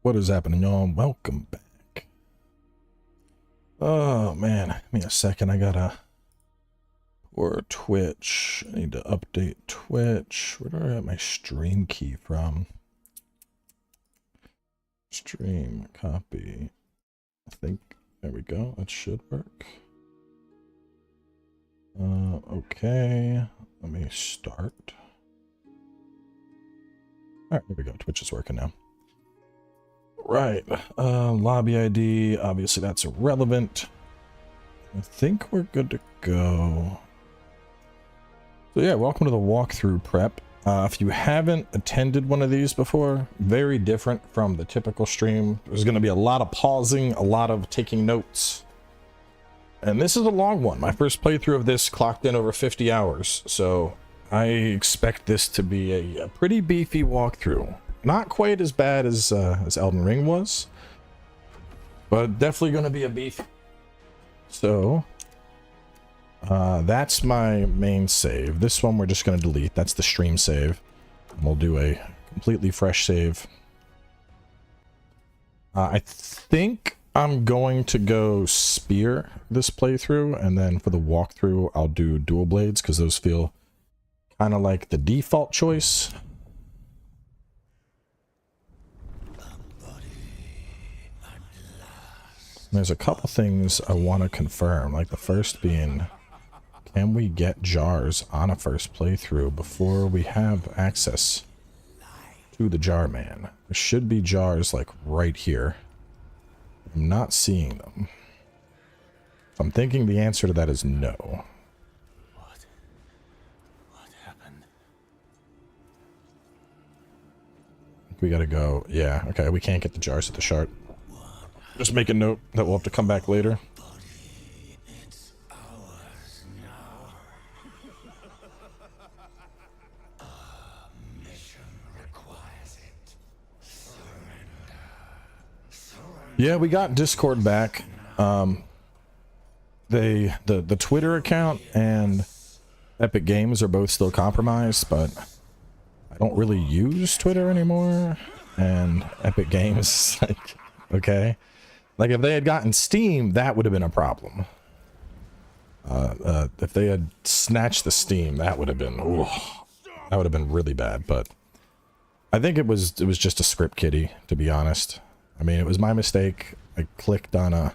What is happening, y'all? Welcome back. Oh man, give me a second. I gotta or Twitch. I need to update Twitch. Where do I have my stream key from? Stream copy. I think there we go. That should work. Okay. Let me start. All right, there we go. Twitch is working now. Right, lobby ID, obviously that's irrelevant. I think we're good to go. So yeah, welcome to the walkthrough prep. If you haven't attended one of these before, very different from the typical stream. There's going to be a lot of pausing, a lot of taking notes. And this is a long one. My first playthrough of this clocked in over 50 hours, so I expect this to be a pretty beefy walkthrough. Not quite as bad as Elden Ring was, but definitely going to be a beef. So, that's my main save. This one we're just going to delete. That's the stream save. And we'll do a completely fresh save. I think I'm going to go spear this playthrough, and then for the walkthrough, I'll do dual blades, because those feel kind of like the default choice. There's a couple things I want to confirm, like the first being, can we get jars on a first playthrough before we have access to the jar man? There should be jars like right here. I'm not seeing them. So I'm thinking the answer to that is no. What happened? We gotta go. Yeah, okay, we can't get the jars at the shard. Just make a note that we'll have to come back later. It's ours now. Our mission requires it. Surrender. Yeah, we got Discord back. The Twitter account and Epic Games are both still compromised, but I don't really use Twitter anymore. And Epic Games, like, okay. Like, if they had gotten Steam, that would have been a problem. If they had snatched the Steam, that would have been, ooh, that would have been really bad. But I think it was just a script kiddie, to be honest. I mean, it was my mistake. I clicked on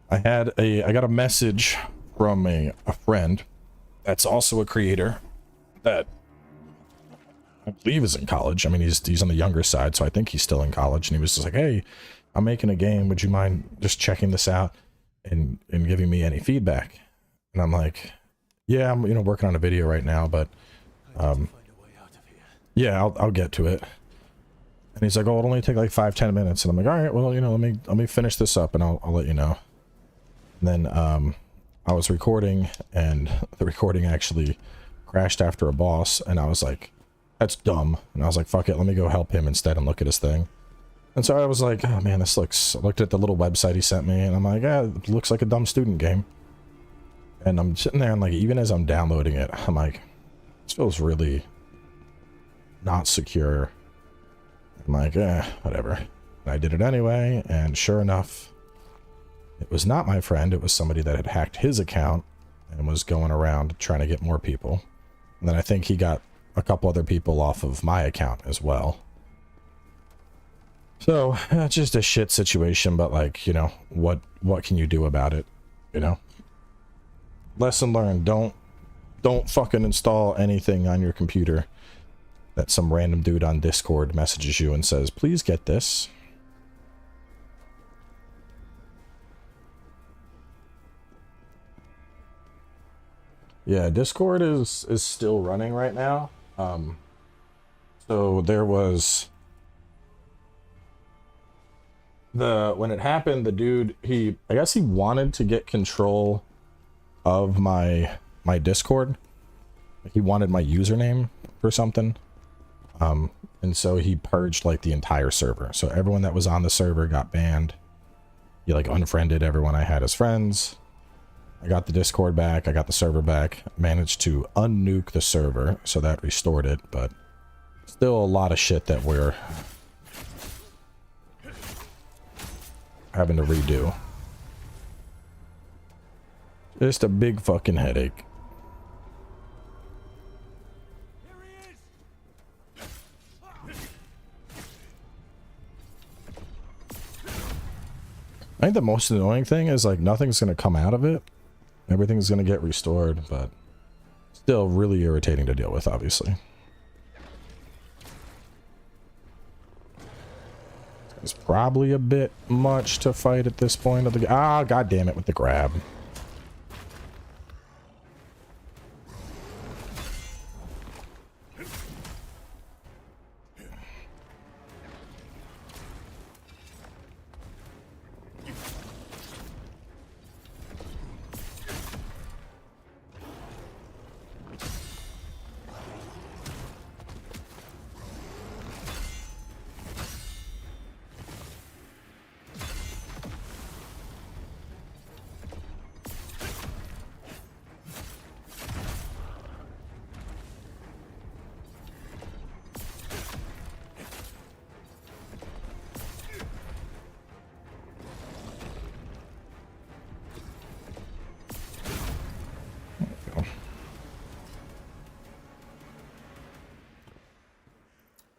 I got a message from a friend that's also a creator that I believe is in college. I mean, he's on the younger side, so I think he's still in college. And he was just like, hey, I'm making a game. Would you mind just checking this out and giving me any feedback? And I'm like, yeah, I'm working on a video right now, but yeah, I'll get to it. And he's like, oh, it'll only take like 5-10 minutes. And I'm like, all right, well, let me finish this up and I'll let you know. And then I was recording, and the recording actually crashed after a boss, and I was like, that's dumb. And I was like, fuck it, let me go help him instead and look at his thing. And so I was like, oh man, I looked at the little website he sent me, and I'm like, yeah, it looks like a dumb student game. And I'm sitting there, and like, even as I'm downloading it, I'm like, this feels really not secure. I'm like, whatever. And I did it anyway, and sure enough, it was not my friend, it was somebody that had hacked his account and was going around trying to get more people. And then I think he got a couple other people off of my account as well. So, it's just a shit situation, but like, what can you do about it, Lesson learned, don't fucking install anything on your computer that some random dude on Discord messages you and says, please get this. Yeah, Discord is still running right now. So there was when it happened, the dude, I guess he wanted to get control of my Discord. He wanted my username for something. And so he purged like the entire server. So everyone that was on the server got banned. He like unfriended everyone I had as friends. I got the Discord back, I got the server back, managed to unnuke the server, so that restored it, but still a lot of shit that we're having to redo. Just a big fucking headache. I think the most annoying thing is like nothing's going to come out of it. Everything's going to get restored, but still really irritating to deal with, obviously. It's probably a bit much to fight at this point of the... Ah, god damn it with the grab.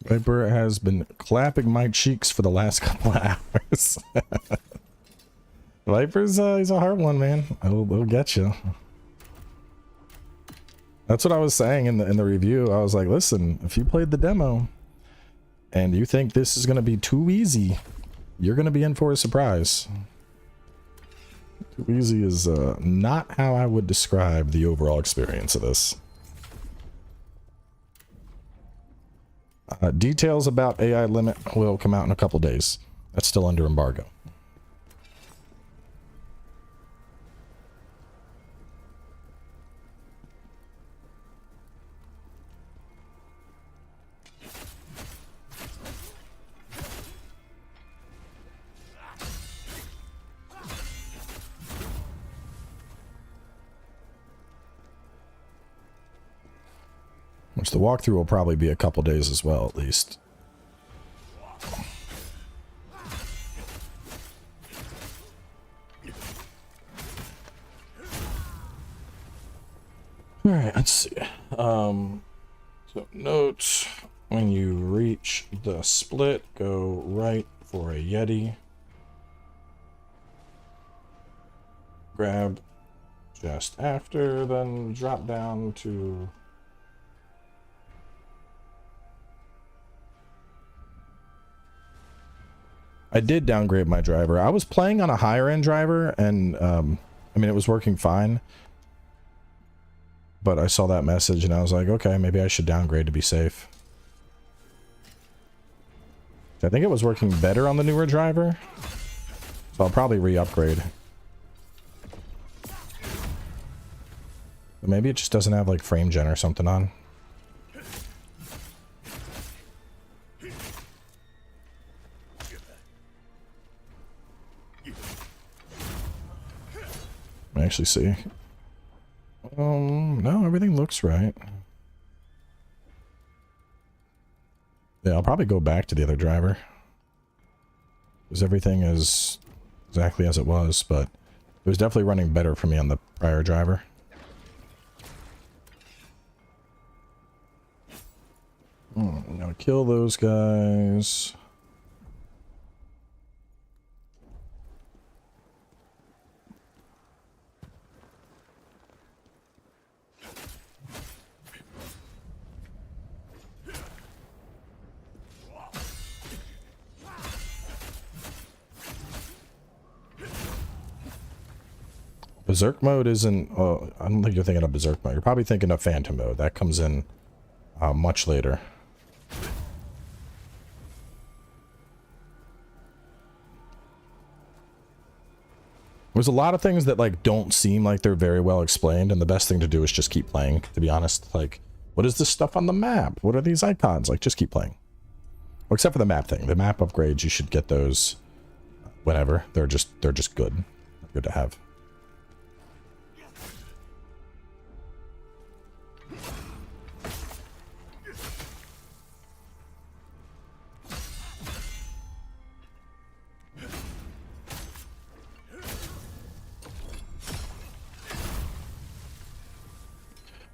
Viper has been clapping my cheeks for the last couple of hours. Viper's he's a hard one, man. He'll get you. That's what I was saying in the review. I was like, listen, if you played the demo and you think this is going to be too easy, you're going to be in for a surprise. Too easy is not how I would describe the overall experience of this. Details about AI limit will come out in a couple days. That's still under embargo. Which the walkthrough will probably be a couple days as well, at least. Alright, let's see. So notes, when you reach the split, go right for a Yeti. Grab just after, then drop down to... I did downgrade my driver. I was playing on a higher end driver and I mean it was working fine. But I saw that message and I was like, okay, maybe I should downgrade to be safe. I think it was working better on the newer driver. So I'll probably re-upgrade. But maybe it just doesn't have like frame gen or something on. Actually see. No, everything looks right. Yeah, I'll probably go back to the other driver. Because everything is exactly as it was, but it was definitely running better for me on the prior driver. Now kill those guys. Berserk mode isn't... I don't think you're thinking of Berserk mode. You're probably thinking of Phantom mode. That comes in much later. There's a lot of things that like don't seem like they're very well explained, and the best thing to do is just keep playing, to be honest. Like, what is this stuff on the map? What are these icons? Like, just keep playing. Well, except for the map thing. The map upgrades, you should get those whenever. They're just good. Good to have.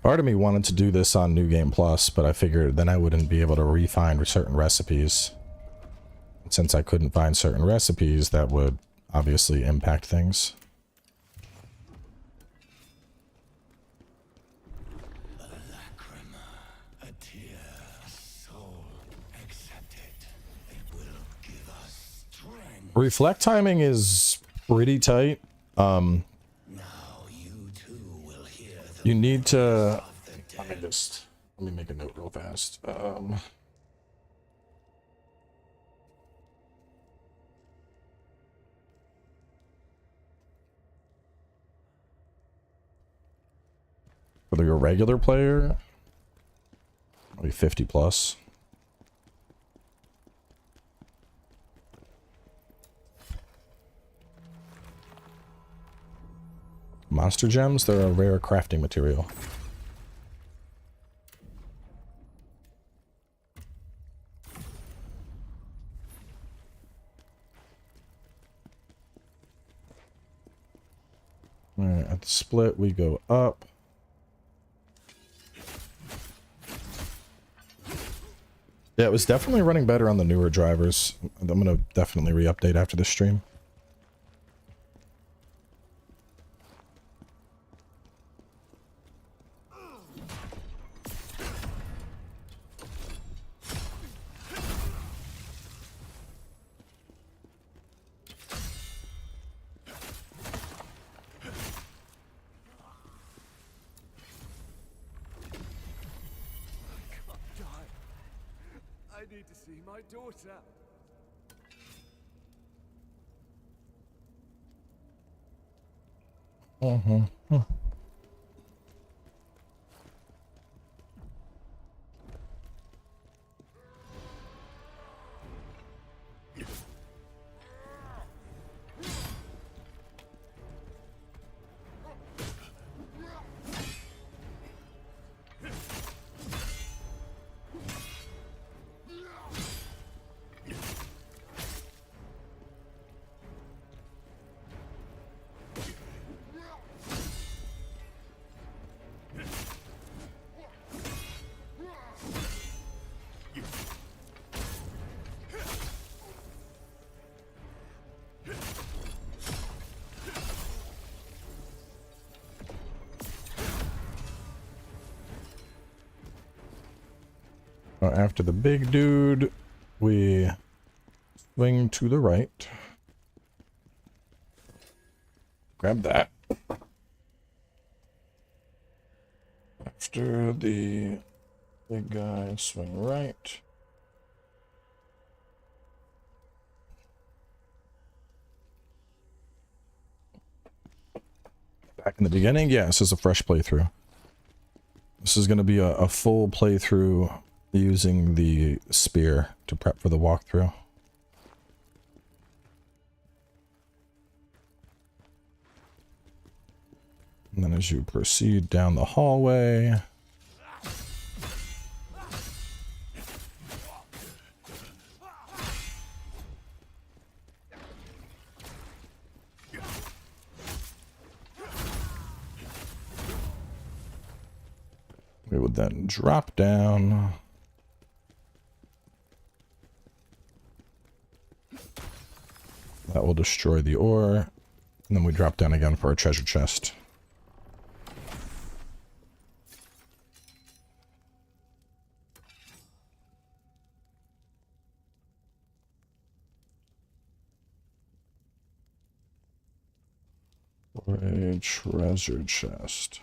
Part of me wanted to do this on New Game Plus, but I figured then I wouldn't be able to refine certain recipes. And since I couldn't find certain recipes, that would obviously impact things. Reflect timing is pretty tight. You need to... Let me make a note real fast. For your regular player, maybe 50 plus. Monster gems, they're a rare crafting material. Alright, at the split we go up. Yeah, it was definitely running better on the newer drivers. I'm gonna definitely re-update after the stream. After the big dude, we swing to the right. Grab that. After the big guy, swing right. Back in the beginning, yeah, this is a fresh playthrough. This is going to be a full playthrough using the spear to prep for the walkthrough. And then as you proceed down the hallway, we would then drop down. That will destroy the ore. And then we drop down again for a treasure chest. For a treasure chest.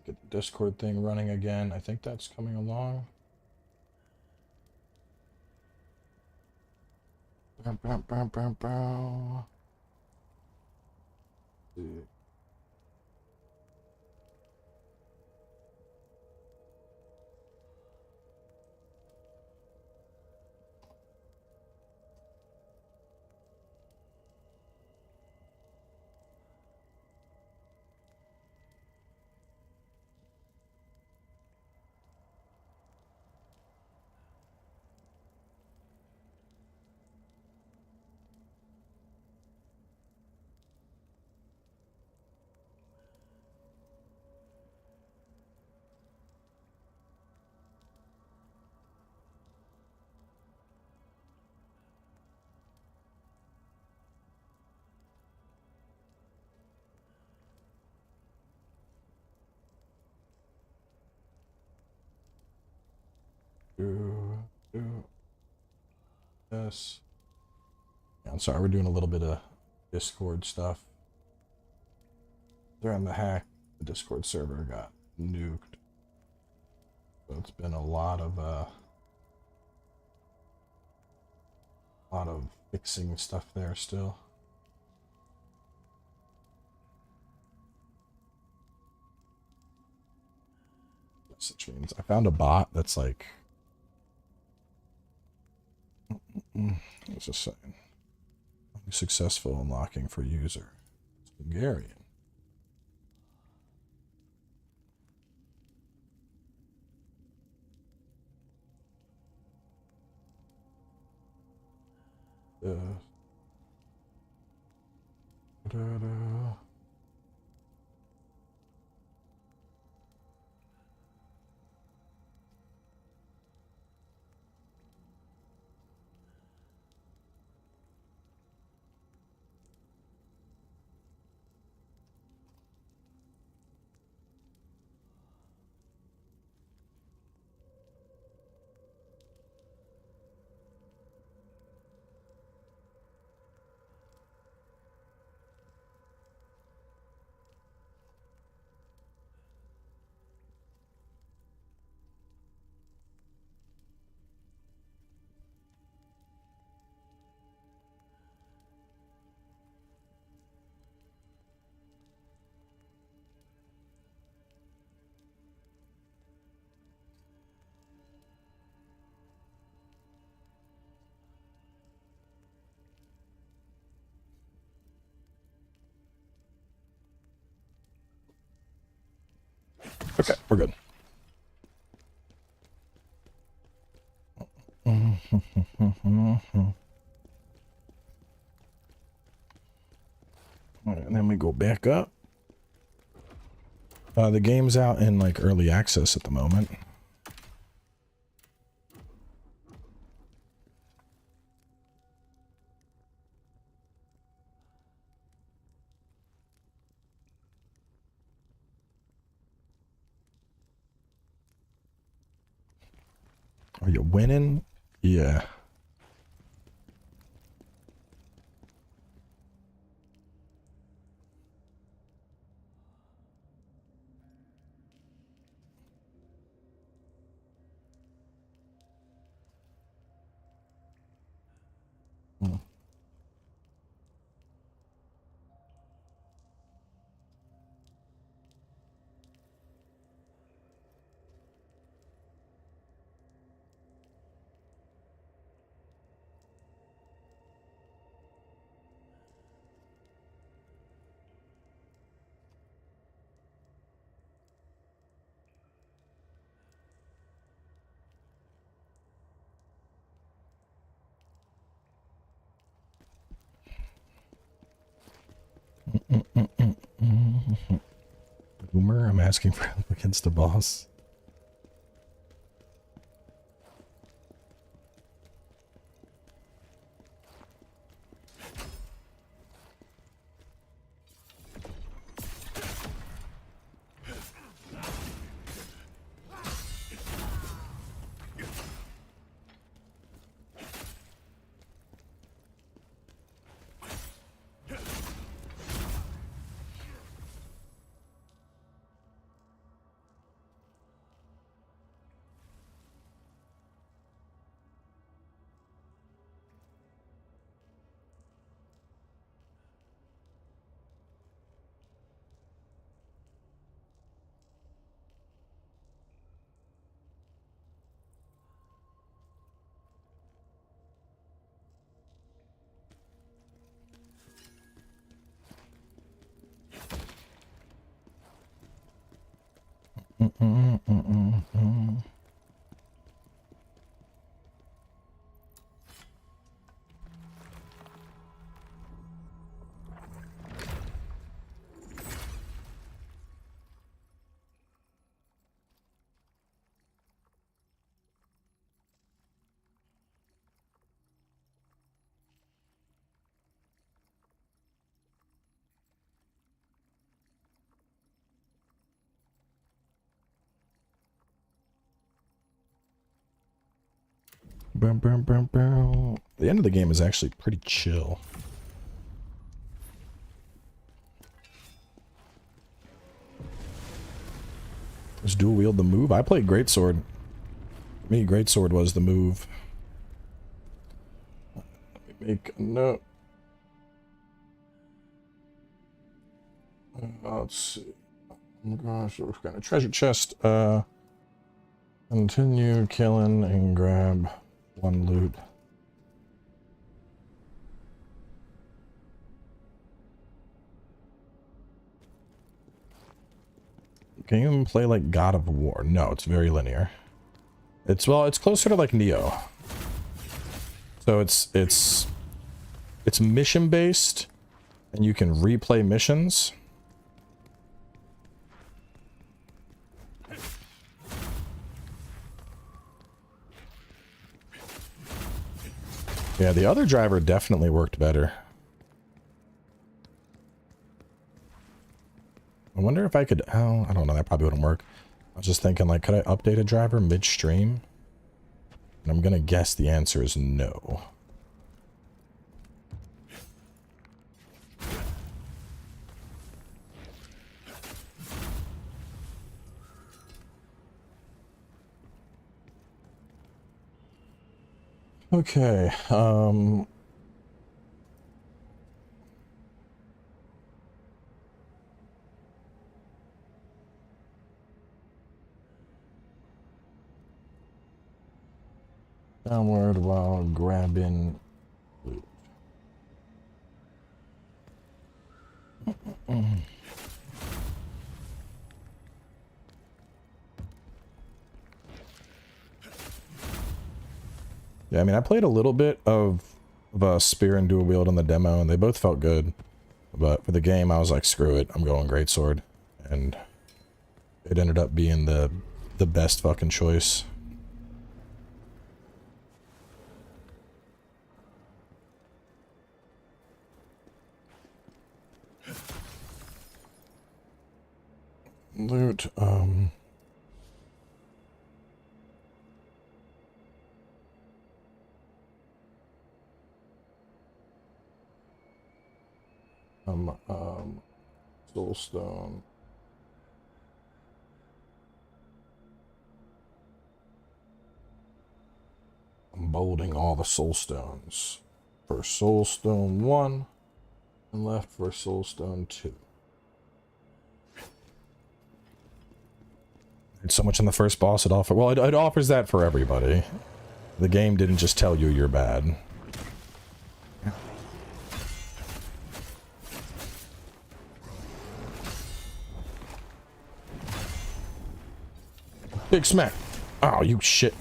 Get the Discord thing running again. I think that's coming along. Bow, bow, bow, bow, bow. see. Do this. Yeah, I'm sorry, we're doing a little bit of Discord stuff. During the hack, the Discord server got nuked. So it's been a lot of fixing stuff there still. Message means I found a bot that's like, what's this saying? Successful unlocking for user. It's Bulgarian. Da-da. Okay, we're good. All right, and then we go back up. The game's out in like early access at the moment. Are you winning? Yeah. Hmm. Boomer, I'm asking for help against the boss. Boom, boom, boom, boom. The end of the game is actually pretty chill. Is dual wield the move? I played Greatsword. For me, Greatsword was the move. Let me make a note. Let's see. Oh my gosh, we've got a treasure chest. Continue killing and grab one loot. Can you even play like God of War? No, it's very linear. It's, well, it's closer to like Neo. So it's mission based, and you can replay missions. Yeah, the other driver definitely worked better. I wonder if I could, oh, I don't know, that probably wouldn't work. I was just thinking, like, could I update a driver midstream? And I'm gonna guess the answer is no. Okay, downward while grabbing loot. Yeah, I mean, I played a little bit of spear and dual wield on the demo, and they both felt good. But for the game, I was like, screw it, I'm going Greatsword. And it ended up being the best fucking choice. Loot, soulstone. I'm bolding all the soulstones. For soulstone 1, and left for soulstone 2. It's so much in the first boss it offers. Well, it offers that for everybody. The game didn't just tell you you're bad. Big smack. Oh, you shit.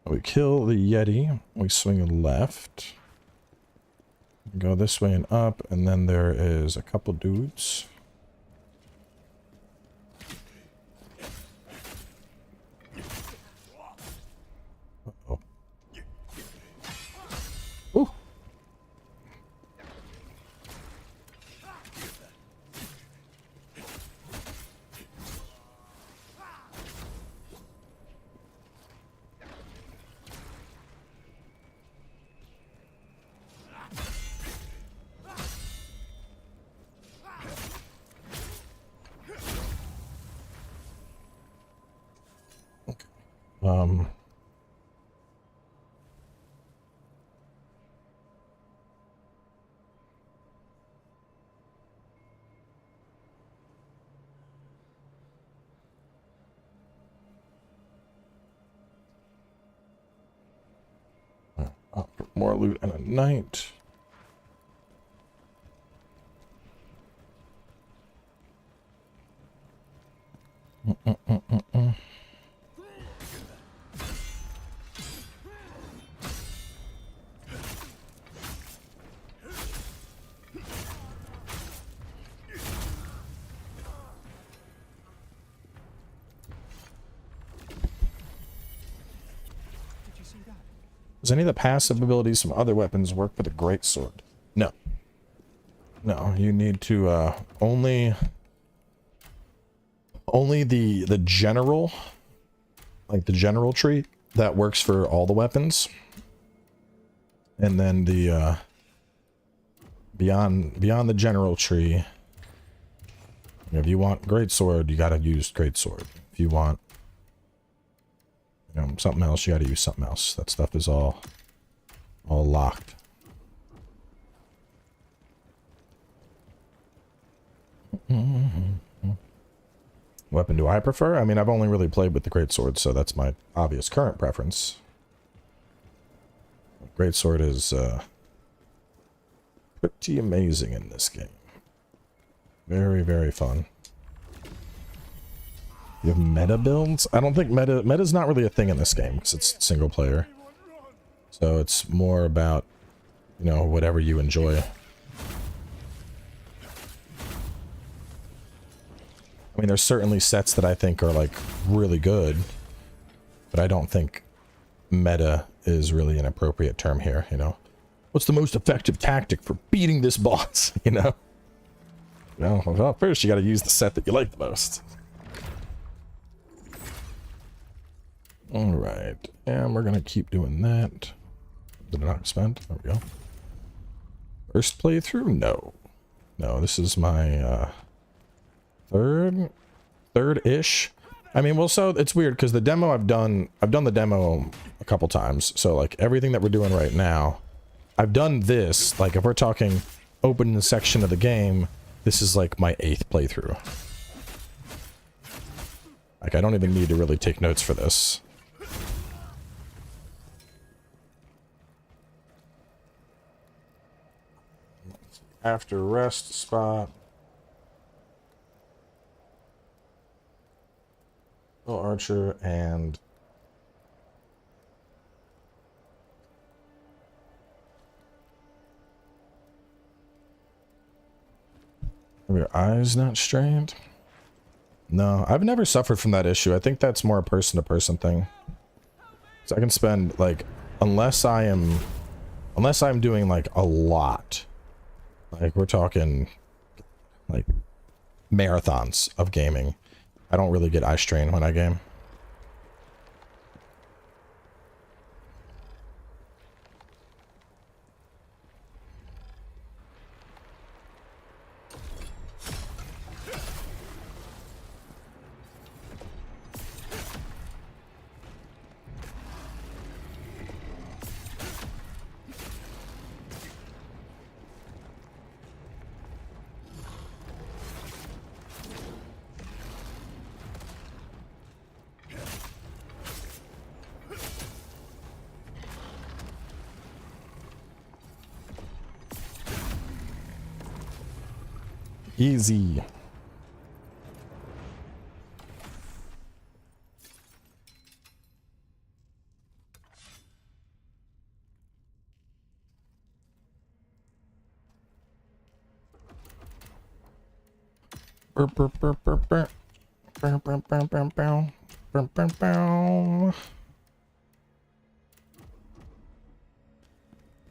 We kill the Yeti, we swing left, go this way and up, and then there is a couple dudes. Uh-oh. Ooh. More loot and a knight. Does any of the passive abilities from other weapons work for the Greatsword? No. No, you need to only the general, like the general tree that works for all the weapons. And then the beyond the general tree, if you want Greatsword, you got to use Greatsword. If you want something else, you got to use something else. That stuff is all locked. Weapon do I prefer? I mean, I've only really played with the Greatsword, so that's my obvious current preference. Greatsword is pretty amazing in this game. Very, very fun. You have meta builds? I don't think meta's not really a thing in this game because it's single player. So it's more about, whatever you enjoy. I mean, there's certainly sets that I think are like really good, but I don't think meta is really an appropriate term here, What's the most effective tactic for beating this boss, Well, first you got to use the set that you like the most. All right, and we're gonna keep doing that. Did I not spend? There we go. First playthrough? No, this is my third-ish. I mean, well, so it's weird because the demo I've done the demo a couple times. So like everything that we're doing right now, I've done this. Like if we're talking open the section of the game, this is like my 8th playthrough. Like I don't even need to really take notes for this. After rest spot. Archer and are your eyes not strained? No, I've never suffered from that issue. I think that's more a person-to-person thing. So I can spend like unless I'm doing like a lot. Like we're talking like marathons of gaming. I don't really get eye strain when I game. Easy.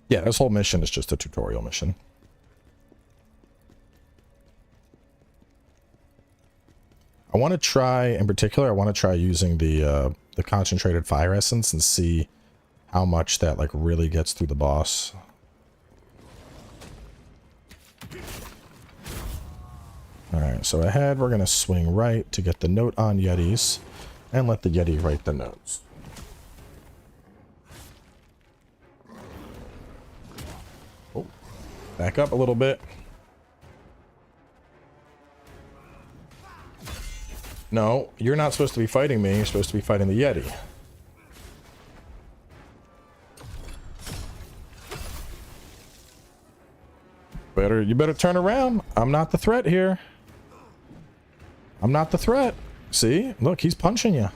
Yeah, this whole mission is just a tutorial mission. I want to try, in particular, using the concentrated fire essence and see how much that like really gets through the boss. Alright, so ahead we're going to swing right to get the note on Yetis and let the Yeti write the notes. Oh, back up a little bit. No, you're not supposed to be fighting me. You're supposed to be fighting the Yeti. You better turn around. I'm not the threat here. I'm not the threat. See? Look, he's punching you.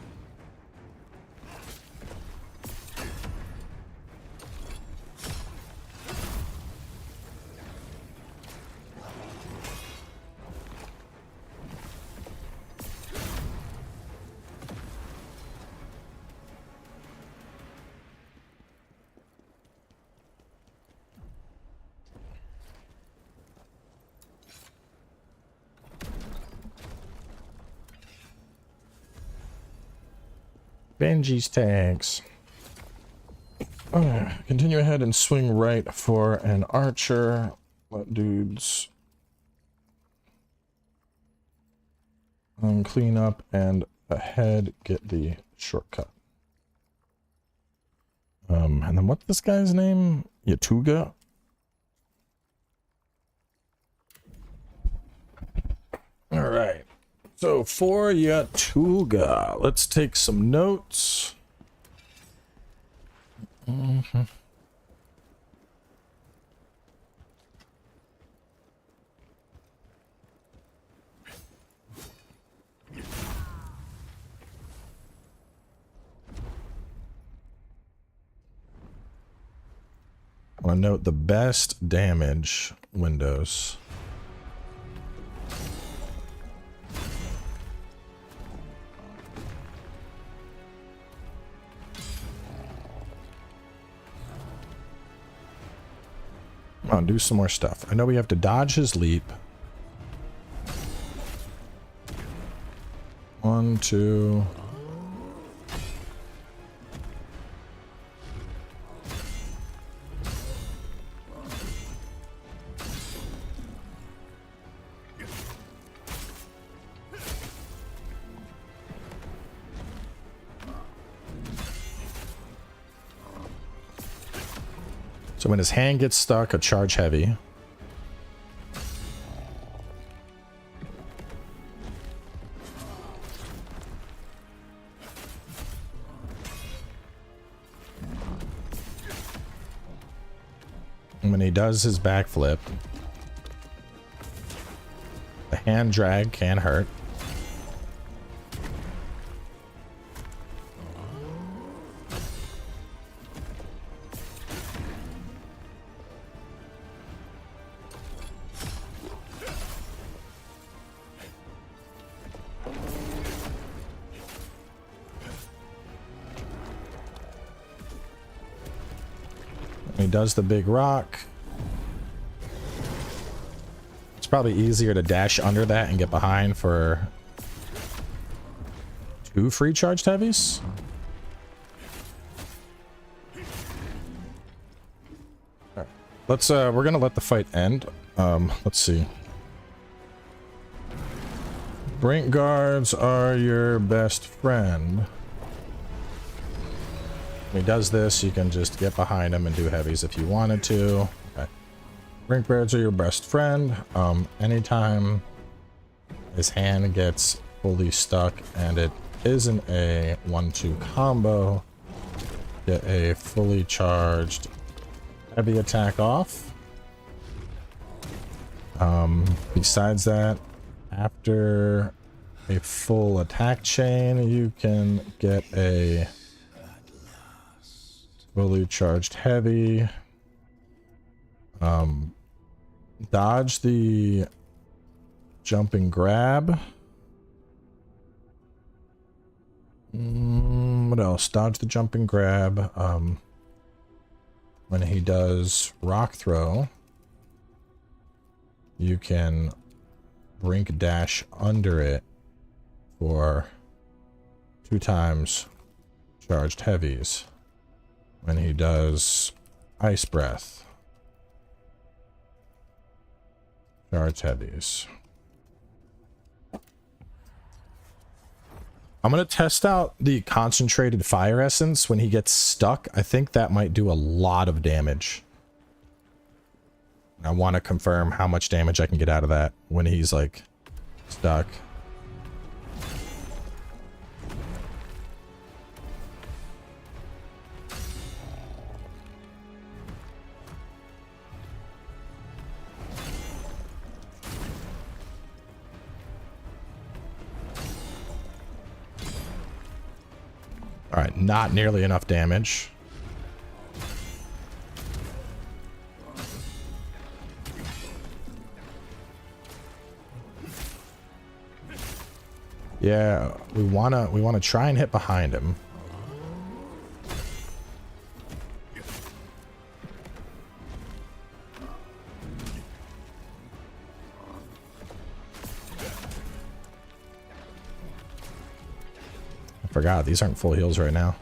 Benji's tags. Continue ahead and swing right for an archer. Let dudes clean up and ahead get the shortcut. And then what's this guy's name? Yatuga? All right. So for Yatuga, let's take some notes. I want to note the best damage windows. Come on, do some more stuff. I know we have to dodge his leap. 1, 2. So when his hand gets stuck, a charge heavy. And when he does his backflip, the hand drag can hurt. He does the big rock. It's probably easier to dash under that and get behind for 2 free charged heavies. All right. Let's we're gonna let the fight end. Let's see. Brink guards are your best friend. When he does this, you can just get behind him and do heavies if you wanted to. Okay. Brink guards are your best friend. Anytime his hand gets fully stuck and it isn't a 1-2 combo, get a fully charged heavy attack off. Besides that, after a full attack chain, you can get a fully charged heavy. Dodge the jumping grab. What else? Dodge the jumping grab. When he does rock throw, you can brink dash under it for 2 times charged heavies. When he does ice breath, charge heavies. I'm going to test out the concentrated fire essence when he gets stuck. I think that might do a lot of damage. I want to confirm how much damage I can get out of that when he's like stuck. All right, not nearly enough damage. Yeah, we wanna try and hit behind him. I forgot these aren't full heals right now.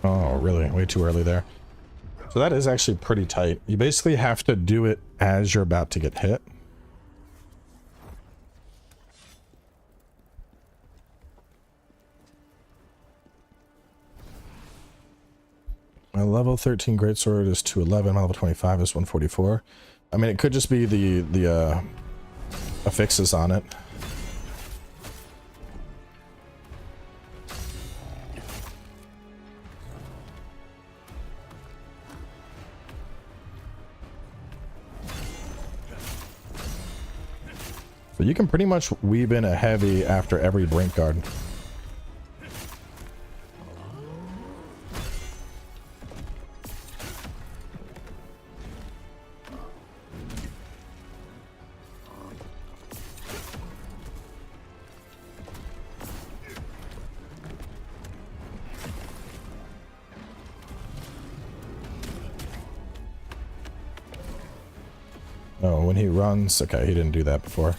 Oh, really? Way too early there. So that is actually pretty tight. You basically have to do it as you're about to get hit. My level 13 Greatsword is 211. My level 25 is 144. I mean, it could just be the affixes on it. So you can pretty much weave in a heavy after every brink guard. Oh, when he runs, okay, he didn't do that before.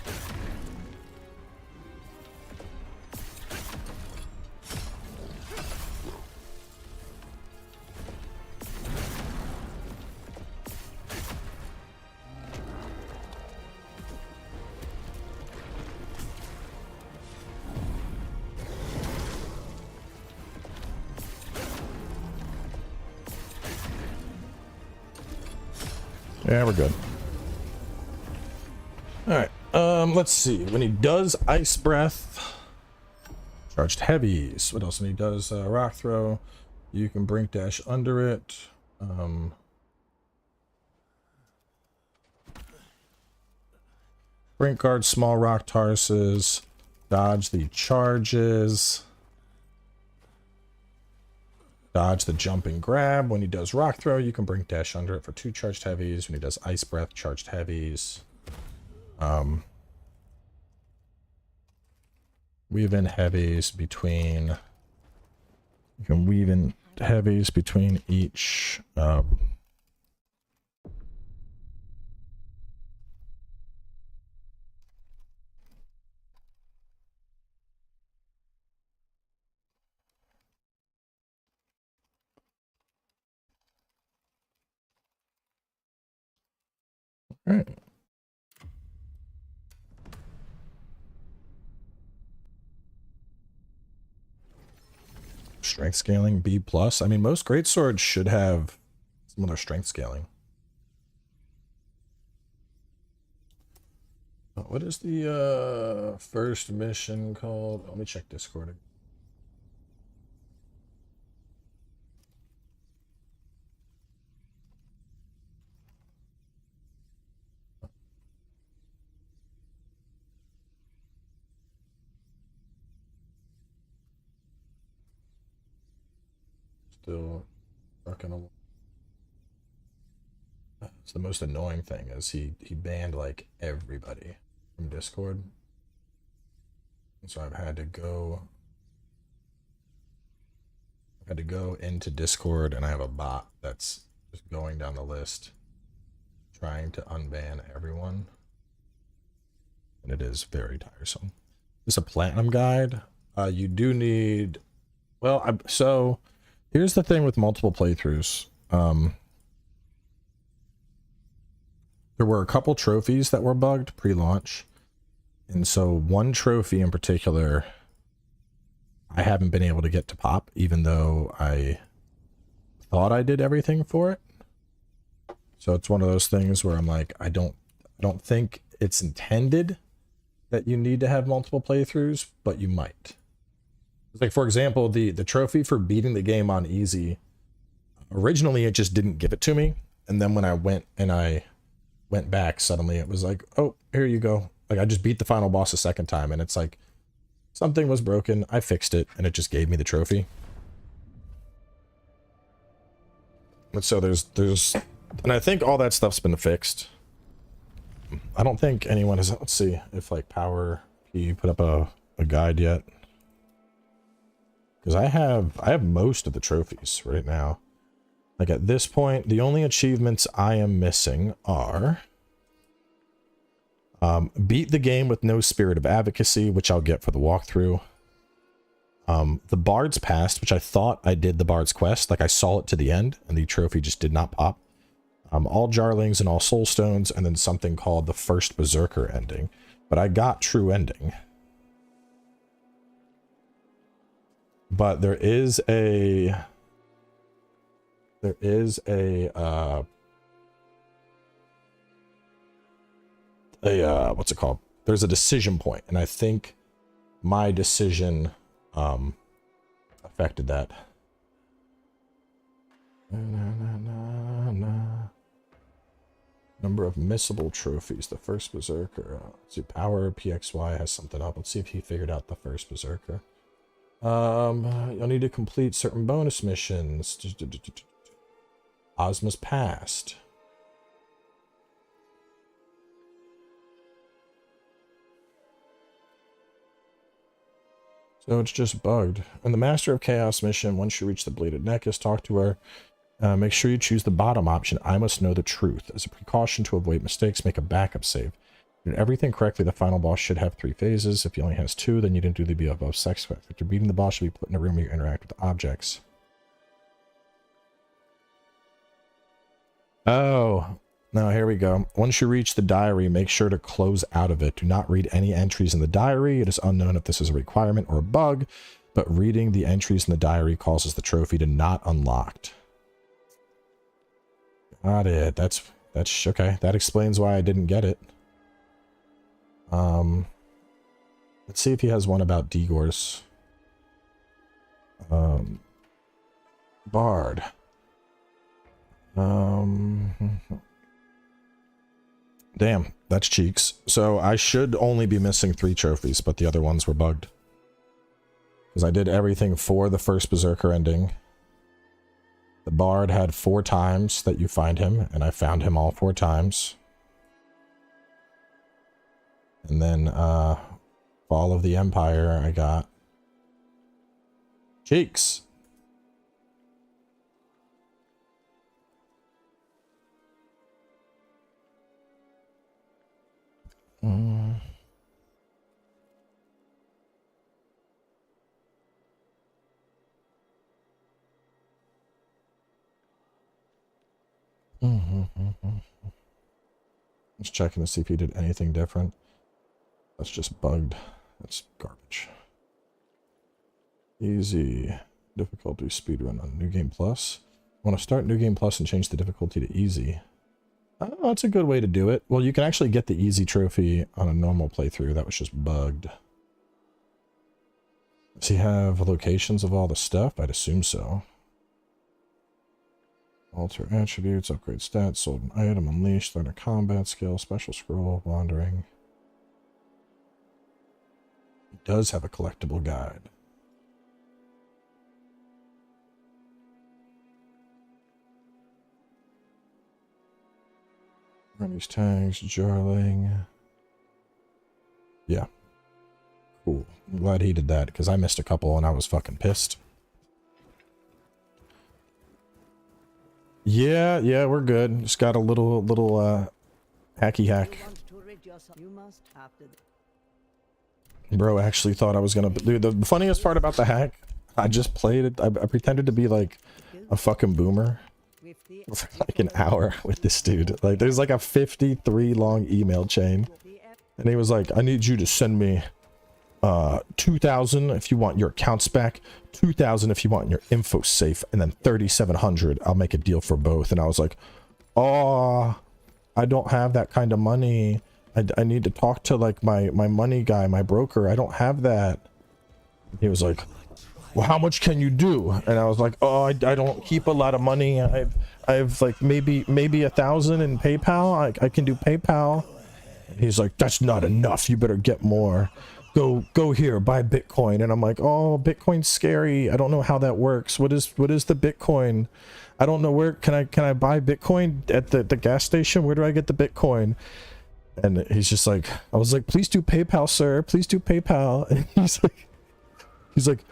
Yeah, we're good. Alright, let's see. When he does Ice Breath, charged heavies. What else? When he does Rock Throw, you can Brink Dash under it. Brink Guard, Small Rock Tarses, dodge the charges. Dodge the jumping grab. When he does Rock Throw, you can Brink Dash under it for 2 charged heavies. When he does Ice Breath, charged heavies. Weave in heavies between... You can weave in heavies between each... All right. Strength scaling B plus. I mean, most greatswords should have some other strength scaling. What is the first mission called? Let me check Discord. Still fucking along. It's the most annoying thing is he banned like everybody from Discord. And so I've had to go into Discord and I have a bot that's just going down the list trying to unban everyone. And it is very tiresome. It's a platinum guide. You do need Well, so here's the thing with multiple playthroughs. There were a couple trophies that were bugged pre-launch. And so one trophy in particular, I haven't been able to get to pop, even though I thought I did everything for it. So it's one of those things where I'm like, I don't think it's intended that you need to have multiple playthroughs, but you might. Like, for example, the trophy for beating the game on easy, originally it just didn't give it to me. And then when I went back, suddenly it was like, oh, here you go. Like, I just beat the final boss a second time, and it's like, something was broken, I fixed it, and it just gave me the trophy. And so there's, and I think all that stuff's been fixed. I don't think anyone has, let's see if like Power P put up a guide yet. Because I have most of the trophies right now. Like at this point, the only achievements I am missing are beat the game with no spirit of advocacy, which I'll get for the walkthrough. The Bard's Past, which I thought I did the Bard's Quest, like I saw it to the end, and the trophy just did not pop. All Jarlings and all Soulstones, and then something called the First Berserker ending. But I got true ending. But there is a what's it called? There's a decision point, and I think my decision affected that. Number of missable trophies. The First Berserker. Let's see, Power PXY has something up. Let's see if he figured out the First Berserker. You'll need to complete certain bonus missions. Ozma's Past. So it's just bugged. And the Master of Chaos mission, once you reach the Bladed Necklace, talk to her. Make sure you choose the bottom option. I must know the truth. As a precaution to avoid mistakes, make a backup save. If you did everything correctly, the final boss should have 3 phases. If he only has 2, then you didn't do the above sex. After beating the boss, you'll be put in a room where you interact with objects. Oh, now here we go. Once you reach the diary, make sure to close out of it. Do not read any entries in the diary. It is unknown if this is a requirement or a bug, but reading the entries in the diary causes the trophy to not unlocked. Got it. That's okay. That explains why I didn't get it. Let's see if he has one about Degors. Bard. Damn, that's cheeks. So I should only be missing 3 trophies, but the other ones were bugged. Because I did everything for the First Berserker ending. The Bard had 4 times that you find him, and I found him all 4 times. And then, Fall of the Empire, I got cheeks. Just checking to see if he did anything different. That's just bugged. That's garbage. Easy. Difficulty speedrun on New Game Plus. I want to start New Game Plus and change the difficulty to easy. Oh, that's a good way to do it. Well, you can actually get the easy trophy on a normal playthrough. That was just bugged. Does he have locations of all the stuff? I'd assume so. Alter attributes, upgrade stats, sold an item, unleashed, learn a combat skill, special scroll, wandering. He does have a collectible guide. Run these tags, Jarling. Yeah. Cool. I'm glad he did that, because I missed a couple and I was fucking pissed. Yeah, we're good. Just got a little hacky hack. Bro actually thought I was gonna do the funniest part about the hack. I just played it. I pretended to be like a fucking boomer for like an hour with this dude. Like there's like a 53 long email chain. And he was like, I need you to send me 2,000 if you want your accounts back, 2,000 if you want your info safe, and then 3,700. I'll make a deal for both. And I was like, oh, I don't have that kind of money. I need to talk to like my money guy, my broker. I don't have that. He was like, well, how much can you do? And I was like, oh, I don't keep a lot of money. I have like maybe 1,000 in PayPal. I can do PayPal. And he's like, that's not enough. You better get more. Go here, buy Bitcoin. And I'm like, oh, Bitcoin's scary. I don't know how that works. What is the Bitcoin? I don't know where can I buy Bitcoin at the gas station? Where do I get the Bitcoin? And he's just like, I was like, please do PayPal, sir. Please do PayPal. And he's like,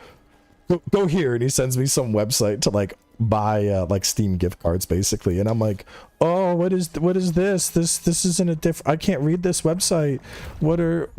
go here. And he sends me some website to like buy like Steam gift cards basically. And I'm like, oh, what is this? This isn't a I can't read this website. What are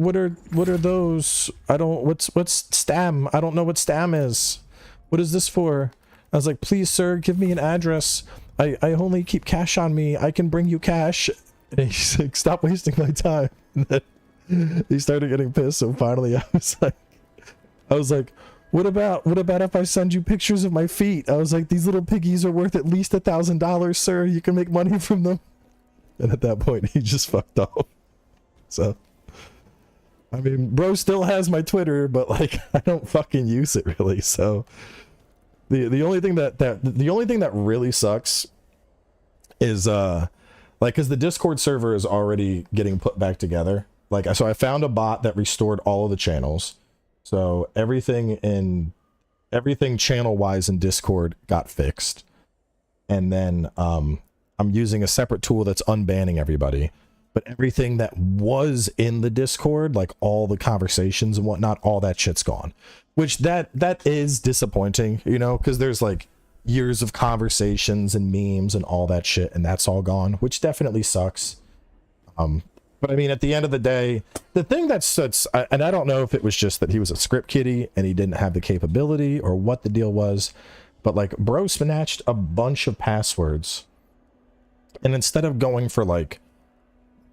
those? I don't, what's Stam? I don't know what Stam is. What is this for? I was like, please, sir, give me an address. I only keep cash on me. I can bring you cash. And he's like, stop wasting my time. And then he started getting pissed. So finally I was like, what about if I send you pictures of my feet? I was like, these little piggies are worth at least $1,000, sir. You can make money from them. And at that point, he just fucked off. So, I mean, bro still has my Twitter, but like, I don't fucking use it really. So, the only thing that really sucks is like, because the Discord server is already getting put back together. Like, so I found a bot that restored all of the channels. So everything channel wise in Discord got fixed. And then I'm using a separate tool that's unbanning everybody. But everything that was in the Discord, like all the conversations and whatnot, all that shit's gone. Which that is disappointing, you know, because there's like years of conversations and memes and all that shit, and that's all gone, which definitely sucks. But I mean, at the end of the day, the thing that sucks, and I don't know if it was just that he was a script kiddie and he didn't have the capability or what the deal was, but like bro snatched a bunch of passwords, and instead of going for like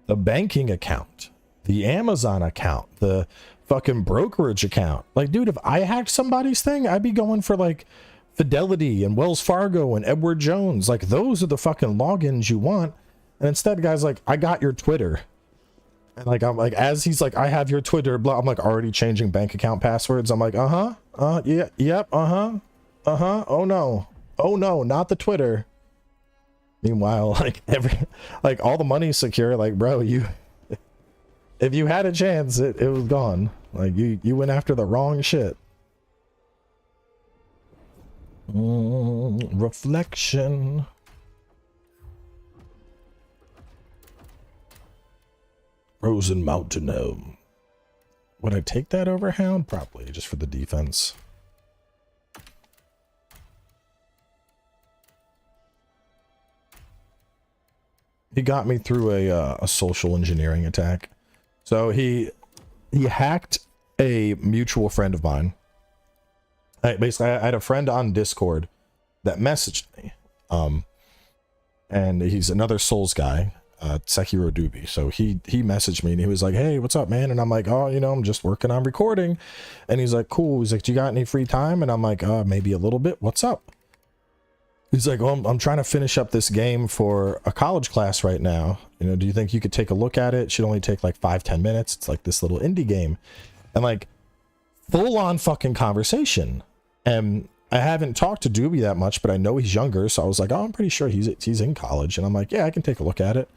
the banking account, the Amazon account, the fucking brokerage account, like dude, if I hacked somebody's thing, I'd be going for like Fidelity and Wells Fargo and Edward Jones. Like those are the fucking logins you want. And instead the guy's like, I got your Twitter. And like, I'm like, as he's like, I have your Twitter, blah, I'm like already changing bank account passwords. I'm like, yeah, yep, oh no, not the Twitter. Meanwhile, like like all the money's secure. Like, bro, if you had a chance, it was gone. Like you went after the wrong shit. Reflection. Frozen Mountain Elm. Would I take that over Hound? Probably, just for the defense. He got me through a social engineering attack. So he hacked a mutual friend of mine. Basically, I had a friend on Discord that messaged me. And he's another Souls guy. Sekiro Doobie. So he messaged me and he was like, hey, what's up, man? And I'm like, oh, you know, I'm just working on recording. And he's like, cool. He's like, do you got any free time? And I'm like, maybe a little bit. What's up? He's like, well, I'm trying to finish up this game for a college class right now. You know, do you think you could take a look at it? It should only take like 5-10 minutes. It's like this little indie game. And like full on fucking conversation. And I haven't talked to Doobie that much, but I know he's younger. So I was like, oh, I'm pretty sure he's in college. And I'm like, yeah, I can take a look at it.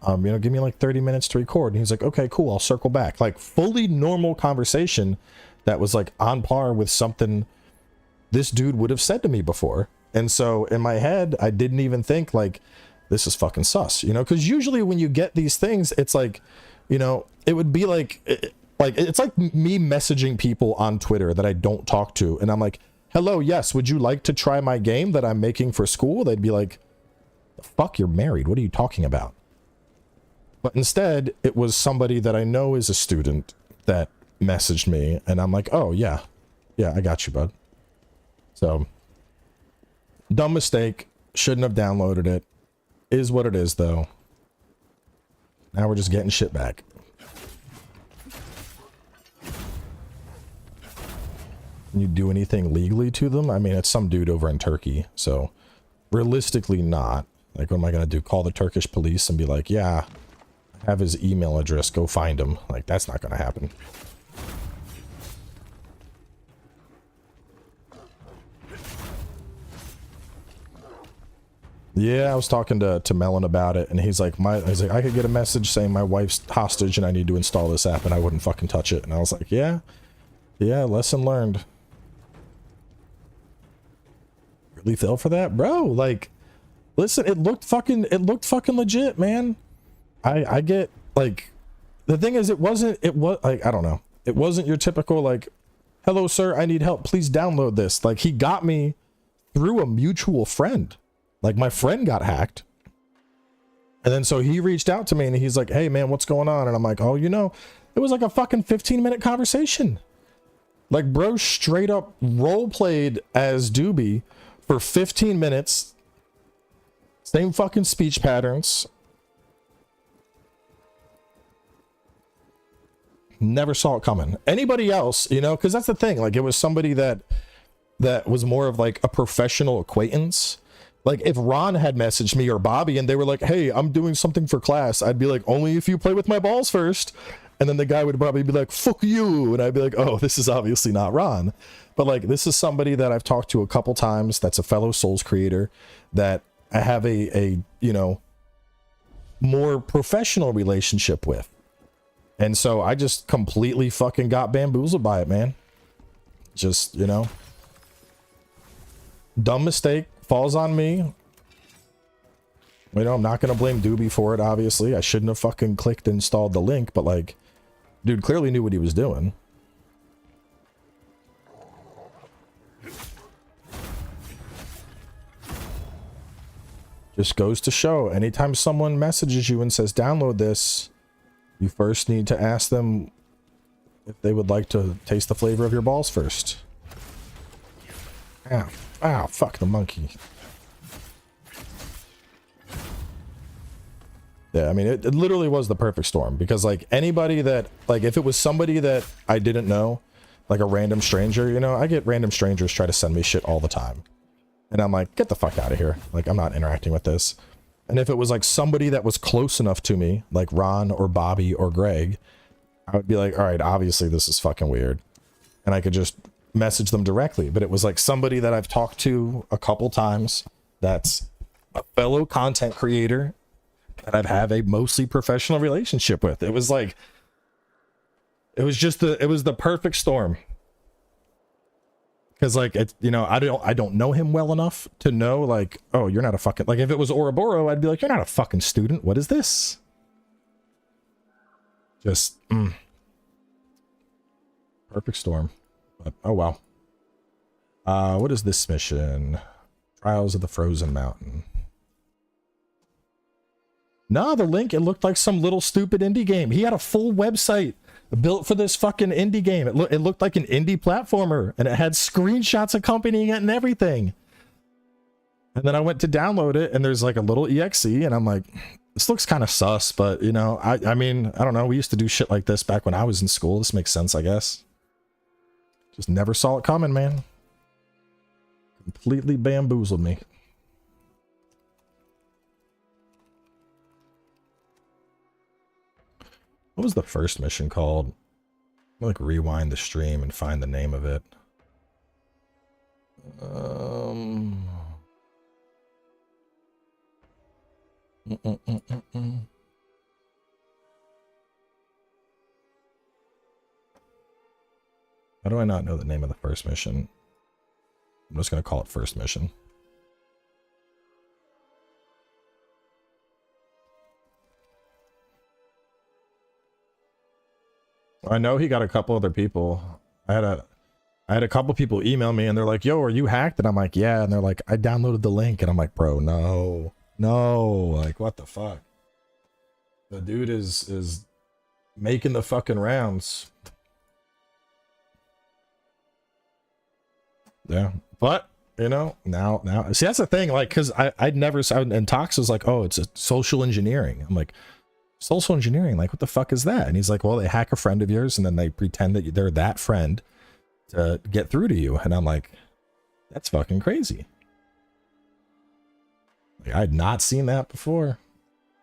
You know, give me like 30 minutes to record. And he's like, okay, cool. I'll circle back. Like fully normal conversation that was like on par with something this dude would have said to me before. And so in my head, I didn't even think like, this is fucking sus, you know, because usually when you get these things, it's like, you know, it would be like it's like me messaging people on Twitter that I don't talk to. And I'm like, hello, yes, would you like to try my game that I'm making for school? They'd be like, the fuck, you're married. What are you talking about? But instead, it was somebody that I know is a student that messaged me. And I'm like, oh, yeah, I got you, bud. So, dumb mistake. Shouldn't have downloaded it. Is what it is, though. Now we're just getting shit back. Can you do anything legally to them? I mean, it's some dude over in Turkey, so realistically not. Like, what am I going to do? Call the Turkish police and be like, yeah, I have his email address, go find him. Like, that's not going to happen. Yeah, I was talking to Melon about it, and he's like, I could get a message saying my wife's hostage and I need to install this app, and I wouldn't fucking touch it. And I was like, yeah, lesson learned. Really fell for that, bro. Like, listen, it looked fucking legit, man. I get, like, the thing is, it was like, I don't know, it wasn't your typical like, hello sir, I need help, please download this. Like, he got me through a mutual friend. Like, my friend got hacked, and then so he reached out to me and he's like, hey man, what's going on? And I'm like, oh, you know, it was like a fucking 15-minute conversation. Like, bro straight up role played as Doobie for 15 minutes. Same fucking speech patterns. Never saw it coming. Anybody else, you know, because that's the thing. Like, it was somebody that was more of like a professional acquaintance. Like, if Ron had messaged me or Bobby and they were like, hey, I'm doing something for class, I'd be like, only if you play with my balls first. And then the guy would probably be like, fuck you. And I'd be like, oh, this is obviously not Ron. But like, this is somebody that I've talked to a couple times. That's a fellow Souls creator that I have a you know, more professional relationship with. And so I just completely fucking got bamboozled by it, man. Just, you know, dumb mistake, falls on me. You know, I'm not going to blame Doobie for it, obviously. I shouldn't have fucking clicked and installed the link, but like, dude clearly knew what he was doing. Just goes to show, anytime someone messages you and says, download this, you first need to ask them if they would like to taste the flavor of your balls first. Ow. Ow, fuck the monkey. Yeah, I mean, it literally was the perfect storm, because like, anybody that, like, if it was somebody that I didn't know, like a random stranger, you know, I get random strangers try to send me shit all the time. And I'm like, get the fuck out of here. Like, I'm not interacting with this. And if it was like somebody that was close enough to me, like Ron or Bobby or Greg, I would be like, all right, obviously this is fucking weird. And I could just message them directly. But it was like somebody that I've talked to a couple times, that's a fellow content creator that I'd have a mostly professional relationship with. It was like, it was the perfect storm. Because like, it's, you know, I don't know him well enough to know like, oh, you're not a fucking, like, if it was Ouroboros, I'd be like, you're not a fucking student. What is this? Just perfect storm. But oh well. What is this mission? Trials of the Frozen Mountain. Nah, the link, it looked like some little stupid indie game. He had a full website built for this fucking indie game. It looked like an indie platformer, and it had screenshots accompanying it and everything. And then I went to download it, and there's like a little exe, and I'm like, this looks kind of sus, but you know, I mean, I don't know. We used to do shit like this back when I was in school. This makes sense, I guess. Just never saw it coming, man. Completely bamboozled me. What was the first mission called? I'll like rewind the stream and find the name of it. How do I not know the name of the first mission? I'm just going to call it first mission. I know he got a couple other people. I had a couple people email me and they're like, yo, are you hacked? And I'm like, yeah. And they're like, I downloaded the link. And I'm like, bro, no, like, what the fuck? The dude is making the fucking rounds. Yeah, But you know, now see, that's the thing, like, because I'd never, and Tox was like, oh, it's a social engineering. I'm like, social engineering, like, what the fuck is that? And he's like, well, they hack a friend of yours and then they pretend that they're that friend to get through to you. And I'm like, that's fucking crazy. Like, I'd not seen that before.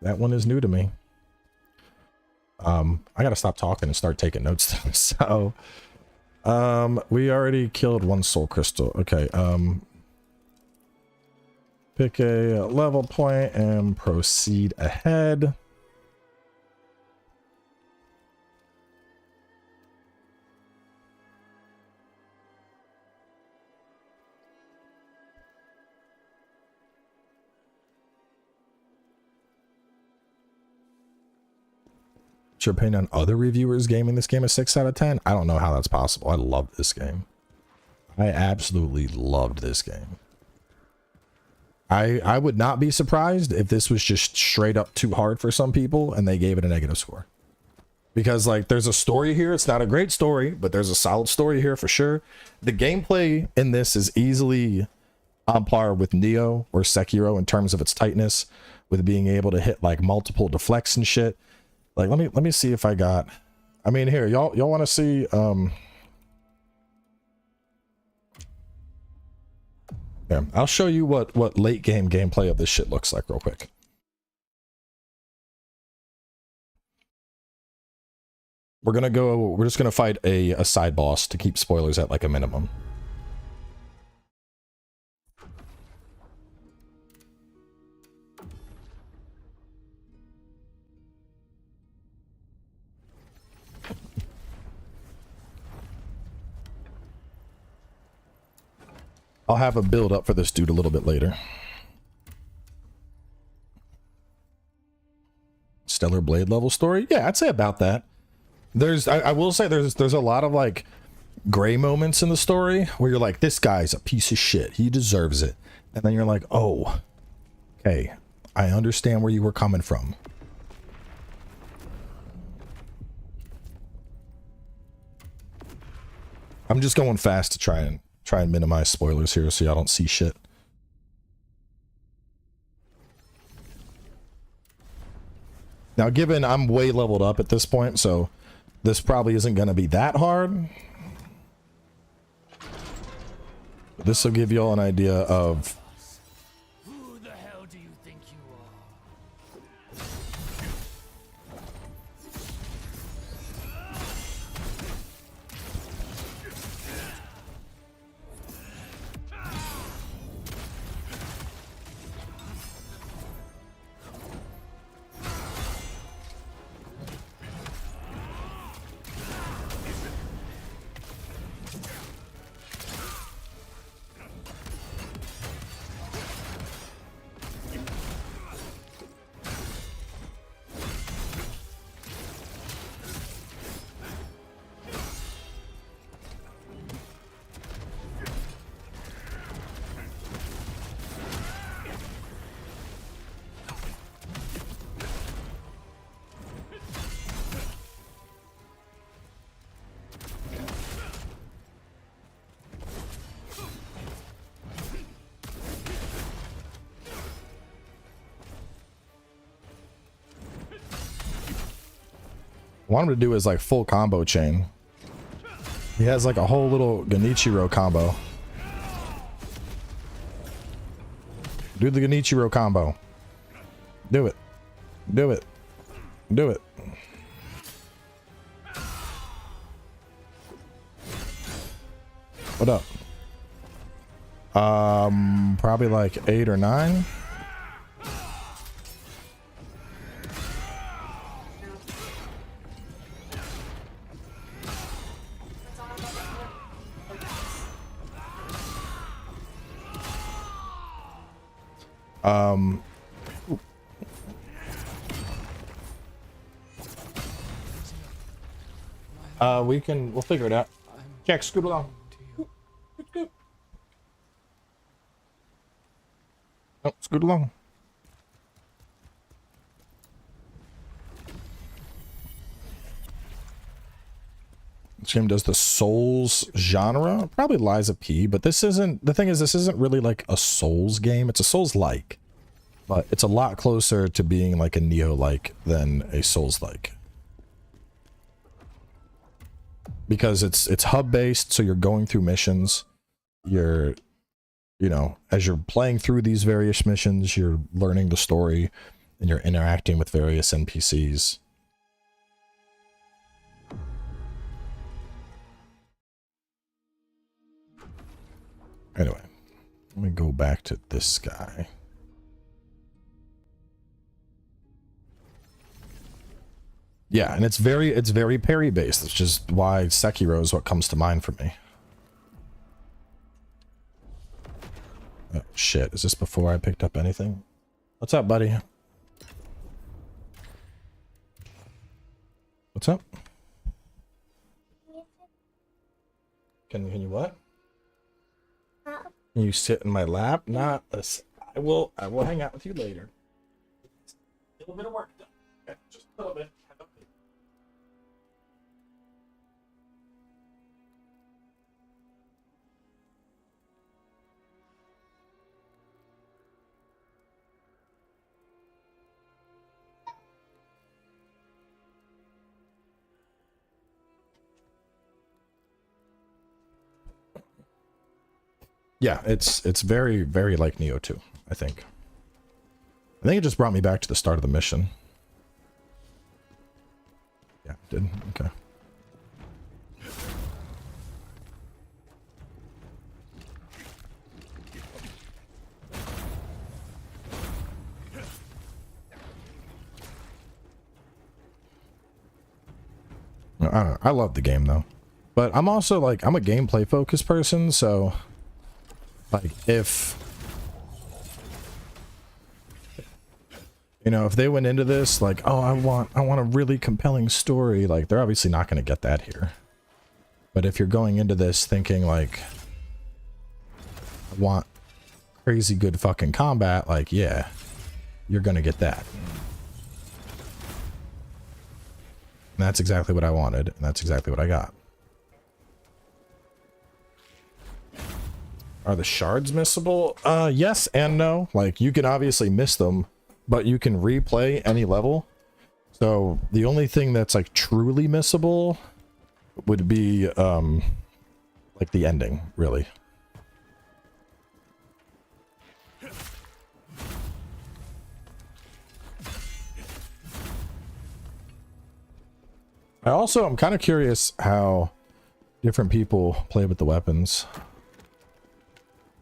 That one is new to me. I gotta stop talking and start taking notes though. So we already killed one soul crystal. Okay, pick a level point and proceed ahead. What's your opinion on other reviewers gaming this game a 6 out of 10? I don't know how that's possible. I love this game. I absolutely loved this game. I would not be surprised if this was just straight up too hard for some people and they gave it a negative score. Because like there's a story here. It's not a great story, but there's a solid story here for sure. The gameplay in this is easily on par with Neo or Sekiro in terms of its tightness, with being able to hit like multiple deflects and shit. Like let me see if I got, I mean, here, y'all want to see yeah, I'll show you what late game gameplay of this shit looks like real quick. We're just gonna fight a side boss to keep spoilers at like a minimum. I'll have a build up for this dude a little bit later. Stellar Blade level story? Yeah, I'd say about that. I will say there's a lot of like gray moments in the story where you're like, this guy's a piece of shit. He deserves it. And then you're like, oh, okay, I understand where you were coming from. I'm just going fast to try and minimize spoilers here so y'all don't see shit. Now, given I'm way leveled up at this point, so this probably isn't going to be that hard. This will give y'all an idea of... Who the hell do you think you are? What I'm gonna do is like full combo chain. He has like a whole little Genichiro combo. Do the Genichiro combo. Do it. Do it. Do it. What up? Probably like 8 or 9. We'll figure it out. Jack, scoot along. Oh, scoot along. This game does the Souls genre. Probably Lies of P, but this isn't... The thing is, this isn't really like a Souls game. It's a Souls-like. But it's a lot closer to being like a Neo-like than a Souls-like. Because it's hub-based, so you're going through missions. You're... You know, as you're playing through these various missions, you're learning the story and you're interacting with various NPCs. Anyway, let me go back to this guy. Yeah, and it's very parry based. It's just why Sekiro is what comes to mind for me. Oh, shit. Is this before I picked up anything? What's up, buddy? What's up? Can you what? Can you sit in my lap? Not this. I will hang out with you later. A little bit of work done. Okay, just a little bit. Yeah, it's very, very like Neo 2, I think. I think it just brought me back to the start of the mission. Yeah, it did. Okay. I don't know. I love the game though. But I'm also like, I'm a gameplay focused person, so like if you know, if they went into this like, oh, I want a really compelling story, like they're obviously not going to get that here. But if you're going into this thinking like, I want crazy good fucking combat, like yeah, you're going to get that. And that's exactly what I wanted, and that's exactly what I got. Are the shards missable? Yes and no. Like, you can obviously miss them, but you can replay any level. So, the only thing that's, like, truly missable would be, like, the ending, really. I'm kind of curious how different people play with the weapons.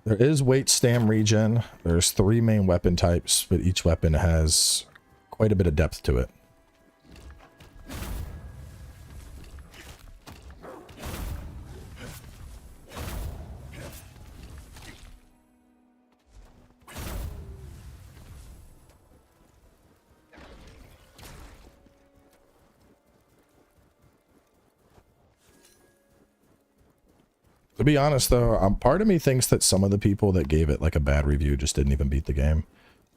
There is weight stam regen. There's 3 main weapon types, but each weapon has quite a bit of depth to it. To be honest, though, part of me thinks that some of the people that gave it like a bad review just didn't even beat the game.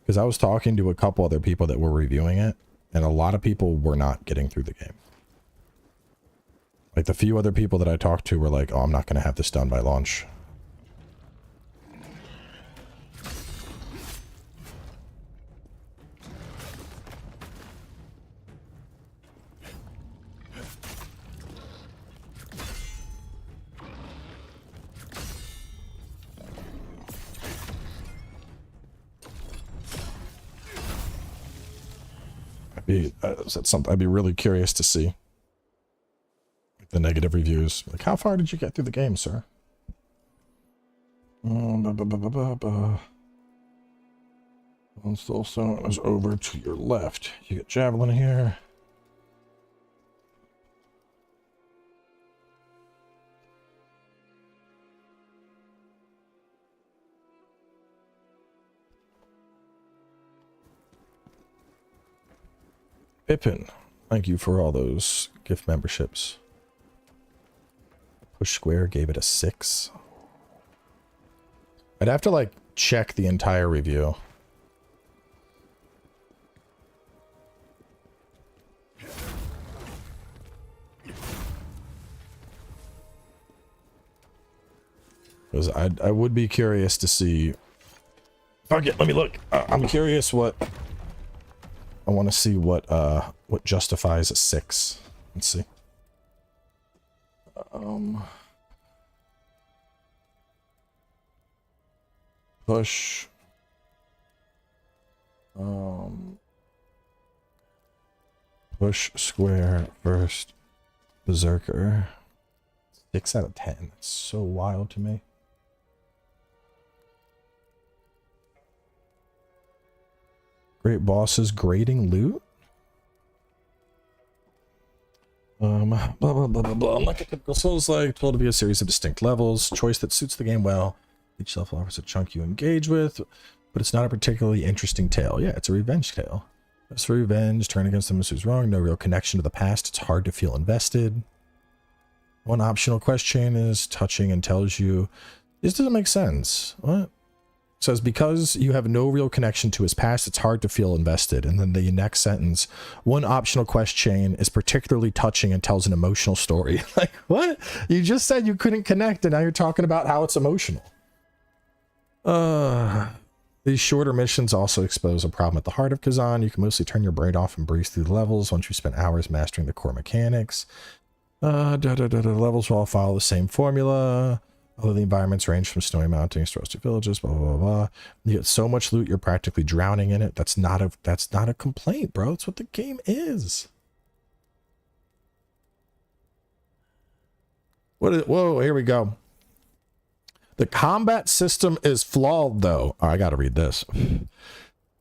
Because I was talking to a couple other people that were reviewing it, and a lot of people were not getting through the game. Like the few other people that I talked to were like, oh, I'm not going to have this done by launch. That's something I'd be really curious to see. The negative reviews. Like, how far did you get through the game, sir? Still stone is over to your left. You get javelin here. Pippin, thank you for all those gift memberships. Push Square gave it a 6. I'd have to like check the entire review. Because I would be curious to see. Fuck it, let me look. I'm curious what. I want to see what justifies a 6. Let's see. Push. Push square first. Berserker. 6 out of 10. That's so wild to me. Great bosses grading loot. Blah blah blah blah blah. Like a typical Souls-like, told to be a series of distinct levels. Choice that suits the game well. Each level offers a chunk you engage with, but it's not a particularly interesting tale. Yeah, it's a revenge tale. It's for revenge, turn against them who's wrong, no real connection to the past. It's hard to feel invested. One optional quest chain is touching and tells you, this doesn't make sense. What? It says, because you have no real connection to his past, it's hard to feel invested. And then the next sentence, one optional quest chain is particularly touching and tells an emotional story. Like, what? You just said you couldn't connect, and now you're talking about how it's emotional. These shorter missions also expose a problem at the heart of Khazan. You can mostly turn your brain off and breeze through the levels once you spend hours mastering the core mechanics. The levels will all follow the same formula. Although the environments range from snowy mountains to rustic villages, blah blah blah. You get so much loot, you're practically drowning in it. That's not a complaint, bro. It's what the game is. Whoa, here we go. The combat system is flawed, though. Oh, I gotta read this.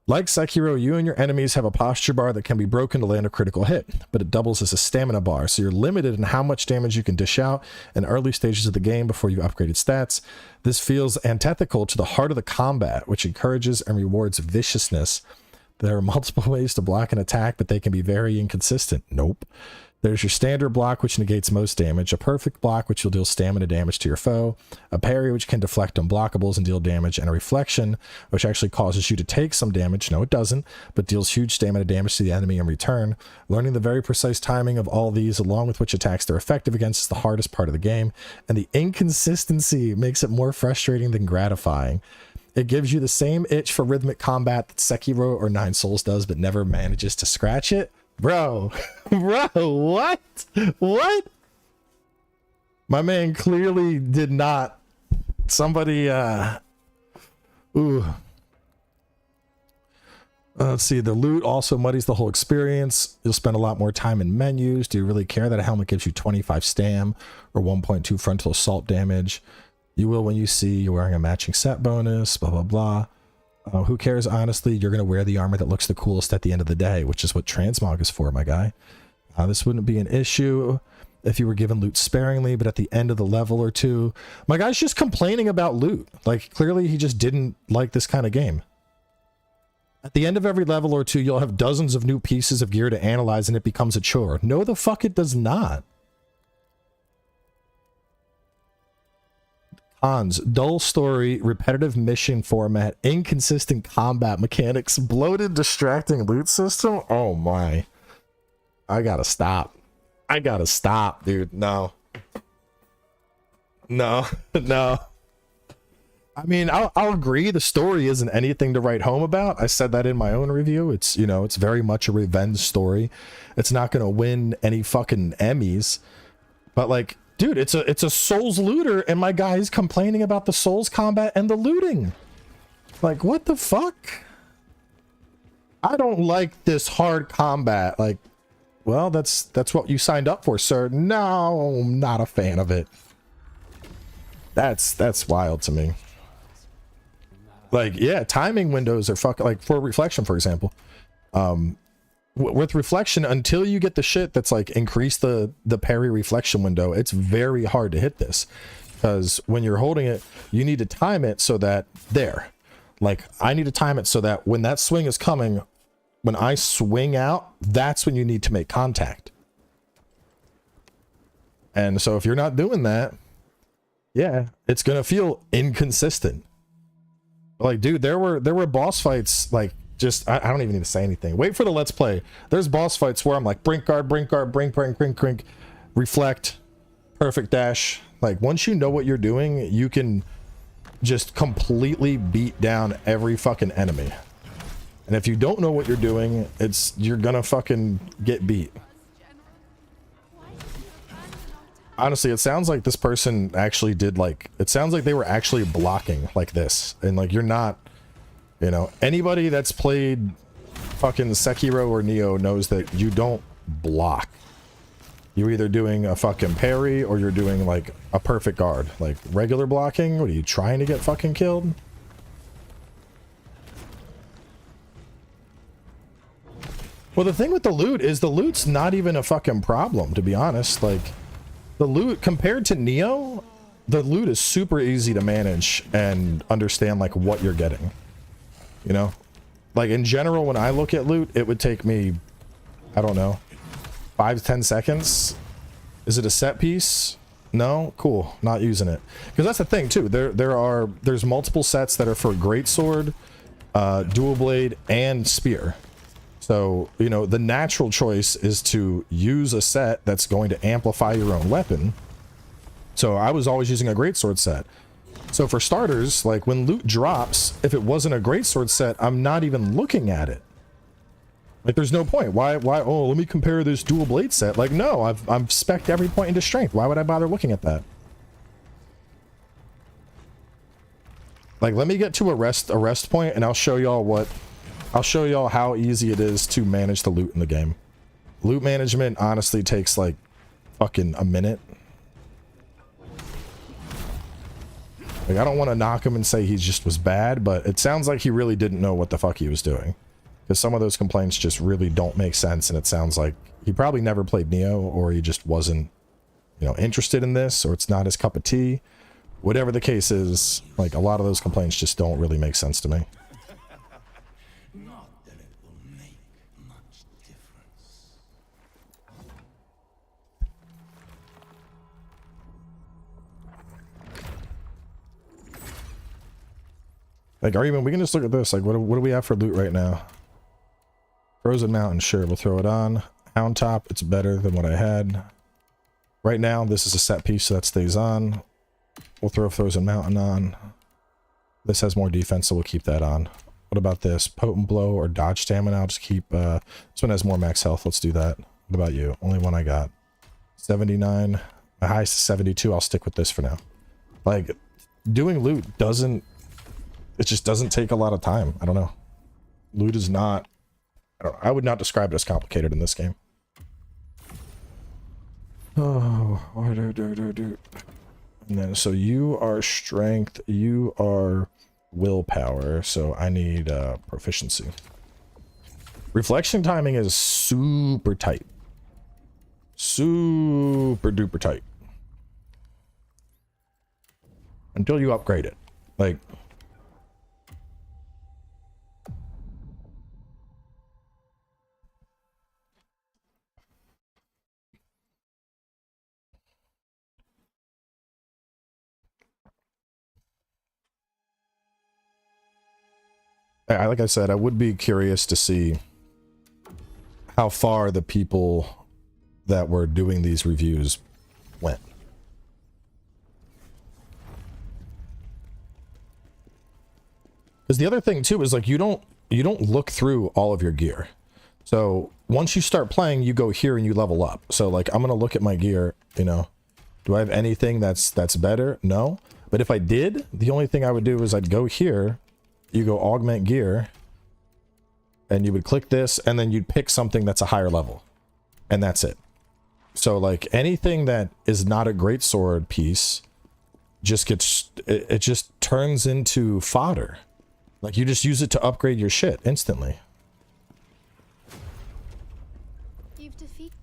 Like Sekiro, you and your enemies have a posture bar that can be broken to land a critical hit, but it doubles as a stamina bar, so you're limited in how much damage you can dish out in early stages of the game before you upgraded stats. This feels antithetical to the heart of the combat, which encourages and rewards viciousness. There are multiple ways to block an attack, but they can be very inconsistent. Nope. There's your standard block, which negates most damage, a perfect block, which will deal stamina damage to your foe, a parry, which can deflect unblockables and deal damage, and a reflection, which actually causes you to take some damage. No, it doesn't, but deals huge stamina damage to the enemy in return. Learning the very precise timing of all these, along with which attacks they're effective against, is the hardest part of the game, and the inconsistency makes it more frustrating than gratifying. It gives you the same itch for rhythmic combat that Sekiro or Nine Souls does, but never manages to scratch it. Bro, what? My man clearly did not. Somebody, let's see. The loot also muddies the whole experience. You'll spend a lot more time in menus. Do you really care that a helmet gives you 25 stam or 1.2 frontal assault damage? You will when you see you're wearing a matching set bonus, blah, blah, blah. Who cares, honestly? You're going to wear the armor that looks the coolest at the end of the day, which is what transmog is for, my guy. This wouldn't be an issue if you were given loot sparingly, but at the end of the level or two, my guy's just complaining about loot. Like, clearly he just didn't like this kind of game. At the end of every level or two, you'll have dozens of new pieces of gear to analyze and it becomes a chore. No, the fuck it does not. Cons: dull story, repetitive mission format, inconsistent combat mechanics, bloated, distracting loot system. Oh my. I gotta stop. I gotta stop, dude. No. No. No. I mean, I'll agree the story isn't anything to write home about. I said that in my own review. It's, you know, it's very much a revenge story. It's not gonna win any fucking Emmys. But like, dude, it's a Souls looter, and my guy's complaining about the Souls combat and the looting. Like, what the fuck? I don't like this hard combat. Like, well, that's what you signed up for, sir. No, I'm not a fan of it. That's wild to me. Like, yeah, timing windows are fucking, like for reflection, for example. With reflection, until you get the shit that's like increase the parry reflection window, it's very hard to hit this, because when you're holding it, you need to time it so that like I need to time it so that when that swing is coming, when I swing out, that's when you need to make contact. And so if you're not doing that, yeah, it's gonna feel inconsistent. Like, dude, there were boss fights, like, just I don't even need to say anything. Wait for the let's play. There's boss fights where I'm like brink guard, brink, reflect, perfect dash. Like, once you know what you're doing, you can just completely beat down every fucking enemy. And if you don't know what you're doing, you're gonna fucking get beat. Honestly, it sounds like this person actually did like, it sounds like they were actually blocking like this. And like, you're not, you know, anybody that's played fucking Sekiro or Neo knows that you don't block. You're either doing a fucking parry or you're doing like a perfect guard. Like regular blocking, what are you trying to get fucking killed? Well, the thing with the loot is the loot's not even a fucking problem, to be honest. Like, the loot, compared to Neo, the loot is super easy to manage and understand, like, what you're getting. You know? Like, in general, when I look at loot, it would take me, I don't know, 5 to 10 seconds. Is it a set piece? No? Cool. Not using it. Because that's the thing, too. There's multiple sets that are for Greatsword, Dual Blade, and Spear. So, you know, the natural choice is to use a set that's going to amplify your own weapon. So I was always using a greatsword set. So for starters, like when loot drops, if it wasn't a greatsword set, I'm not even looking at it. Like there's no point. Why, oh, let me compare this dual blade set. Like, no, I've spec'd every point into strength. Why would I bother looking at that? Like, let me get to a rest point and I'll show y'all how easy it is to manage the loot in the game. Loot management honestly takes like fucking a minute. Like, I don't want to knock him and say he just was bad, but it sounds like he really didn't know what the fuck he was doing. Because some of those complaints just really don't make sense, and it sounds like he probably never played Neo, or he just wasn't, you know, interested in this, or it's not his cup of tea. Whatever the case is, like, a lot of those complaints just don't really make sense to me. Not that it will make much difference. Like, or even, we can just look at this. Like, what do we have for loot right now? Frozen Mountain, sure, we'll throw it on. Hound Top, it's better than what I had. Right now, this is a set piece, so that stays on. We'll throw Frozen Mountain on. This has more defense, so we'll keep that on. What about this? Potent Blow or Dodge Stamina? I'll just keep, this one has more max health, let's do that. What about you? Only one I got. 79. My highest is 72, I'll stick with this for now. Like, doing loot doesn't, it just doesn't take a lot of time. I don't know. Loot is not, I would not describe it as complicated in this game. Oh, and then so you are strength, you are willpower, so I need proficiency. Reflection timing is super tight. Super duper tight. Until you upgrade it. Like, like I said, I would be curious to see how far the people that were doing these reviews went. Because the other thing too is like you don't look through all of your gear. So once you start playing, you go here and you level up. So like I'm gonna look at my gear, you know. Do I have anything that's better? No. But if I did, the only thing I would do is I'd go here. You go augment gear and you would click this and then you'd pick something that's a higher level and that's it. So like anything that is not a great sword piece just gets, it just turns into fodder. Like you just use it to upgrade your shit instantly. You've defeated.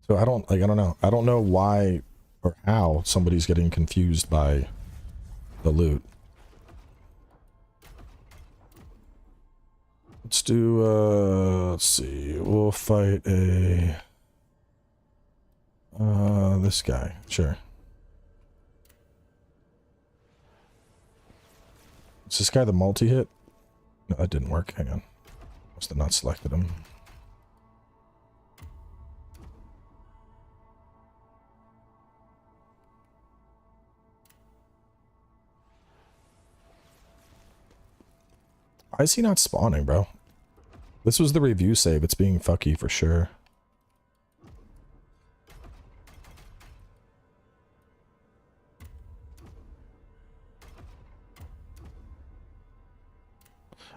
So I don't know. I don't know why or how somebody's getting confused by the loot. Let's do let's see, we'll fight a this guy, sure. Is this guy the multi-hit? No, that didn't work. Hang on, must have not selected him. Why is he not spawning, bro? This was the review save. It's being fucky for sure.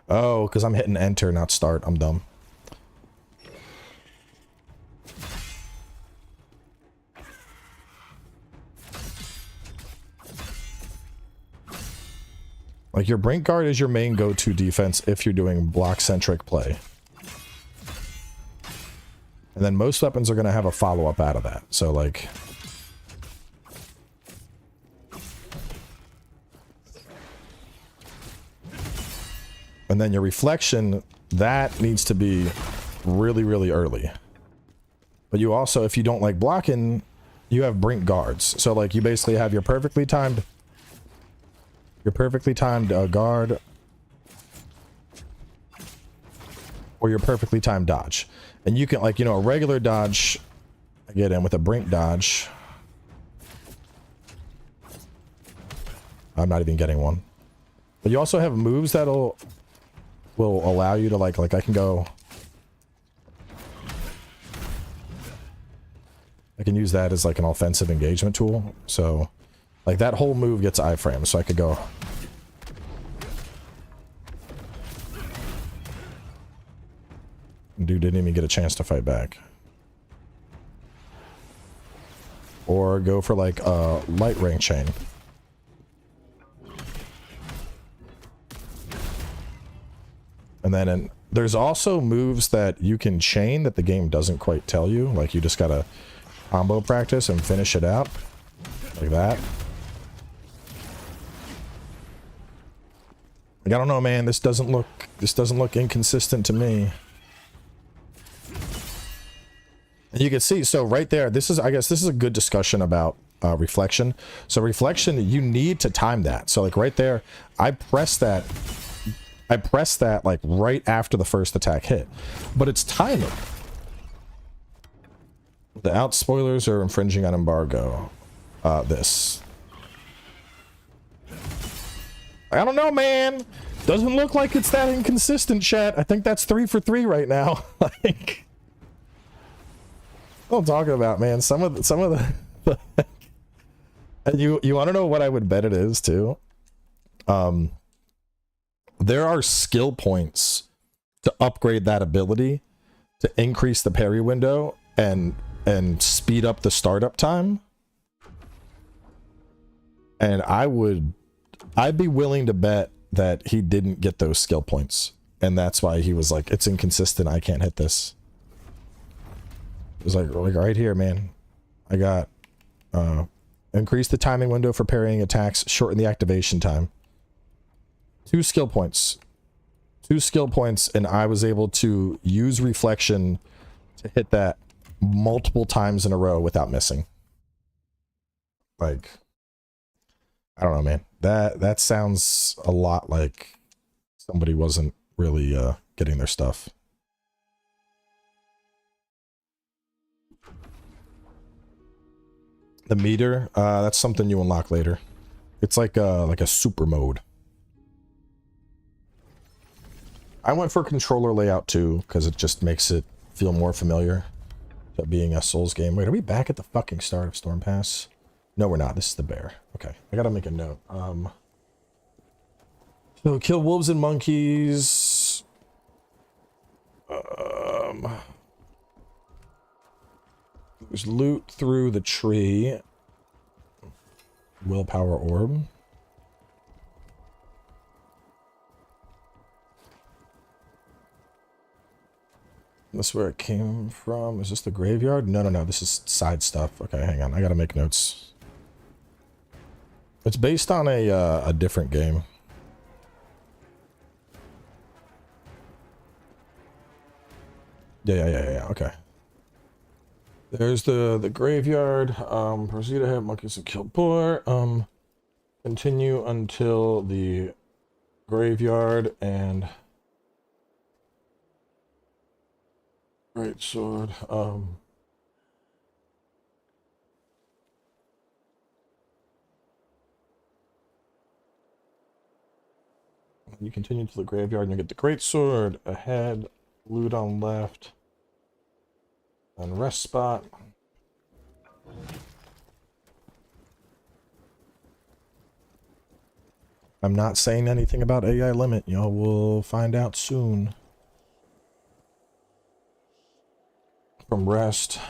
Oh, because I'm hitting enter, not start. I'm dumb. Like, your Brink Guard is your main go-to defense if you're doing block-centric play. And then most weapons are going to have a follow-up out of that. So, like... And then your reflection, that needs to be really, really early. But you also, if you don't like blocking, you have Brink Guards. So, like, you basically have your perfectly timed... guard, or your perfectly timed dodge. And you can, like, you know, a regular dodge, I get in with a Brink dodge. I'm not even getting one. But you also have moves that'll will allow you to, like I can go, I can use that as like an offensive engagement tool. So like that whole move gets iframe, so I could go. Dude didn't even get a chance to fight back. Or go for like a light rank chain. And then there's also moves that you can chain that the game doesn't quite tell you. Like you just gotta combo practice and finish it out. Like that. Like, I don't know, man. This doesn't look inconsistent to me. And you can see, so right there, this is, I guess this is a good discussion about reflection. So reflection, you need to time that. So like right there, I pressed that like right after the first attack hit, but it's timing. The out spoilers are infringing on embargo. This. I don't know, man. Doesn't look like it's that inconsistent, chat. I think that's 3 for 3 right now. Like, what I'm talking about, man. Some of the and you want to know what I would bet it is too? There are skill points to upgrade that ability to increase the parry window and speed up the startup time. And I'd be willing to bet that he didn't get those skill points. And that's why he was like, it's inconsistent, I can't hit this. It was like right here, man. I got increase the timing window for parrying attacks, shorten the activation time. 2 skill points. 2 skill points, and I was able to use reflection to hit that multiple times in a row without missing. Like, I don't know, man. That sounds a lot like somebody wasn't really getting their stuff. The meter, that's something you unlock later. It's like a super mode. I went for controller layout too, because it just makes it feel more familiar to being a Souls game. Wait, are we back at the fucking start of Storm Pass? No, we're not. This is the bear. Okay, I gotta make a note. So kill wolves and monkeys. There's loot through the tree. Willpower orb. This is where it came from. Is this the graveyard? No. This is side stuff. Okay, hang on. I gotta make notes. It's based on a different game. Yeah. Okay. There's the graveyard. Proceed ahead, monkeys and kill boar. Continue until the graveyard and Greatsword. You continue to the graveyard and you get the Greatsword ahead, loot on left, and rest spot. I'm not saying anything about AI limit. Y'all will find out soon. From rest.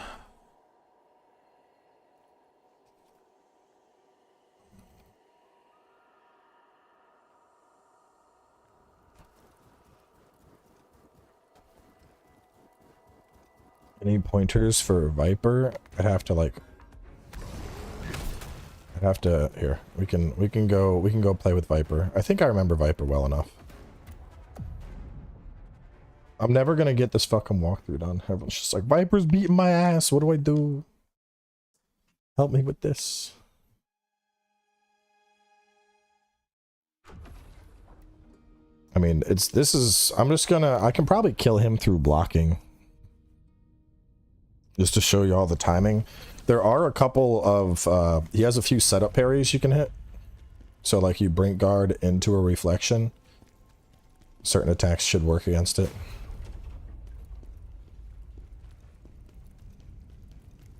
Any pointers for Viper? I'd have to like here. We can go play with Viper. I think I remember Viper well enough. I'm never gonna get this fucking walkthrough done. Everyone's just like, Viper's beating my ass. What do I do? Help me with this. I mean, I'm just gonna, I can probably kill him through blocking. Just to show you all the timing. There are a couple of, he has a few setup parries you can hit. So like you brink guard into a reflection. Certain attacks should work against it.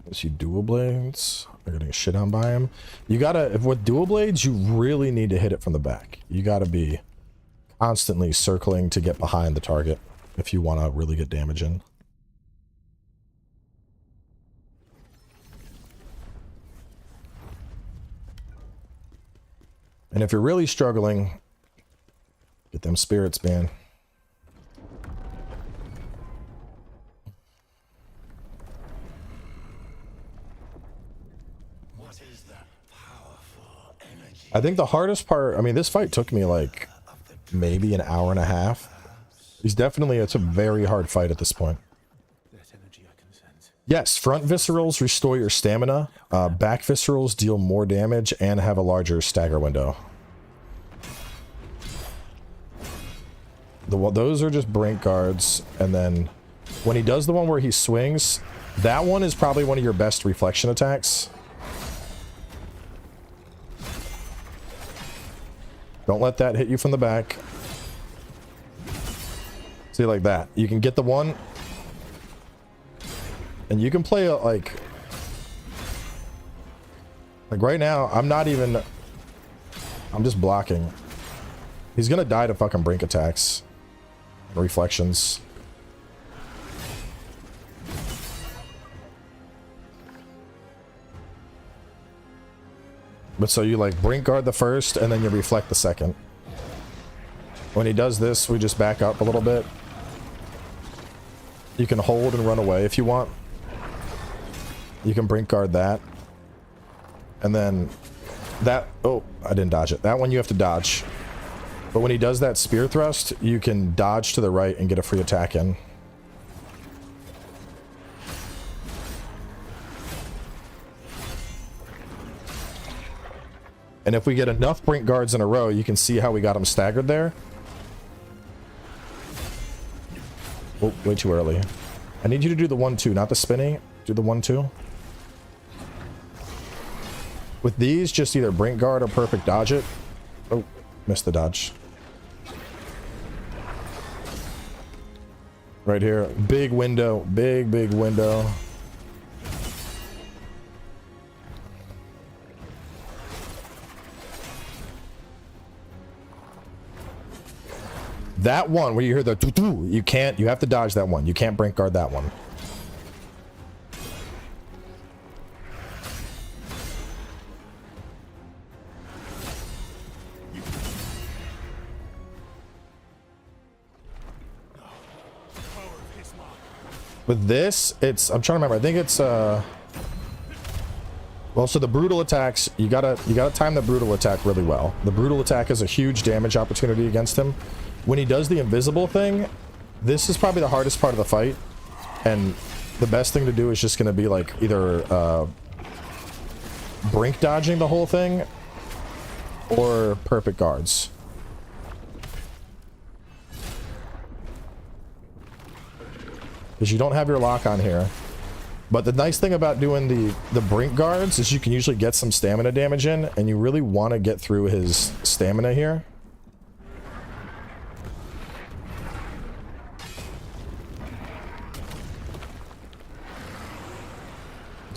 Let's see, dual blades. They're getting shit on by him. You gotta, with dual blades, you really need to hit it from the back. You gotta be constantly circling to get behind the target if you want to really get damage in. And if you're really struggling, get them spirits, man. What is that powerful energy? I think the hardest part, I mean, this fight took me like maybe an hour and a half. It's a very hard fight at this point. Yes, front viscerals restore your stamina. Back viscerals deal more damage and have a larger stagger window. Those are just brink guards, and then when he does the one where he swings, that one is probably one of your best reflection attacks. Don't let that hit you from the back. See, like that. You can get the one, and you can play it like right now, I'm just blocking. He's gonna die to fucking brink attacks. Reflections. But so you like brink guard the first and then you reflect the second. When he does this, we just back up a little bit. You can hold and run away if you want. You can brink guard that. And then that, oh, I didn't dodge it. That one you have to dodge. But when he does that spear thrust, you can dodge to the right and get a free attack in. And if we get enough brink guards in a row, you can see how we got him staggered there. Oh, way too early. I need you to do the 1-2, not the spinning. Do the 1-2. With these, just either brink guard or perfect dodge it. Oh, missed the dodge. Right here. Big window. Big window. That one where you hear the doo-doo, you have to dodge that one. You can't brink guard that one. With this, I'm trying to remember. I think it's well, so the brutal attacks, you gotta time the brutal attack really well. The brutal attack is a huge damage opportunity against him. When he does the invisible thing, this is probably the hardest part of the fight, and the best thing to do is just gonna be like either brink dodging the whole thing or perfect guards. Because you don't have your lock on here. But the nice thing about doing the brink guards is you can usually get some stamina damage in, and you really want to get through his stamina here.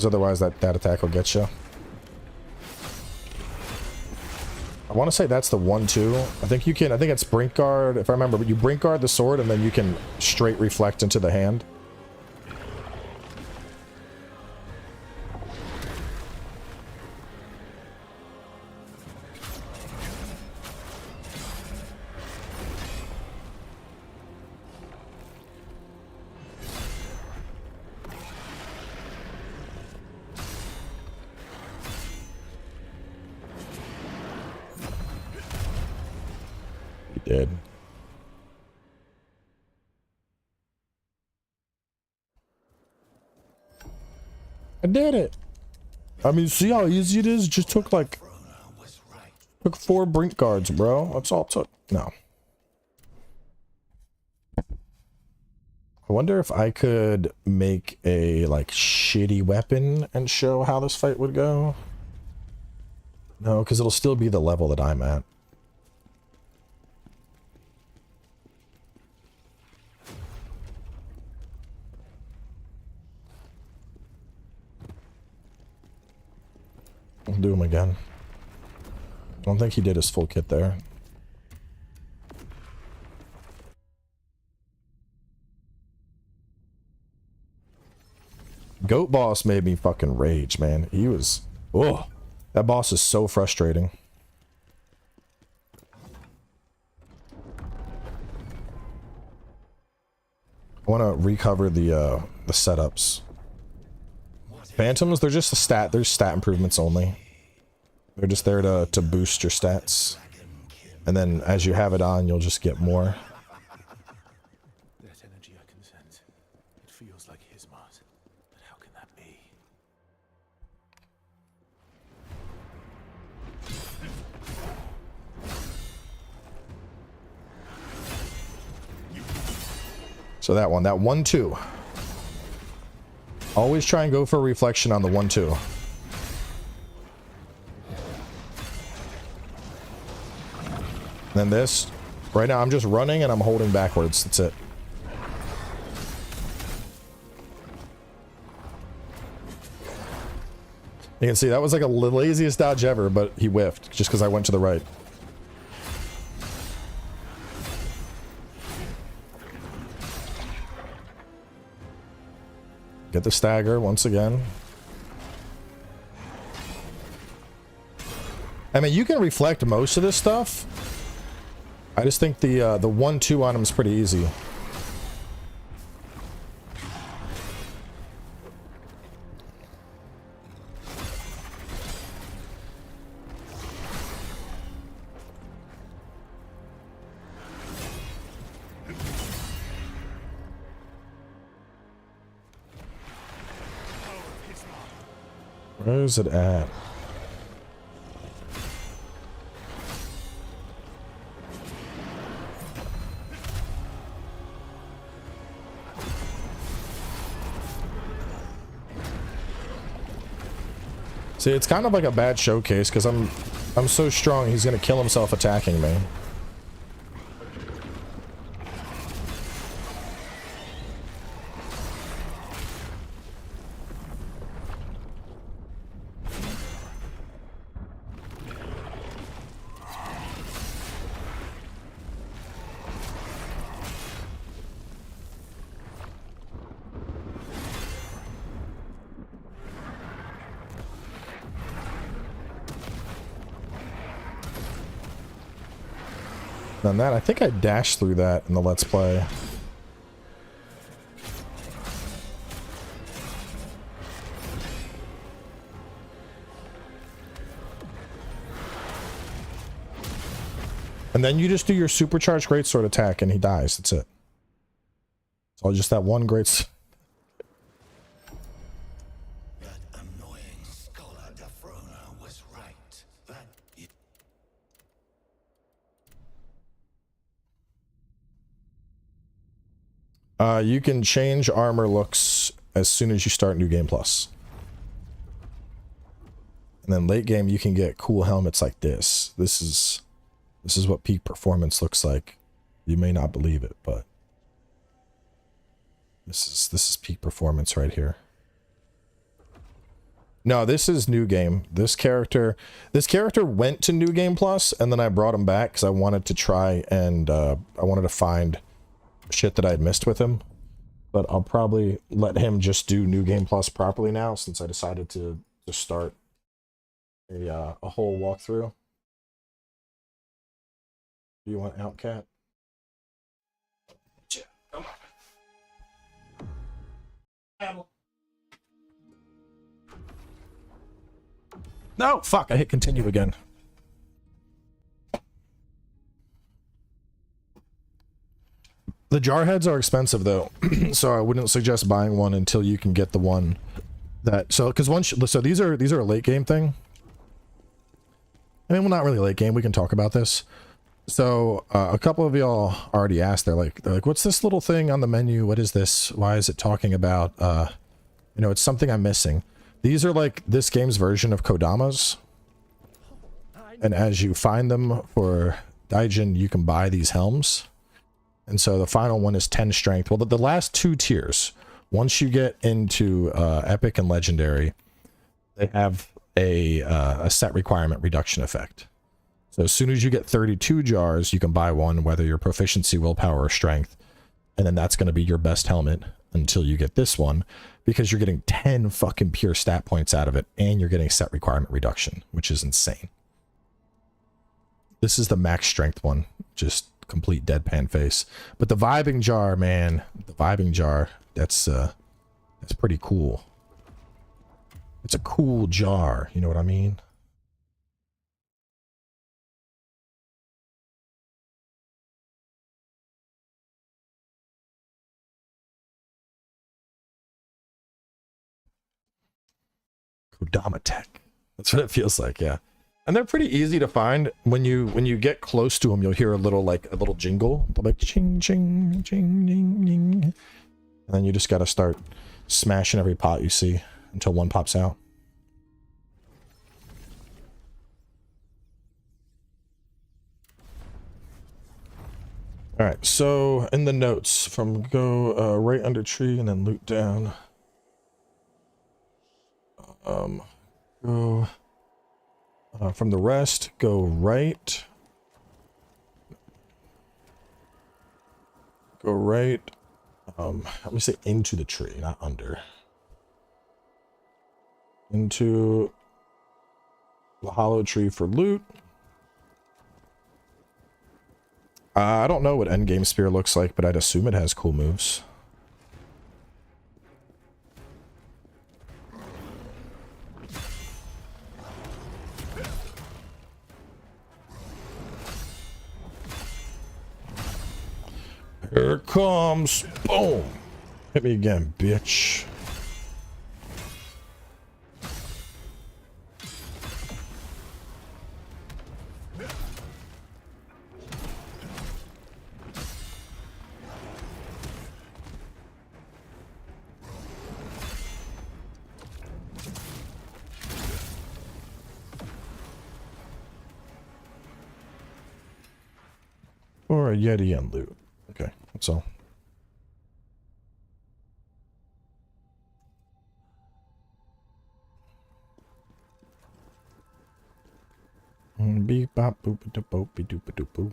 Because otherwise that attack will get you. I want to say that's the 1-2. I think you can, I think it's brink guard. If I remember, but you brink guard the sword and then you can straight reflect into the hand. Did. I did it. I mean, see how easy it is? It just took like took 4 brink guards, bro. That's all it took. No. I wonder if I could make a like shitty weapon and show how this fight would go. No, because it'll still be the level that I'm at. I'll do him again. I don't think he did his full kit there. Goat boss made me fucking rage, man. He was... Oh, that boss is so frustrating. I want to recover the setups. Phantoms, they're just a stat. They're stat improvements only. They're just there to boost your stats. And then as you have it on, you'll just get more. That energy I can sense. It feels like Hismar's. But how can that be? So that one, that 1-2. Always try and go for a reflection on the 1-2. Then this. Right now I'm just running and I'm holding backwards. That's it. You can see that was like the laziest dodge ever, but he whiffed just because I went to the right. Get the stagger once again. I mean, you can reflect most of this stuff. I just think the 1-2 on him is pretty easy. Where is it at? See, it's kind of like a bad showcase because I'm so strong he's gonna kill himself attacking me. Done that. I think I dashed through that in the Let's Play. And then you just do your supercharged greatsword attack and he dies. That's it. It's all just that one great... You can change armor looks as soon as you start New Game Plus. And then late game you can get cool helmets like this. This is what peak performance looks like. You may not believe it, but this is peak performance right here. No, this is new game. This character went to new game plus, and then I brought him back because I wanted to try and I wanted to find shit that I'd missed with him. But I'll probably let him just do new game plus properly now, since I decided to start a whole walkthrough. Do you want Outcat? Yeah, come on. No, fuck, I hit continue again. The jar heads are expensive though, so I wouldn't suggest buying one until you can get the one that, so these are a late game thing. I mean, well, not really late game, we can talk about this. So a couple of y'all already asked, they're like, what's this little thing on the menu? What is this? Why is it talking about, you know, it's something I'm missing. These are like this game's version of Kodamas. And as you find them for Daijin, you can buy these helms. And so the final one is 10 strength. Well, the last two tiers, once you get into epic and legendary, they have a set requirement reduction effect. So as soon as you get 32 jars, you can buy one, whether your proficiency, willpower, or strength. And then that's going to be your best helmet until you get this one, because you're getting 10 fucking pure stat points out of it, and you're getting set requirement reduction, which is insane. This is the max strength one, just complete deadpan face. But the vibing jar, man, the vibing jar, that's pretty cool. It's a cool jar, you know what I mean? Kodama tech. That's what it feels like, yeah. And they're pretty easy to find. When you get close to them, you'll hear a little jingle, like ching ching ching ching ching. And then you just gotta start smashing every pot you see until one pops out. Alright, so in the notes, from go right under tree and then loot down. Go from the rest, go right. Go right. Let me say into the tree, not under. Into the hollow tree for loot. I don't know what endgame spear looks like, but I'd assume it has cool moves. Here it comes. Boom. Hit me again, bitch. Or a Yeti and loot. Okay, that's all. Beep bop boop a doop be doop a doop boo.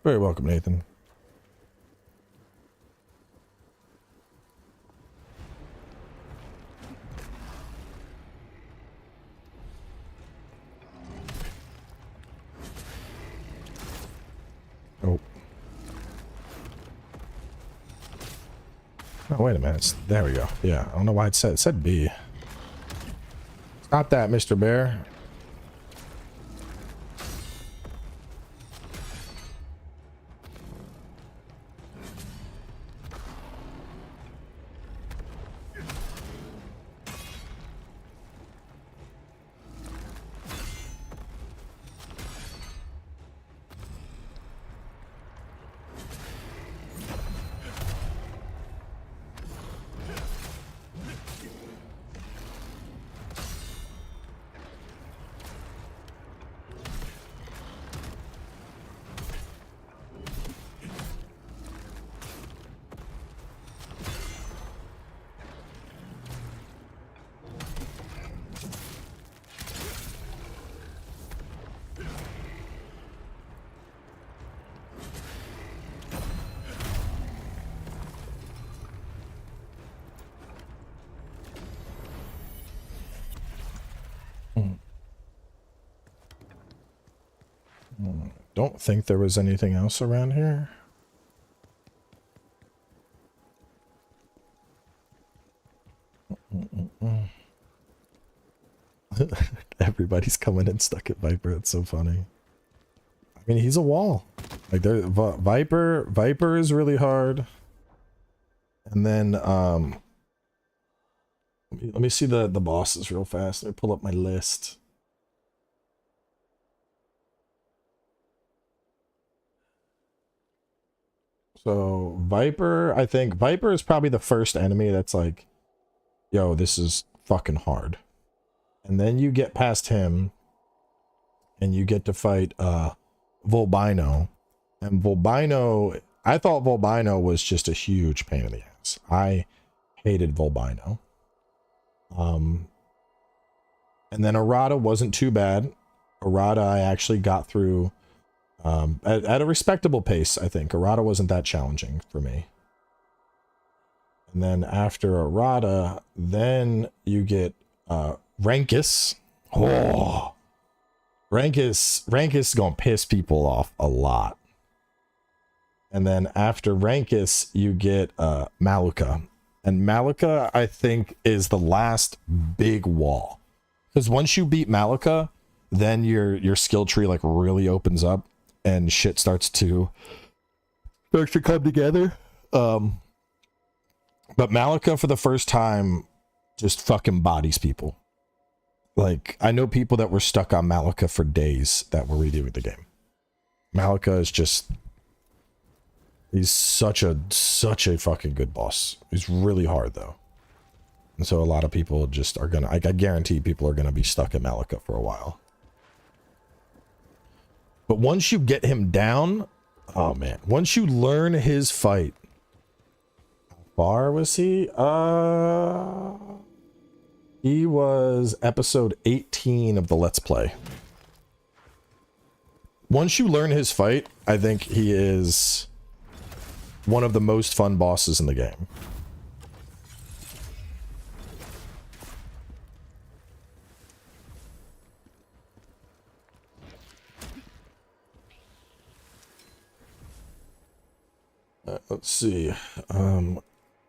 Very welcome, Nathan. Oh. Oh, wait a minute. There we go. Yeah, I don't know why it said B. It's not that, Mr. Bear. don't think there was anything else around here. Everybody's coming in stuck at Viper. It's so funny. I mean, he's a wall. Like there, Viper is really hard. And then let me see the bosses real fast. Let me pull up my list. So Viper, I think Viper is probably the first enemy that's like, yo, this is fucking hard. And then you get past him and you get to fight Volbino. And Volbino, I thought Volbino was just a huge pain in the ass. I hated Volbino. And then Arada wasn't too bad. Arada I actually got through at a respectable pace, I think. Arada wasn't that challenging for me. And then after Arada, then you get Rankus. Oh, Rankus is gonna piss people off a lot. And then after Rankus, you get Maluka. And Maluka, I think, is the last big wall. Because once you beat Maluka, then your skill tree like really opens up and shit starts to come together. But Maluka for the first time just fucking bodies people. Like, I know people that were stuck on Maluka for days that were redoing the game. Maluka is just... he's such a fucking good boss. He's really hard, though. And so a lot of people just are gonna... I guarantee people are gonna be stuck at Maluka for a while. But once you get him down... oh, man. Once you learn his fight... how far was he? He was episode 18 of the Let's Play. Once you learn his fight, I think he is one of the most fun bosses in the game. Let's see.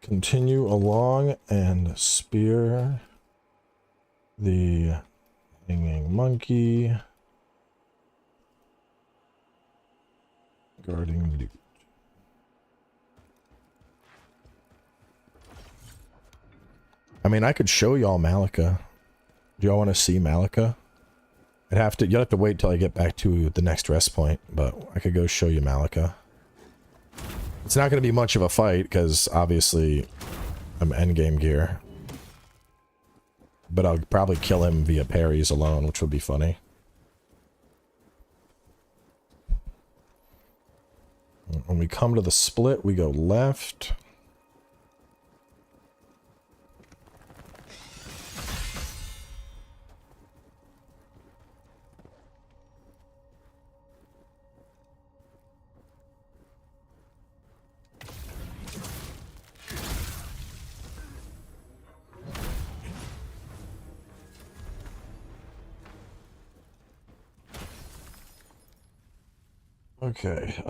Continue along and spear the hanging monkey. Guarding loot. I mean, I could show y'all Maluka. Do y'all want to see Maluka? You'll have to wait till I get back to the next rest point, but I could go show you Maluka. It's not going to be much of a fight, because obviously I'm endgame gear. But I'll probably kill him via parries alone, which would be funny. When we come to the split, we go left. Okay,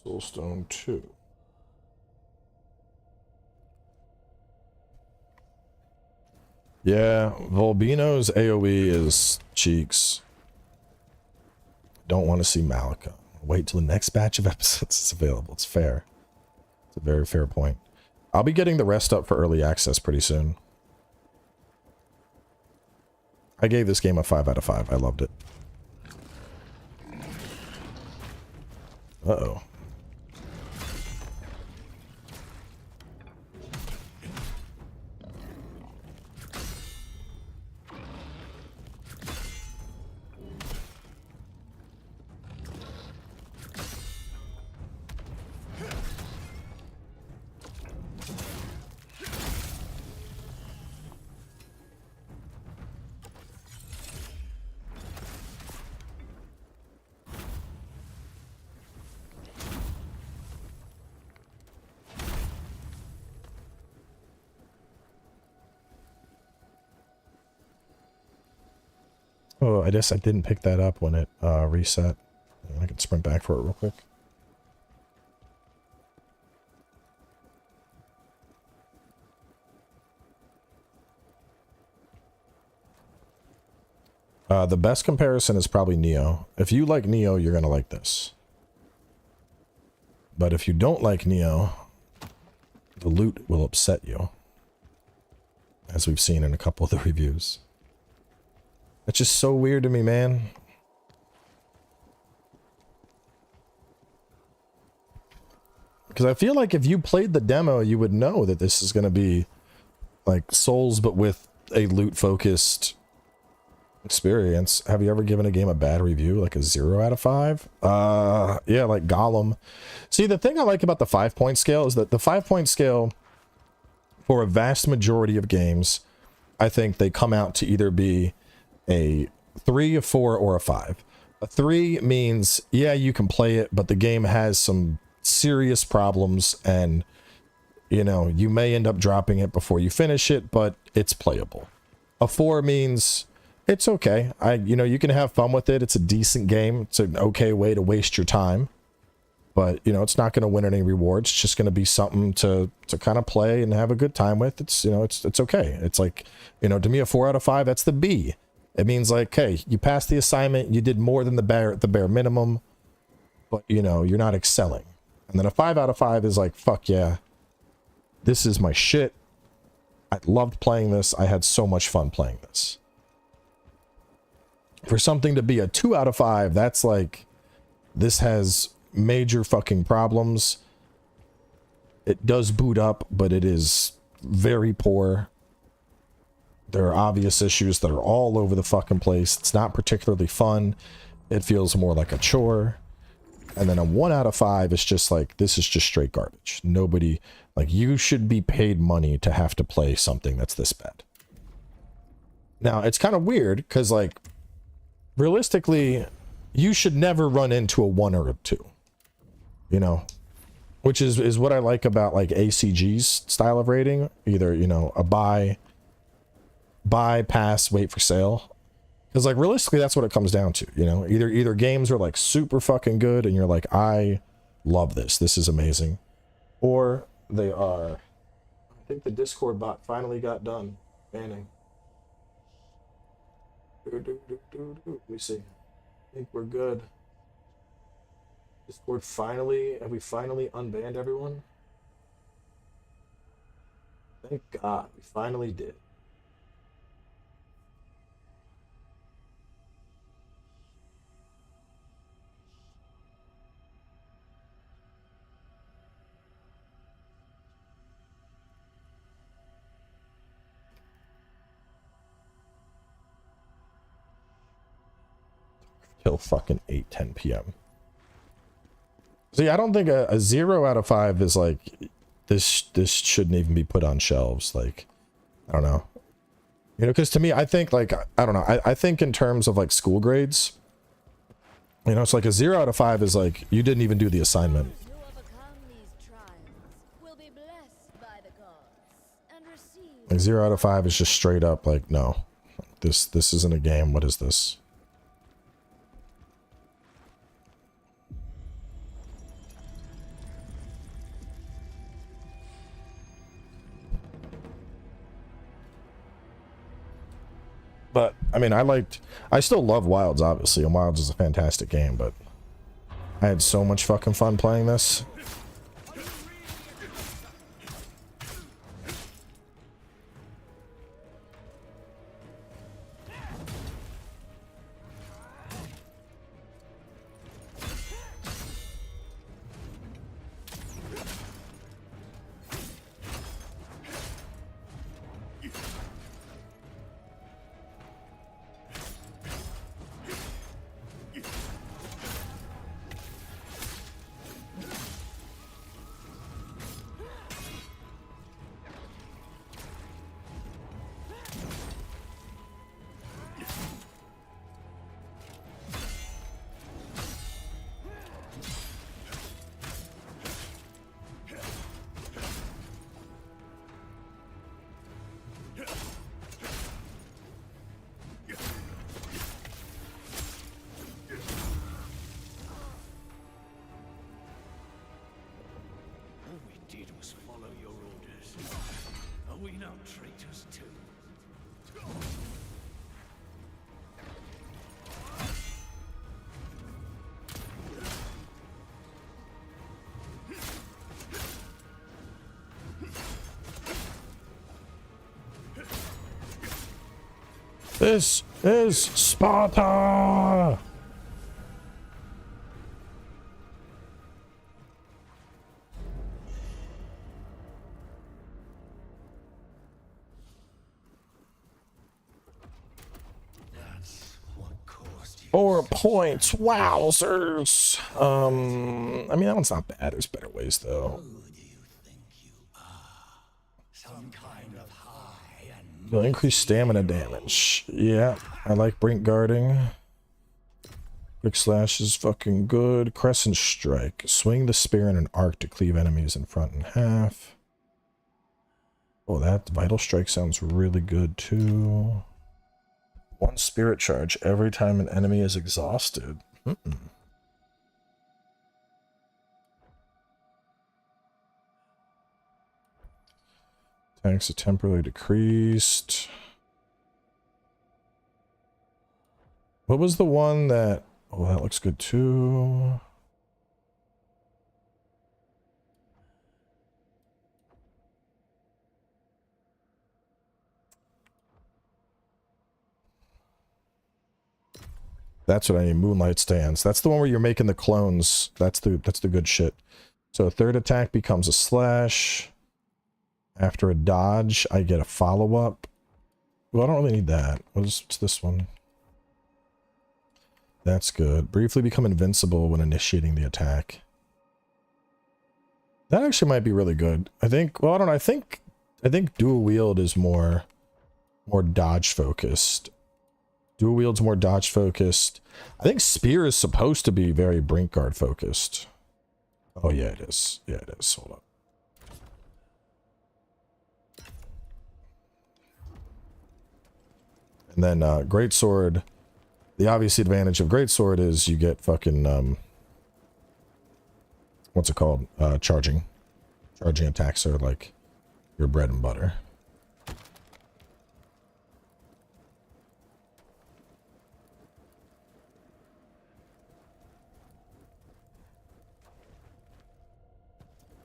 Soulstone 2. Yeah, Volbino's AoE is cheeks. Don't want to see Maluka. Wait till the next batch of episodes is available. It's fair. It's a very fair point. I'll be getting the rest up for early access pretty soon. I gave this game a 5 out of 5. I loved it. Uh-oh. Oh, I guess I didn't pick that up when it reset. I can sprint back for it real quick. The best comparison is probably Neo. If you like Neo, you're gonna like this. But if you don't like Neo, the loot will upset you. As we've seen in a couple of the reviews. That's just so weird to me, man. Because I feel like if you played the demo, you would know that this is gonna be like Souls, but with a loot-focused experience. Have you ever given a game a bad review, like a 0 out of 5? Yeah, like Gollum. See, the thing I like about the 5-point scale is that the 5-point scale, for a vast majority of games, I think they come out to either be a 3, a 4, or a 5. A 3 means, yeah, you can play it, but the game has some serious problems, and, you know, you may end up dropping it before you finish it, but it's playable. A 4 means it's okay. You know, you can have fun with it. It's a decent game. It's an okay way to waste your time. But, you know, it's not going to win any rewards. It's just going to be something to kind of play and have a good time with. It's, you know, it's okay. It's like, you know, to me, a 4 out of 5, that's the B. It means like, hey, you passed the assignment. You did more than the bare minimum. But, you know, you're not excelling. And then a 5 out of 5 is like, fuck yeah. This is my shit. I loved playing this. I had so much fun playing this. For something to be a 2 out of 5, that's like, this has major fucking problems. It does boot up, but it is very poor. There are obvious issues that are all over the fucking place. It's not particularly fun. It feels more like a chore. And then a 1 out of 5 is just like, this is just straight garbage. Nobody, like, you should be paid money to have to play something that's this bad. Now, it's kind of weird, because, like, realistically, you should never run into a 1 or a 2. You know? Which is what I like about, like, ACG's style of rating. Either, you know, a buy, pass, wait for sale. Because, like, realistically, that's what it comes down to, you know? Either games are, like, super fucking good, and you're like, I love this. This is amazing. Or they are... I think the Discord bot finally got done banning. Let me see. I think we're good. Discord finally... Have we finally unbanned everyone? Thank God. We finally did. Till fucking 8:10 p.m. See, I don't think a 0 out of 5 is like, this shouldn't even be put on shelves. Like, I don't know. You know, because to me, I think, like, I don't know. I think in terms of, like, school grades, you know, it's like a 0 out of 5 is like, you didn't even do the assignment. Like 0 out of 5 is just straight up like, no, this isn't a game. What is this? But, I mean, I still love Wilds, obviously, and Wilds is a fantastic game, but I had so much fucking fun playing this. we not traitors too? This is Sparta! That's what caused you. 4 points, wowzers. I mean, that one's not bad. There's better ways, though. Who do you think you are? Some kind of high and You'll increase stamina damage. Yeah, I like brink guarding. Quick slash is fucking good. Crescent strike. Swing the spear in an arc to cleave enemies in front and half. Oh, that vital strike sounds really good too. 1 spirit charge every time an enemy is exhausted. Attacks are temporarily decreased. What was the one that... Oh, that looks good too. That's what I need. Moonlight Stance. That's the one where you're making the clones. That's the good shit. So a third attack becomes a slash. After a dodge, I get a follow-up. Well, I don't really need that. What's this one? That's good. Briefly become invincible when initiating the attack. That actually might be really good. I think, well, I don't know. I think dual wield is more dodge focused. Dual wield's more dodge focused. I think spear is supposed to be very brink guard focused. Oh yeah, it is. Yeah, it is. Hold up. And then Greatsword, the obvious advantage of Greatsword is you get fucking what's it called? Charging. Charging attacks are like your bread and butter.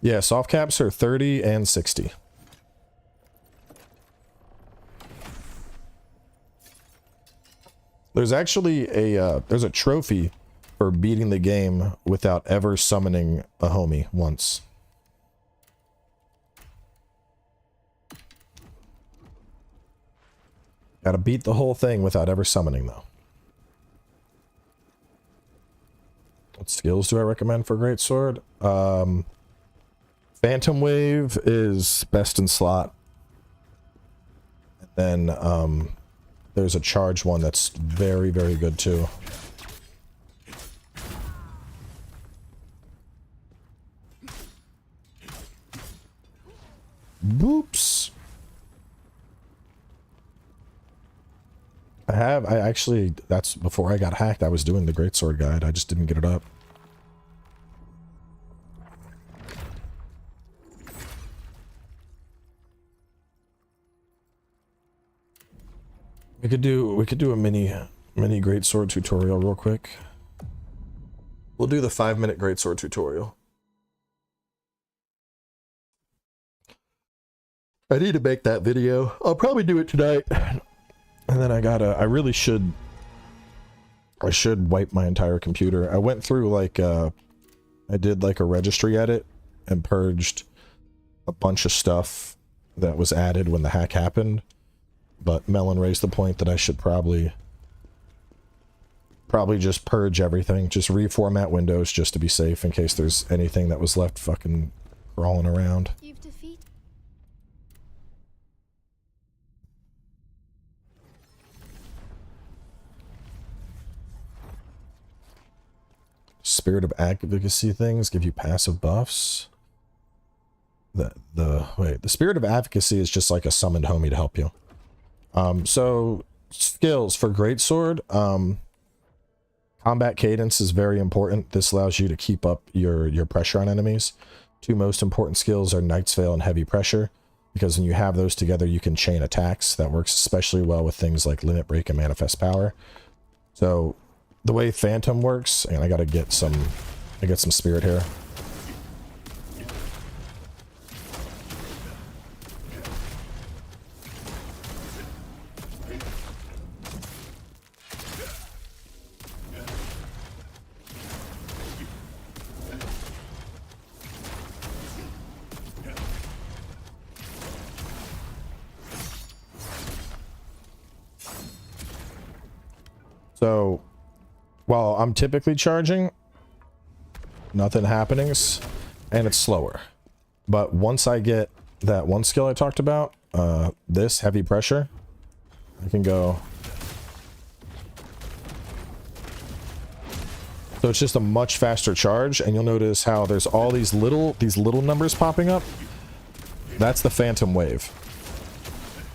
Yeah, soft caps are 30 and 60. There's actually a there's a trophy for beating the game without ever summoning a homie once. Gotta beat the whole thing without ever summoning though. What skills do I recommend for Greatsword? Phantom Wave is best in slot. And then there's a charge one that's very, very good too. Boops. I actually, that's before I got hacked, I was doing the Greatsword guide. I just didn't get it up. We could do a mini Greatsword tutorial real quick. We'll do the 5-minute Greatsword tutorial. I need to make that video. I'll probably do it tonight. And then I really should wipe my entire computer. I went through like I did like a registry edit and purged a bunch of stuff that was added when the hack happened. But Melon raised the point that I should probably just purge everything, just reformat Windows just to be safe in case there's anything that was left fucking crawling around. You've defeated. Spirit of Advocacy things give you passive buffs. The Spirit of Advocacy is just like a summoned homie to help you. So skills for Greatsword, combat cadence is very important. This allows you to keep up your pressure on enemies. 2 most important skills are Knight's Veil and Heavy Pressure. because when you have those together, you can chain attacks. That works especially well with things like limit break and manifest power. So the way Phantom works, and I get some spirit here. So while I'm typically charging, nothing happenings, and it's slower. But once I get that one skill I talked about, this heavy pressure, I can go. So it's just a much faster charge, and you'll notice how there's all these little numbers popping up. That's the Phantom Wave.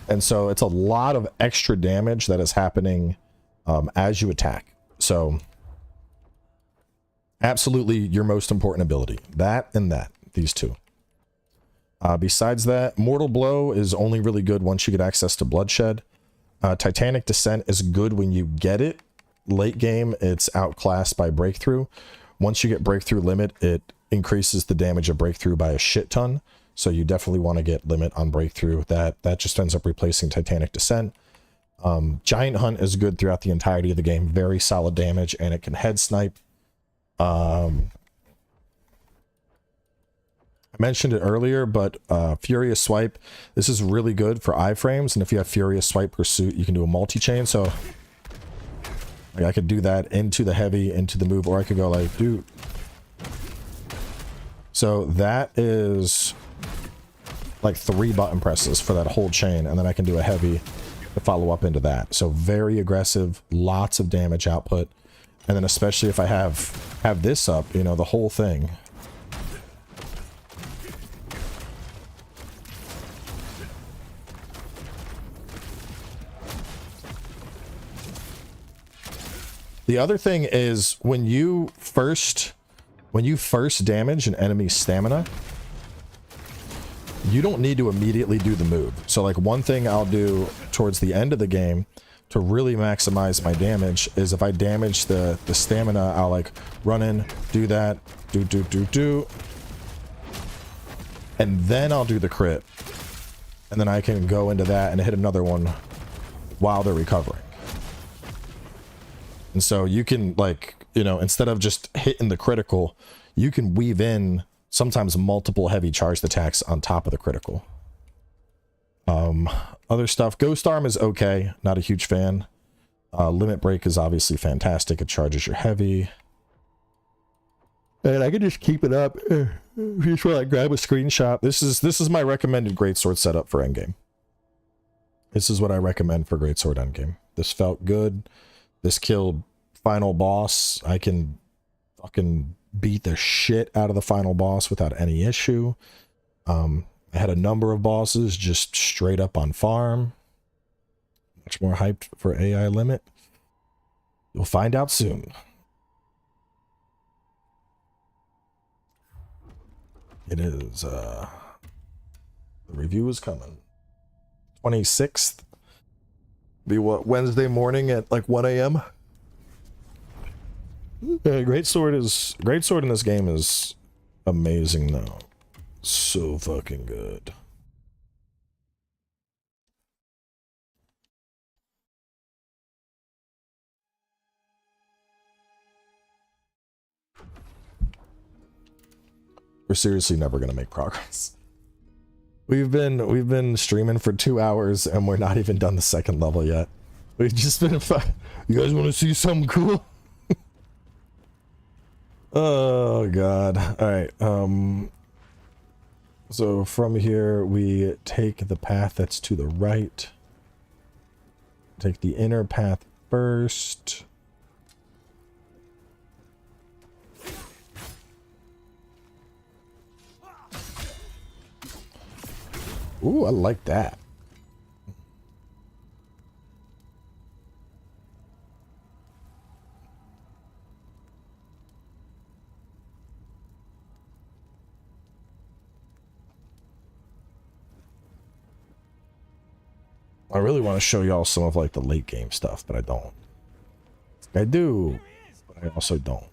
And so it's a lot of extra damage that is happening as you attack. So absolutely your most important ability. That and that. These two. Besides that, Mortal Blow is only really good once you get access to Bloodshed. Titanic Descent is good when you get it. Late game, it's outclassed by Breakthrough. Once you get Breakthrough Limit, it increases the damage of Breakthrough by a shit ton. So you definitely want to get Limit on Breakthrough. That just ends up replacing Titanic Descent. Giant Hunt is good throughout the entirety of the game. Very solid damage, and it can head snipe. I mentioned it earlier, but Furious Swipe, this is really good for iframes, and if you have Furious Swipe Pursuit, you can do a multi-chain. So like, I could do that into the heavy, into the move, or I could go like, dude. So that is like 3 button presses for that whole chain, and then I can do a heavy to follow up into that. So very aggressive, lots of damage output, and then especially if I have this up, you know, the whole thing. The other thing is when you first damage an enemy's stamina, you don't need to immediately do the move. So like one thing I'll do towards the end of the game to really maximize my damage is if I damage the stamina, I'll like run in, do that, do, and then I'll do the crit. And then I can go into that and hit another one while they're recovering. And so you can, like, you know, instead of just hitting the critical, you can weave in sometimes multiple heavy charged attacks on top of the critical. Other stuff, Ghost Arm is okay, not a huge fan. Limit Break is obviously fantastic. It charges your heavy. And I can just keep it up. If you just want to grab a screenshot. This is my recommended Greatsword setup for endgame. This is what I recommend for Greatsword endgame. This felt good. This killed final boss. I can fucking beat the shit out of the final boss without any issue. I had a number of bosses just straight up on farm. Much more hyped for AI limit. You'll find out soon. It is, the review is coming. 26th. Be what, Wednesday morning at like 1 a.m. Greatsword in this game is amazing though. So fucking good. We're seriously never gonna make progress. We've been streaming for 2 hours and we're not even done the second level yet. We've just been you guys want to see something cool? Oh god. All right. So from here we take the path that's to the right. Take the inner path first. Ooh, I like that. I really want to show y'all some of like the late game stuff, but I don't. I do, but I also don't.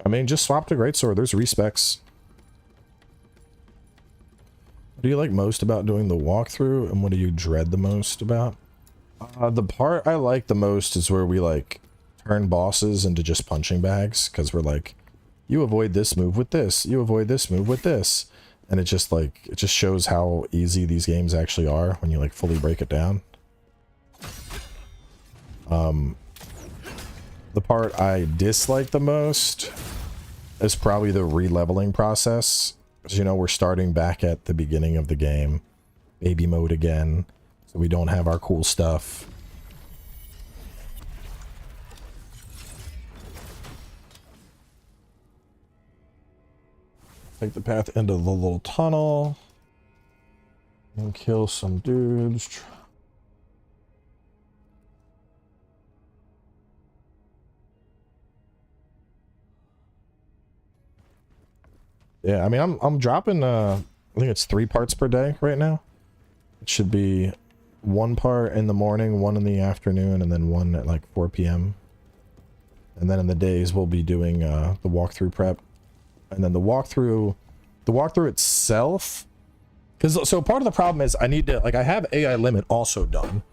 I mean, just swap to Greatsword. There's respecs. What do you like most about doing the walkthrough, and what do you dread the most about? The part I like the most is where we like turn bosses into just punching bags, because we're like, you avoid this move with this, you avoid this move with this, and it just shows how easy these games actually are when you like fully break it down. The part I dislike the most is probably the re-leveling process. Because, you know, we're starting back at the beginning of the game. Baby mode again. So we don't have our cool stuff. Take the path into the little tunnel. And kill some dudes. Yeah, I mean, I'm dropping, I think it's 3 parts per day right now. It should be 1 part in the morning, 1 in the afternoon, and then 1 at like 4 p.m. And then in the days, we'll be doing the walkthrough prep. And then the walkthrough itself, because so part of the problem is I need to, like, I have AI limit also done,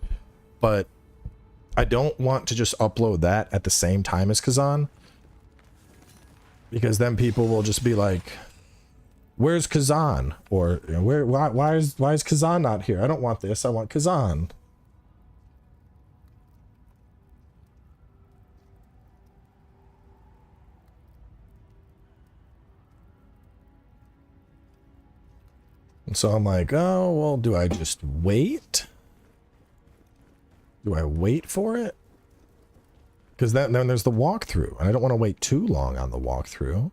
but I don't want to just upload that at the same time as Khazan, because then people will just be like, where's Khazan? Or, you know, why is Khazan not here? I don't want this. I want Khazan. And so I'm like, oh, well, do I just wait? Do I wait for it? Because then there's the walkthrough, and I don't want to wait too long on the walkthrough.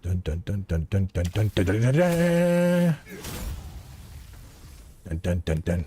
Dun dun dun dun dun dun dun dun dun dun dun dun dun dun dun.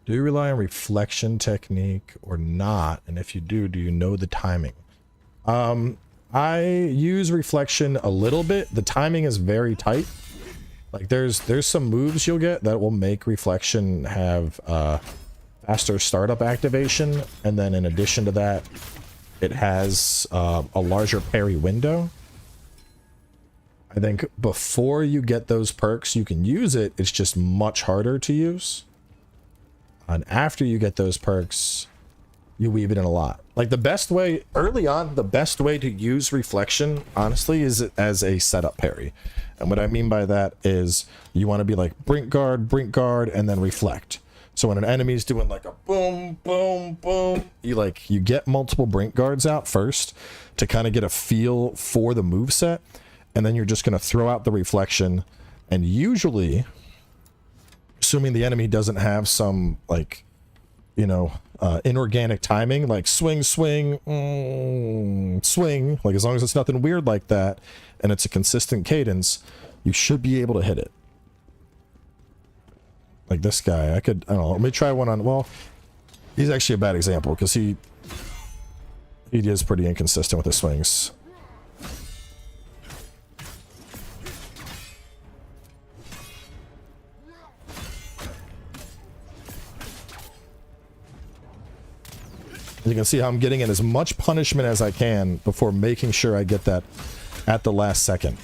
Do you rely on reflection technique or not? And if you do you know the timing? I use reflection a little bit. The timing is very tight. Like there's some moves you'll get that will make reflection have faster startup activation, and then in addition to that, it has a larger parry window. I think before you get those perks, you can use it. It's just much harder to use. And after you get those perks, you weave it in a lot. Like the best way, early on, the best way to use reflection, honestly, is as a setup parry. And what I mean by that is you want to be like brink guard, and then reflect. So when an enemy's doing like a boom, boom, boom, you get multiple brink guards out first to kind of get a feel for the moveset. And then you're just going to throw out the reflection. And usually, assuming the enemy doesn't have some, like, you know, inorganic timing, like swing, swing, swing, like as long as it's nothing weird like that, and it's a consistent cadence, you should be able to hit it. Like this guy, I don't know, let me try one on, well, he's actually a bad example, because he is pretty inconsistent with his swings. You can see how I'm getting in as much punishment as I can before making sure I get that at the last second.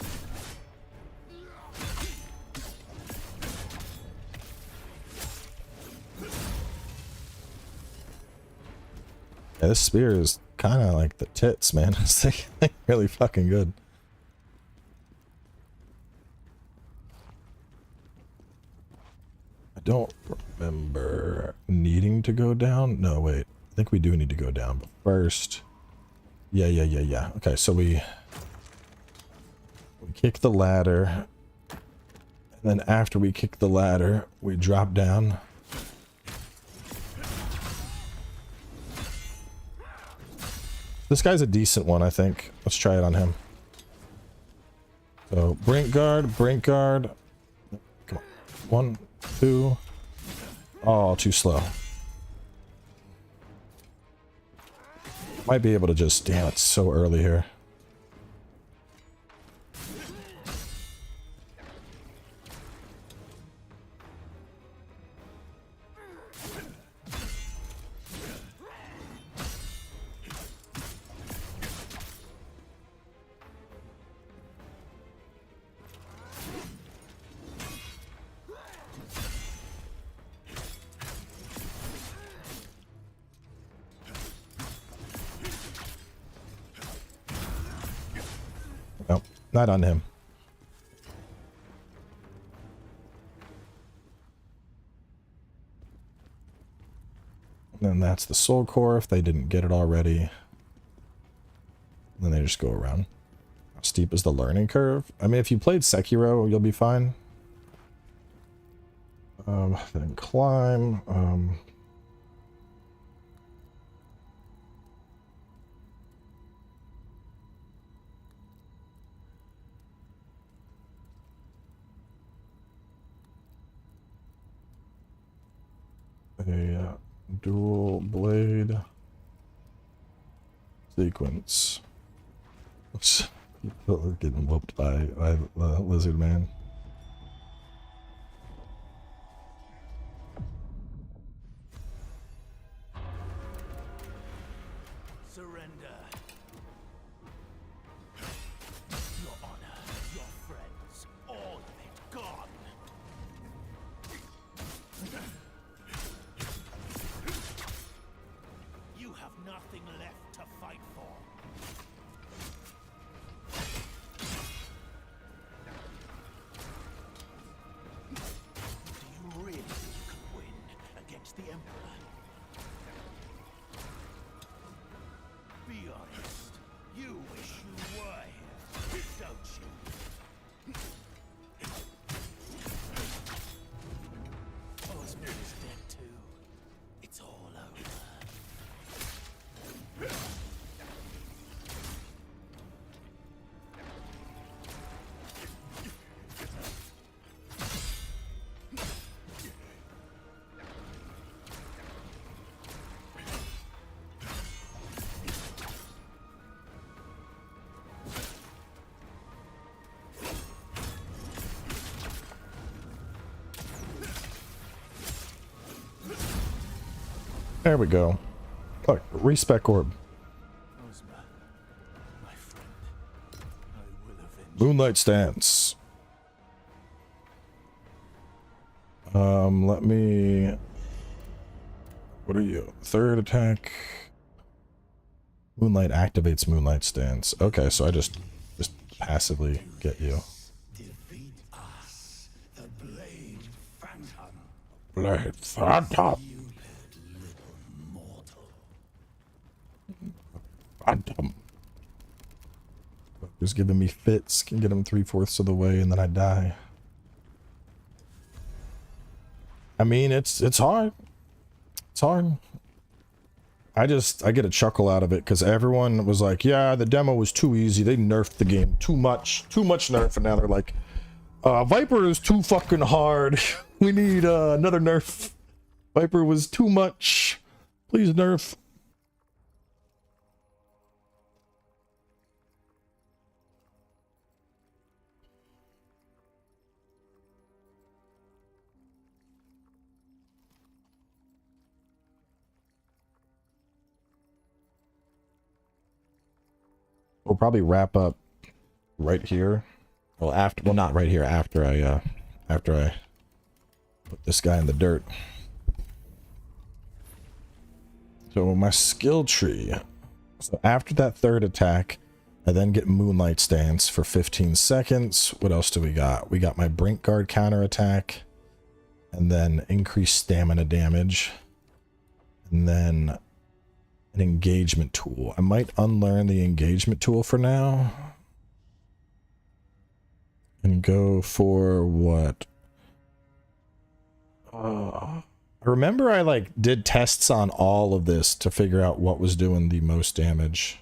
Yeah, this spear is kind of like the tits, man. It's like really fucking good. I don't remember needing to go down. No, wait. I think we do need to go down, but first... Yeah. Okay, so we kick the ladder. And then after we kick the ladder, we drop down. This guy's a decent one, I think. Let's try it on him. So, brink guard. Come on. 1, 2. Oh, too slow. Might be able to just... Damn, it's so early here. Nope, not on him. And then that's the soul core if they didn't get it already. And then they just go around. How steep is the learning curve? I mean, if you played Sekiro, you'll be fine. Then climb. A dual blade sequence. Getting whooped by lizard man. Surrender. Your honor, your friends, all of it gone. You have nothing left to fight for. Do you really think you can win against the Emperor? Be honest. You wish you were here, don't you? Ozma is dead too. It's all over. There we go. Look, respec orb. Ozma, my friend, I will avenge Moonlight stance. Let me... What are you? Third attack. Moonlight activates Moonlight stance. Okay, so I just passively get you. Defeat us, the Blade Phantom. Blade Phantom. Stupid little mortal. Phantom. Who's giving me fits? Can get him 3/4 of the way, and then I die. I mean, it's hard. It's hard. I get a chuckle out of it because everyone was like, yeah, the demo was too easy. They nerfed the game too much nerf. And now they're like, Viper is too fucking hard. We need another nerf. Viper was too much. Please nerf. We'll probably wrap up right here. Well, not right here. After I put this guy in the dirt. So my skill tree. So after that third attack, I then get Moonlight Stance for 15 seconds. What else do we got? We got my Brink Guard counter attack, and then increased stamina damage, and then an engagement tool. I might unlearn the engagement tool for now and go for what? I remember I like did tests on all of this to figure out what was doing the most damage.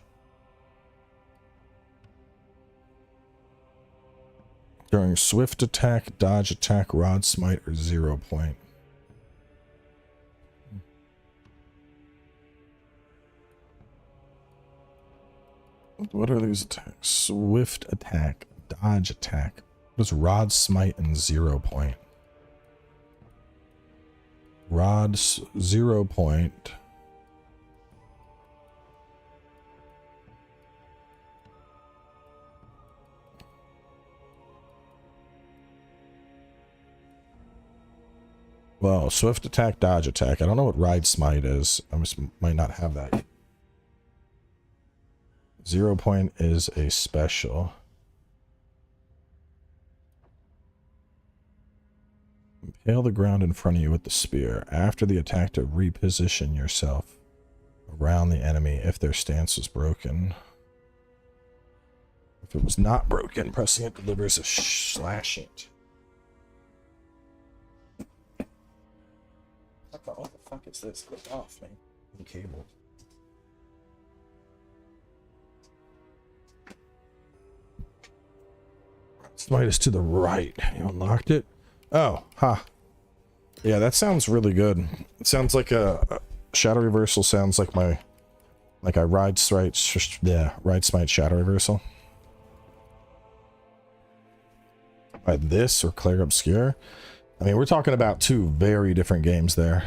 During swift attack, dodge attack, rod smite, or 0 point. What are these attacks? Swift attack, dodge attack. What is rod smite and 0 point? Rod 0 point. Well, swift attack, dodge attack. I don't know what ride smite is. I might not have that. 0 point is a special. Impale the ground in front of you with the spear. After the attack, to reposition yourself around the enemy if their stance was broken. If it was not broken, pressing it delivers a slashing. What the fuck is this? Get off me. I'm cabled. Smite is to the right. You unlocked it? Oh, ha. Huh. Yeah, that sounds really good. It sounds like a shadow reversal. Sounds like my, like I ride smite, yeah, ride smite shadow reversal. By this or Claire Obscure. I mean, we're talking about two very different games there.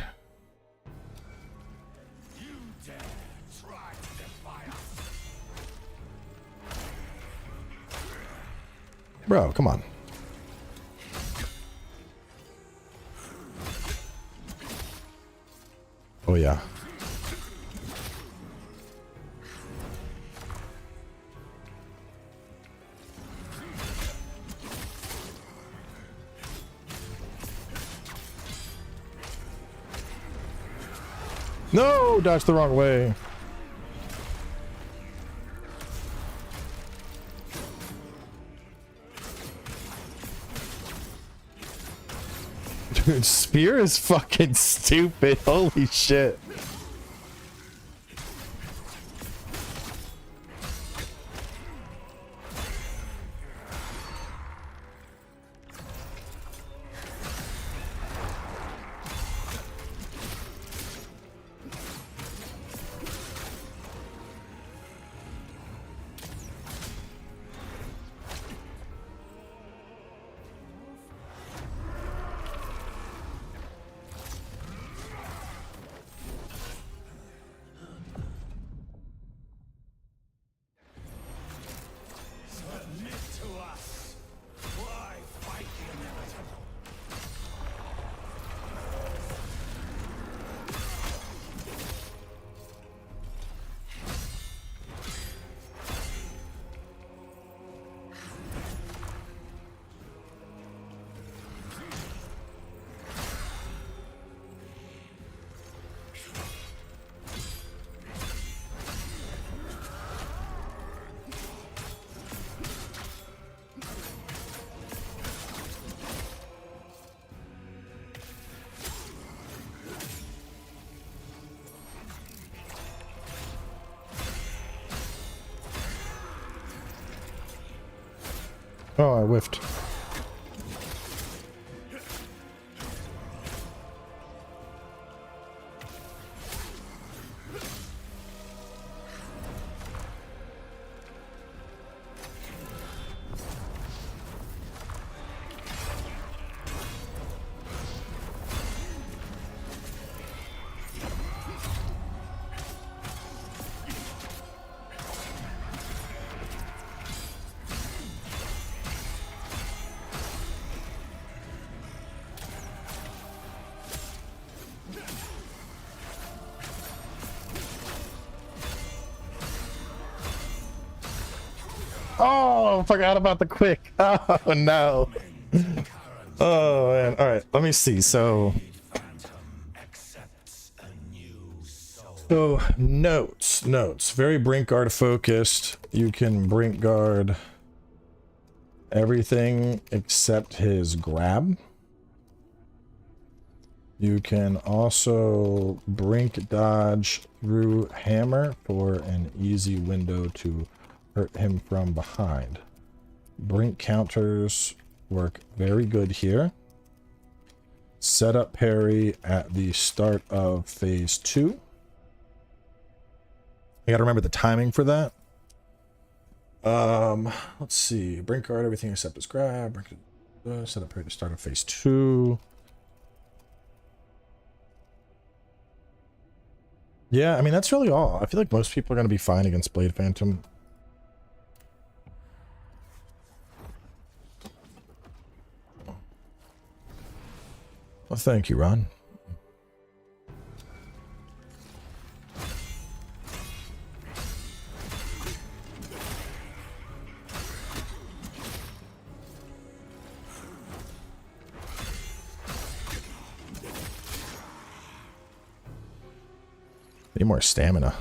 Bro, come on. Oh, yeah. No, dodged the wrong way. Dude, spear is fucking stupid. Holy shit. Oh, I whiffed. Oh, forgot about the quick. Oh no. Oh man. All right, let me see. So notes. Very brink guard focused. You can brink guard everything except his grab. You can also brink dodge through hammer for an easy window to hurt him from behind. Brink counters work very good here. Set up parry at the start of phase 2. I gotta remember the timing for that. Let's see. Brink guard everything except his grab. Set up parry at the start of phase 2. Yeah, I mean, that's really all. I feel like most people are going to be fine against Blade Phantom. Well, thank you, Ron. Need more stamina.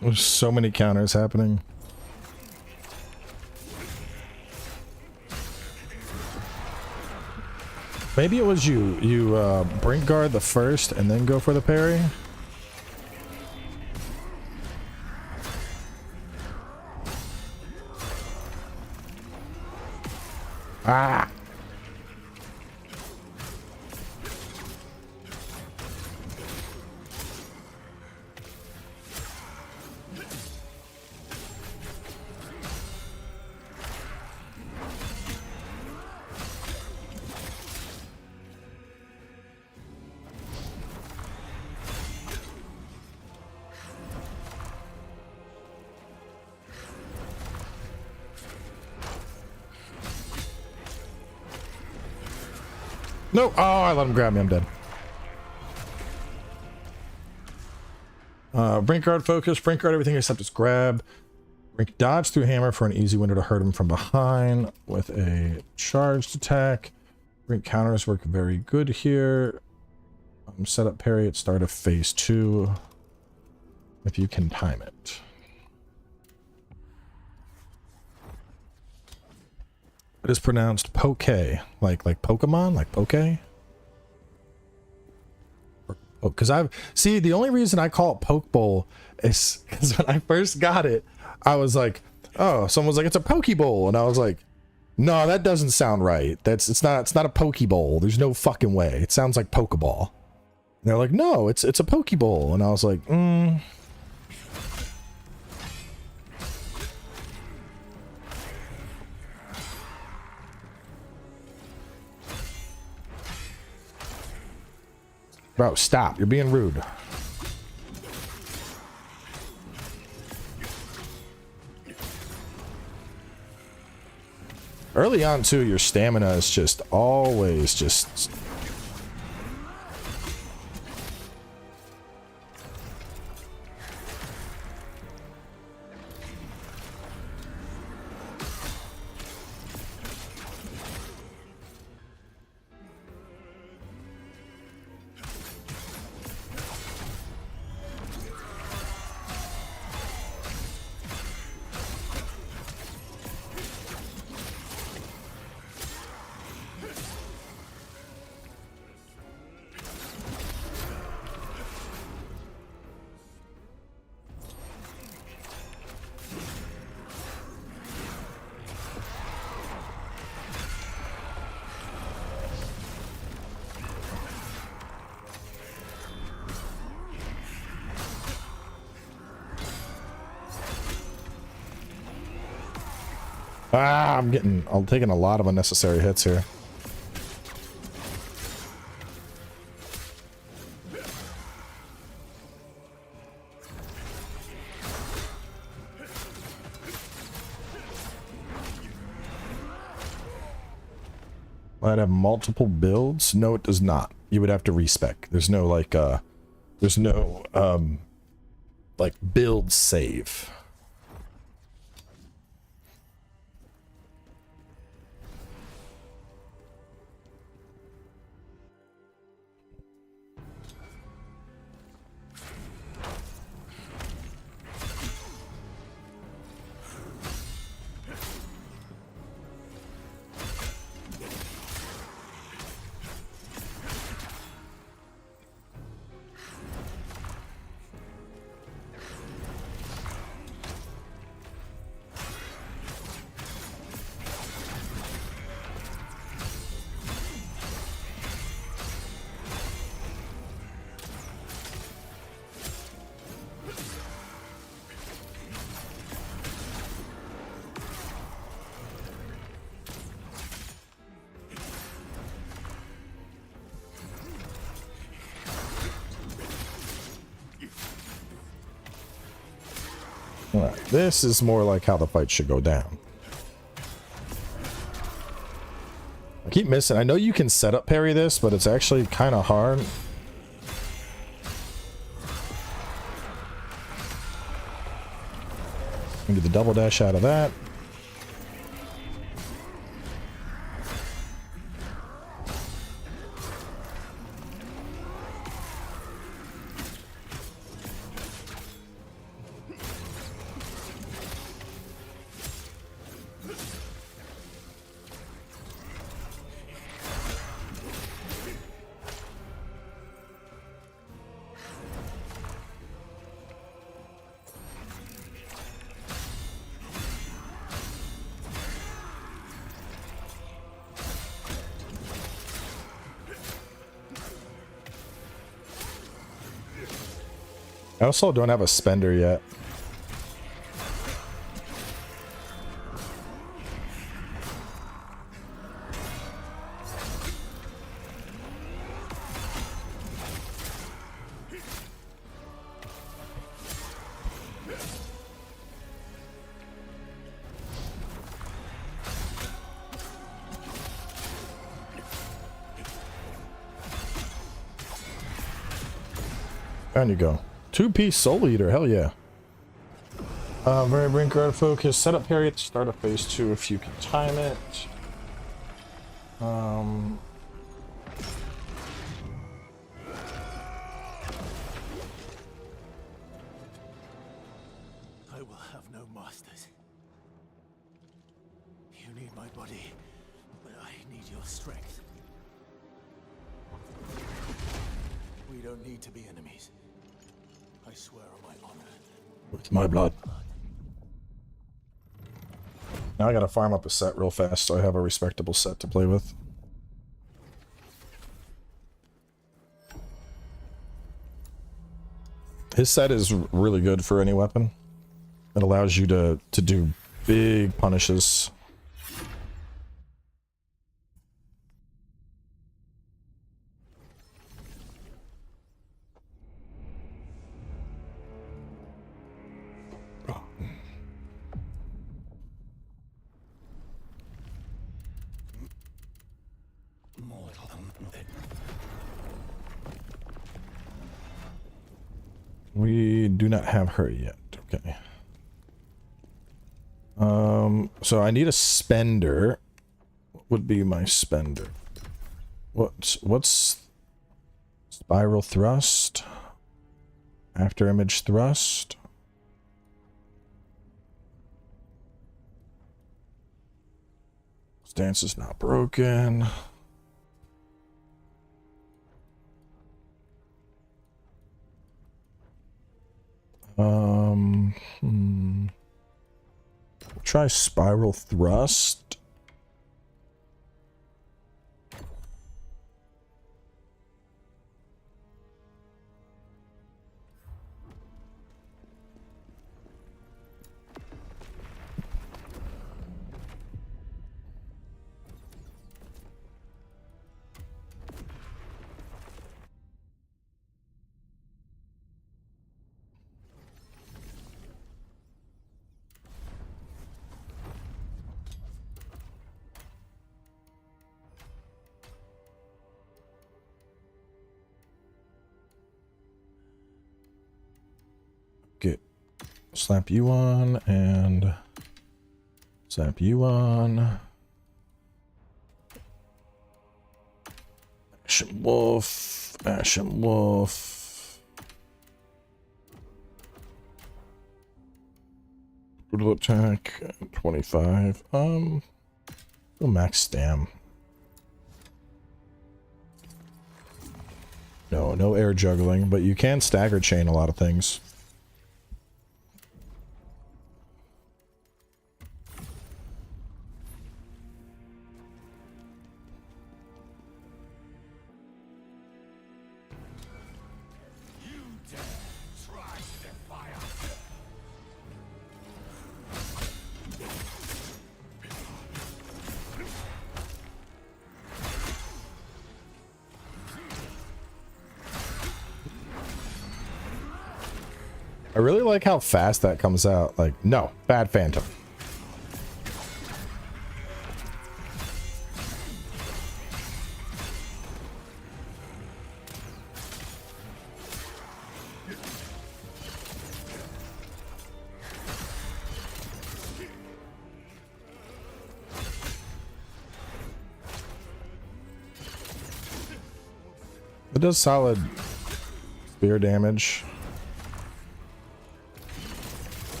There's so many counters happening. Maybe it was you brink guard the first and then go for the parry. Ah! No! Oh, I let him grab me. I'm dead. Brink guard focus. Brink guard everything except his grab. Brink dodge through hammer for an easy window to hurt him from behind with a charged attack. Brink counters work very good here. Set up parry at start of phase 2 if you can time it. It is pronounced poke, like Pokemon, like poke. Oh, because the only reason I call it Poke Bowl is because when I first got it, I was like, oh, someone was like, it's a Pokeball, and I was like, no, that doesn't sound right. It's not a Pokeball. There's no fucking way. It sounds like Pokeball. And they're like, no, it's a Pokeball, and I was like, Bro, stop. You're being rude. Early on, too, your stamina is just always just... Ah, I'm taking a lot of unnecessary hits here. Might have multiple builds? No, it does not. You would have to respec. There's no like like build save. Alright, this is more like how the fight should go down. I keep missing. I know you can set up parry this, but it's actually kind of hard. Get the double dash out of that. I also don't have a spender yet. Down you go. Two-piece soul eater, hell yeah. Very brink guard focus. Set up parry at the start of phase 2 if you can time it. I will have no masters. You need my body, but I need your strength. We don't need to be enemies. I swear on my honor. With my blood. Now I gotta farm up a set real fast so I have a respectable set to play with. His set is really good for any weapon. It allows you to do big punishes. We do not have her yet. Okay. So I need a spender. What would be my spender? What's spiral thrust? After image thrust? Stance is not broken. Try spiral thrust. Slap you on and slap you on. Ashen Wolf, Ashen Wolf. Brutal attack, 25. Go max stam. No, no air juggling, but you can stagger chain a lot of things. I really like how fast that comes out. Like, no, bad phantom. It does solid spear damage.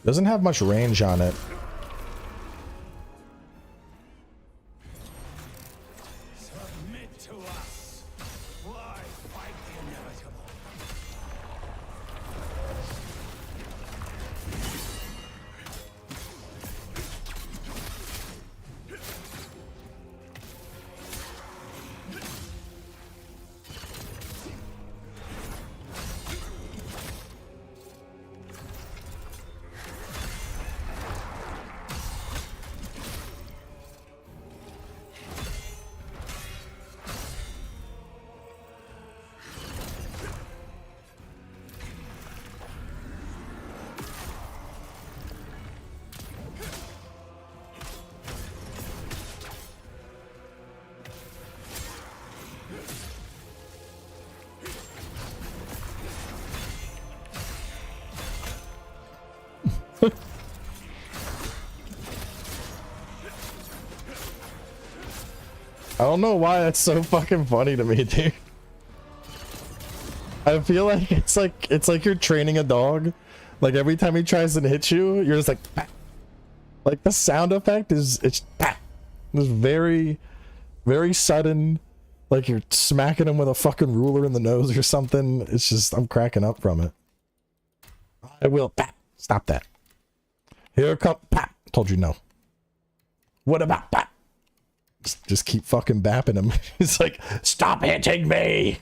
Doesn't have much range on it. Submit to us. Why fight the inevitable? I don't know why that's so fucking funny to me, dude. I feel like it's like you're training a dog. Like every time he tries to hit you, you're just like, "Bah." Like the sound effect is it's "Bah." It's very, very sudden. Like you're smacking him with a fucking ruler in the nose or something. It's just I'm cracking up from it. I will. Bah. Stop that. Here come. Bah. Told you no. What about that? Just keep fucking bapping him. It's like, stop hitting me!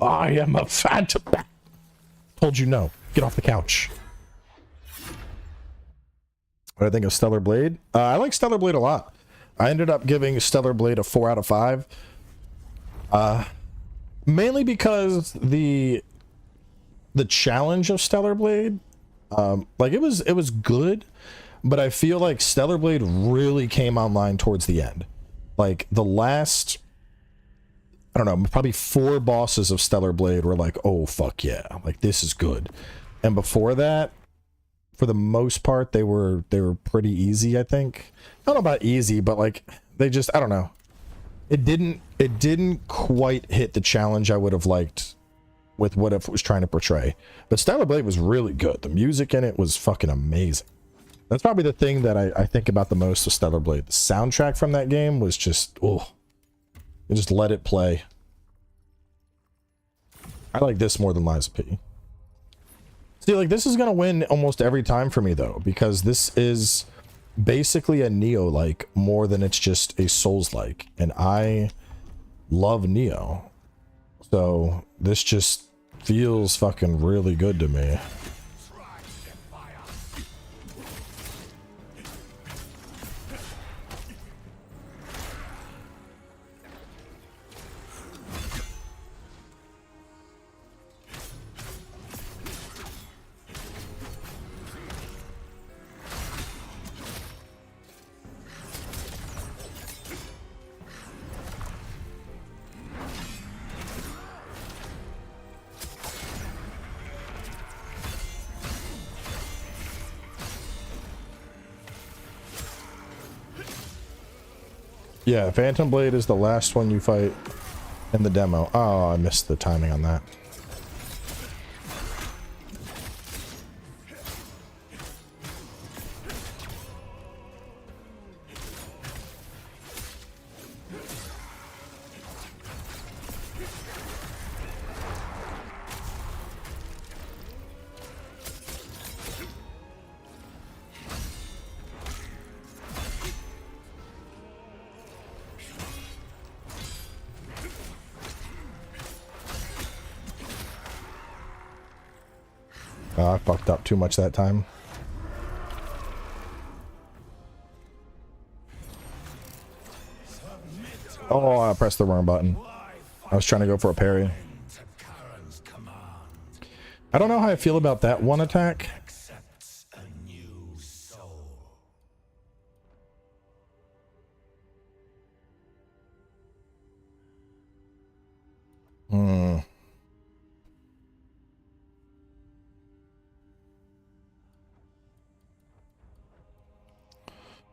I am a phantom. Told you no. Get off the couch. What do I think of Stellar Blade? I like Stellar Blade a lot. I ended up giving Stellar Blade a 4 out of 5. Mainly because the challenge of Stellar Blade, like it was good. But I feel like Stellar Blade really came online towards the end. Like the last, I don't know, probably 4 bosses of Stellar Blade were like, oh fuck yeah, like this is good. And before that, for the most part, they were pretty easy, I think. I don't know about easy, but like they just, I don't know. It didn't quite hit the challenge I would have liked with what it was trying to portray. But Stellar Blade was really good. The music in it was fucking amazing. That's probably the thing that I think about the most with Stellar Blade. The soundtrack from that game was just, oh, you just let it play. I like this more than Lies of P. See, like, this is going to win almost every time for me, though, because this is basically a Neo-like more than it's just a Souls-like. And I love Neo. So this just feels fucking really good to me. Yeah, Phantom Blade is the last one you fight in the demo. Oh, I missed the timing on that. Oh, I fucked up too much that time. Oh, I pressed the wrong button. I was trying to go for a parry. I don't know how I feel about that one attack.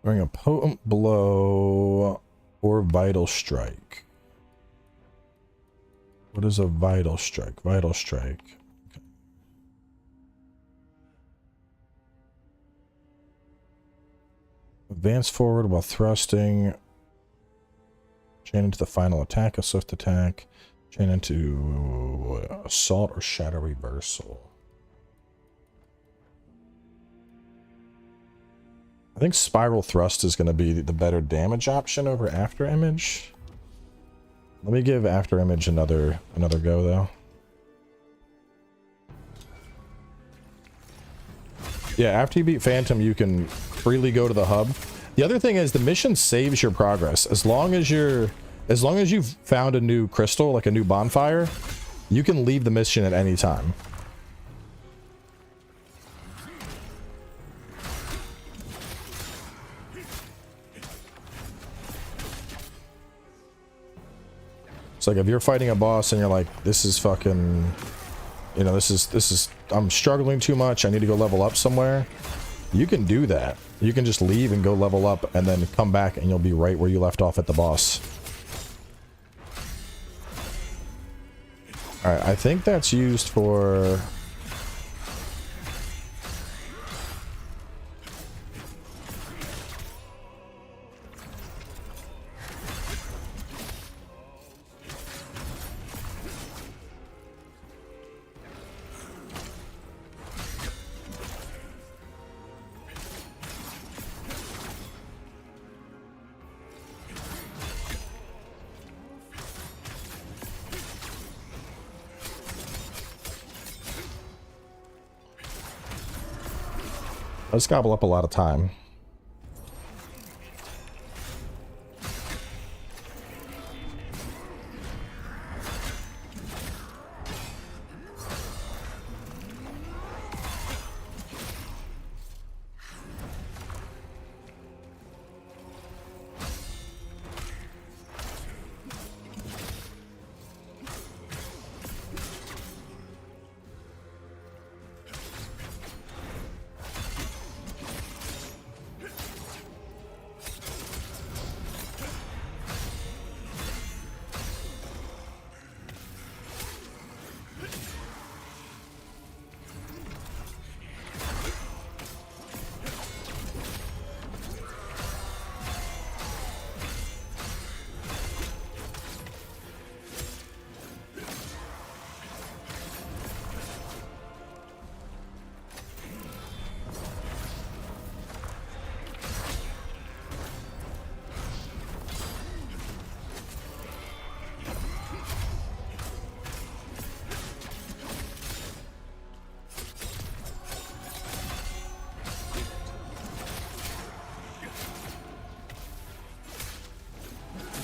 Bring a potent blow or vital strike. What is a vital strike? Vital strike. Okay. Advance forward while thrusting. Chain into the final attack, a swift attack. Chain into assault or shadow reversal. I think spiral thrust is going to be the better damage option over after image. Let me give after image another go though. Yeah, after you beat Phantom, you can freely go to the hub. The other thing is the mission saves your progress. As long as you've found a new crystal, like a new bonfire, you can leave the mission at any time. It's like if you're fighting a boss and you're like, this is fucking, you know, this is, I'm struggling too much, I need to go level up somewhere. You can do that. You can just leave and go level up and then come back and you'll be right where you left off at the boss. Alright, I think that's used for... Let's gobble up a lot of time.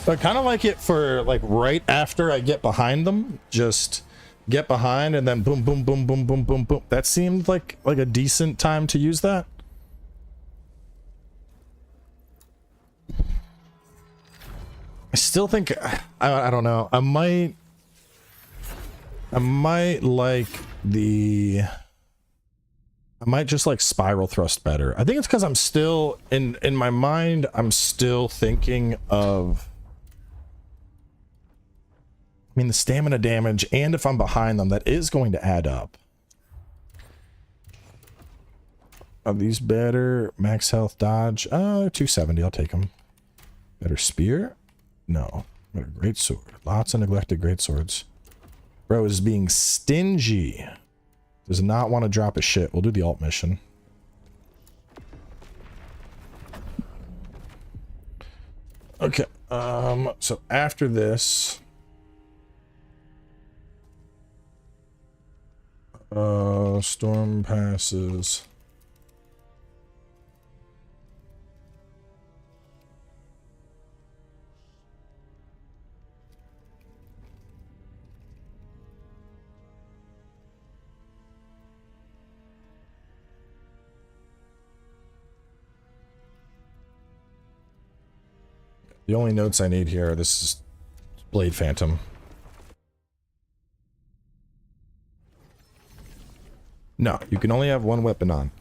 So I kind of like it for like right after I get behind them, just get behind and then boom, boom, boom, boom, boom, boom, boom. That seemed like a decent time to use that. I still think I don't know. I might like the I might just like spiral thrust better. I think it's because I'm still in my mind. I'm still thinking of. I mean, the stamina damage, and if I'm behind them, that is going to add up. Are these better? Max health dodge. They're 270. I'll take them. Better spear? No. Better greatsword. Lots of neglected greatswords. Bro is being stingy. Does not want to drop his shit. We'll do the alt mission. Okay. So after this, storm passes. The only notes I need here, this is Blade Phantom. No, you can only have one weapon on.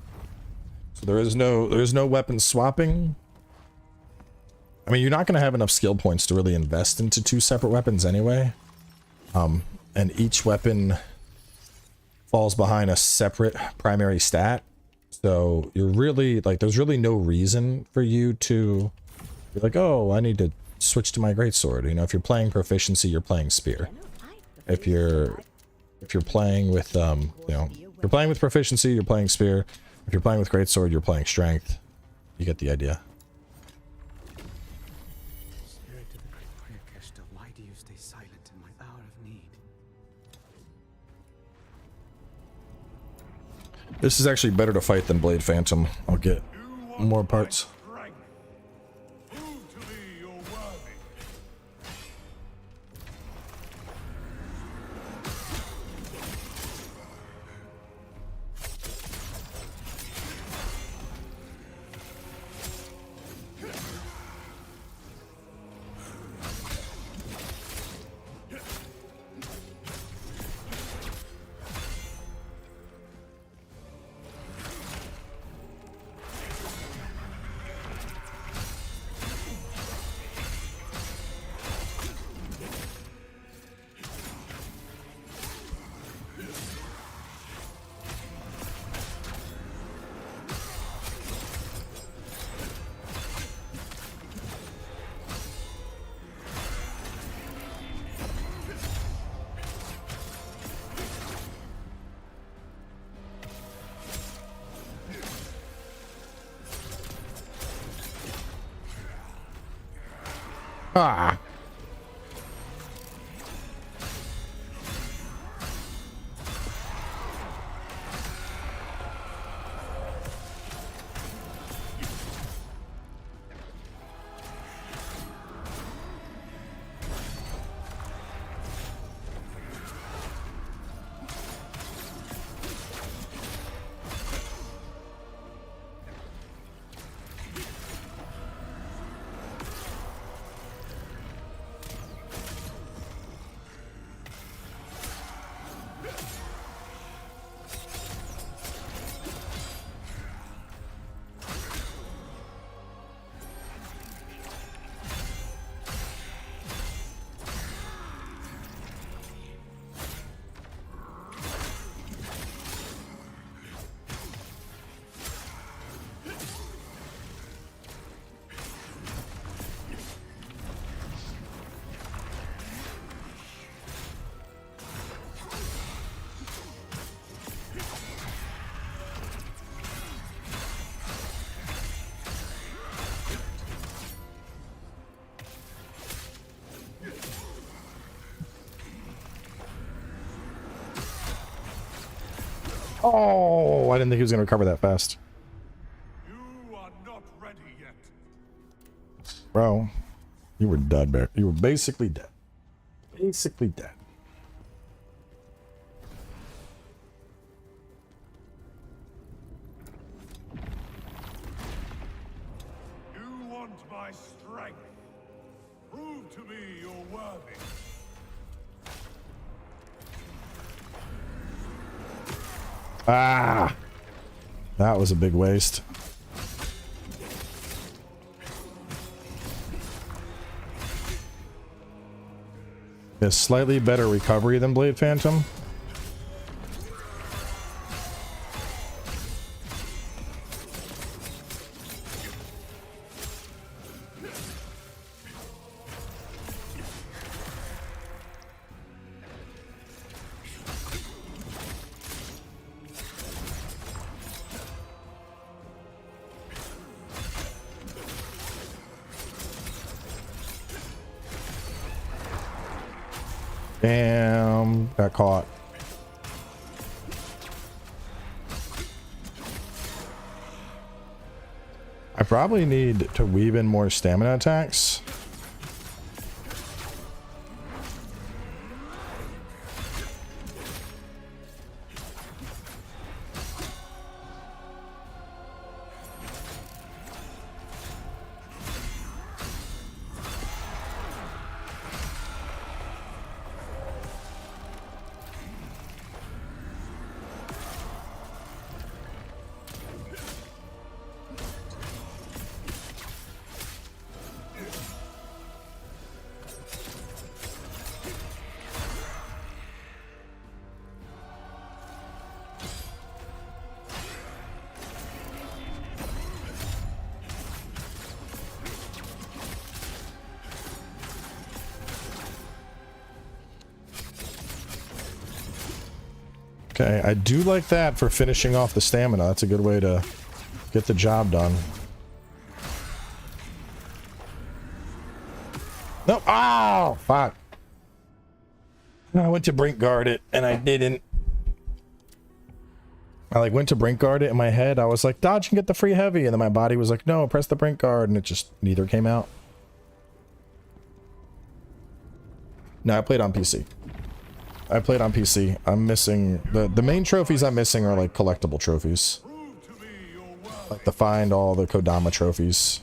So there is no weapon swapping. I mean, you're not going to have enough skill points to really invest into two separate weapons anyway. And each weapon falls behind a separate primary stat. So you're really, like, there's really no reason for you to be like, oh, I need to switch to my greatsword. You know, if you're playing proficiency, you're playing spear. If you're playing with, you know, if you're playing with proficiency, you're playing spear. If you're playing with greatsword, you're playing strength. You get the idea. Spirit of the great Keshta, why do you stay silent in my hour of need? This is actually better to fight than Blade Phantom. I'll get more parts. Ah. Oh, I didn't think he was going to recover that fast. You are not ready yet. Bro, you were dead, Bear. You were basically dead. Basically dead. You want my strength. Prove to me you're worthy. Ah. That was a big waste. A slightly better recovery than Blade Phantom. Damn, got caught. I probably need to weave in more stamina attacks. Okay, I do like that for finishing off the stamina. That's a good way to get the job done. No, oh, fuck. I went to brink guard it and I didn't. I like went to brink guard it in my head. I was like, dodge and get the free heavy. And then my body was like, no, press the brink guard. And it just, neither came out. No, I played on PC. I played on PC. I'm missing the main trophies I'm missing are like collectible trophies. Like to find all the Kodama trophies.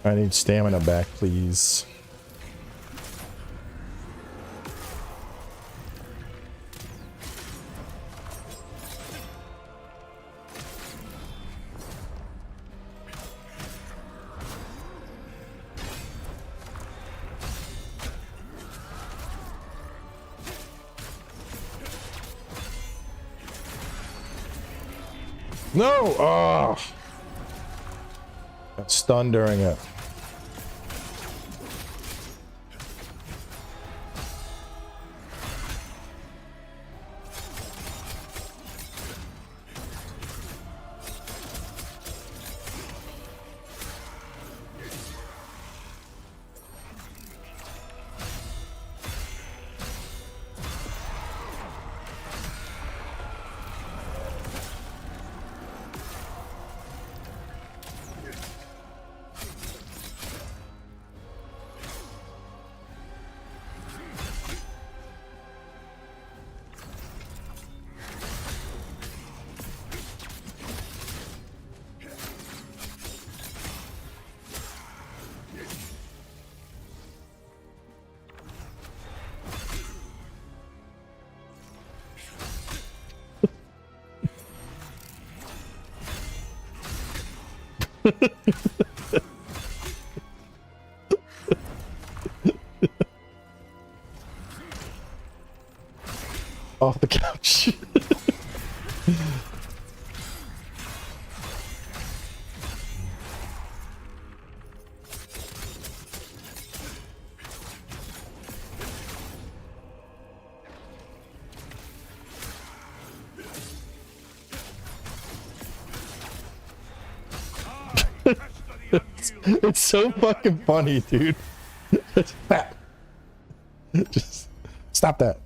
I need stamina back, please. No! Oh! Got stunned during it. Off the couch. It's so fucking funny, dude. Just Stop that.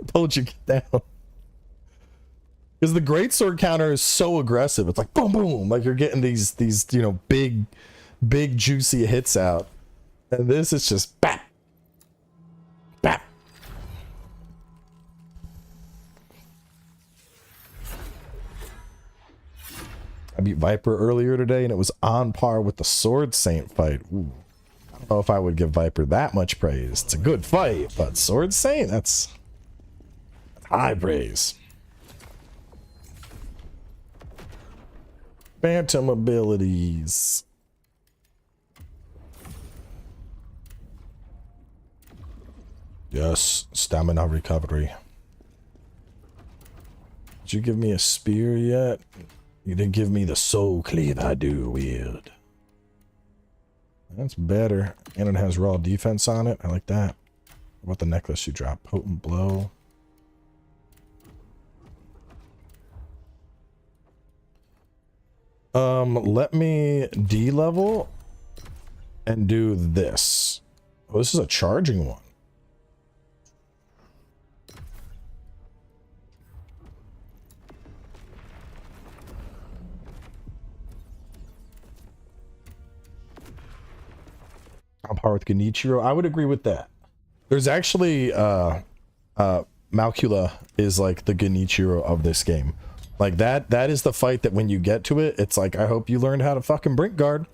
I told you, get down. Because the Greatsword counter is so aggressive. It's like boom, boom. Like you're getting these you know, big juicy hits out. And this is just bap. Bap. I beat Viper earlier today and it was on par with the Sword Saint fight. Ooh. I don't know if I would give Viper that much praise. It's a good fight, but Sword Saint, that's high praise. Phantom abilities. Yes, stamina recovery. Did you give me a spear yet? You didn't give me the soul cleave I do wield. That's better. And it has raw defense on it. I like that. What about the necklace you dropped? Potent blow. Let me D-level and do this. Oh, this is a charging one. On par with Genichiro. I would agree with that. There's actually Malkula is like the Genichiro of this game. Like that is the fight that when you get to it, it's like, I hope you learned how to fucking brink guard.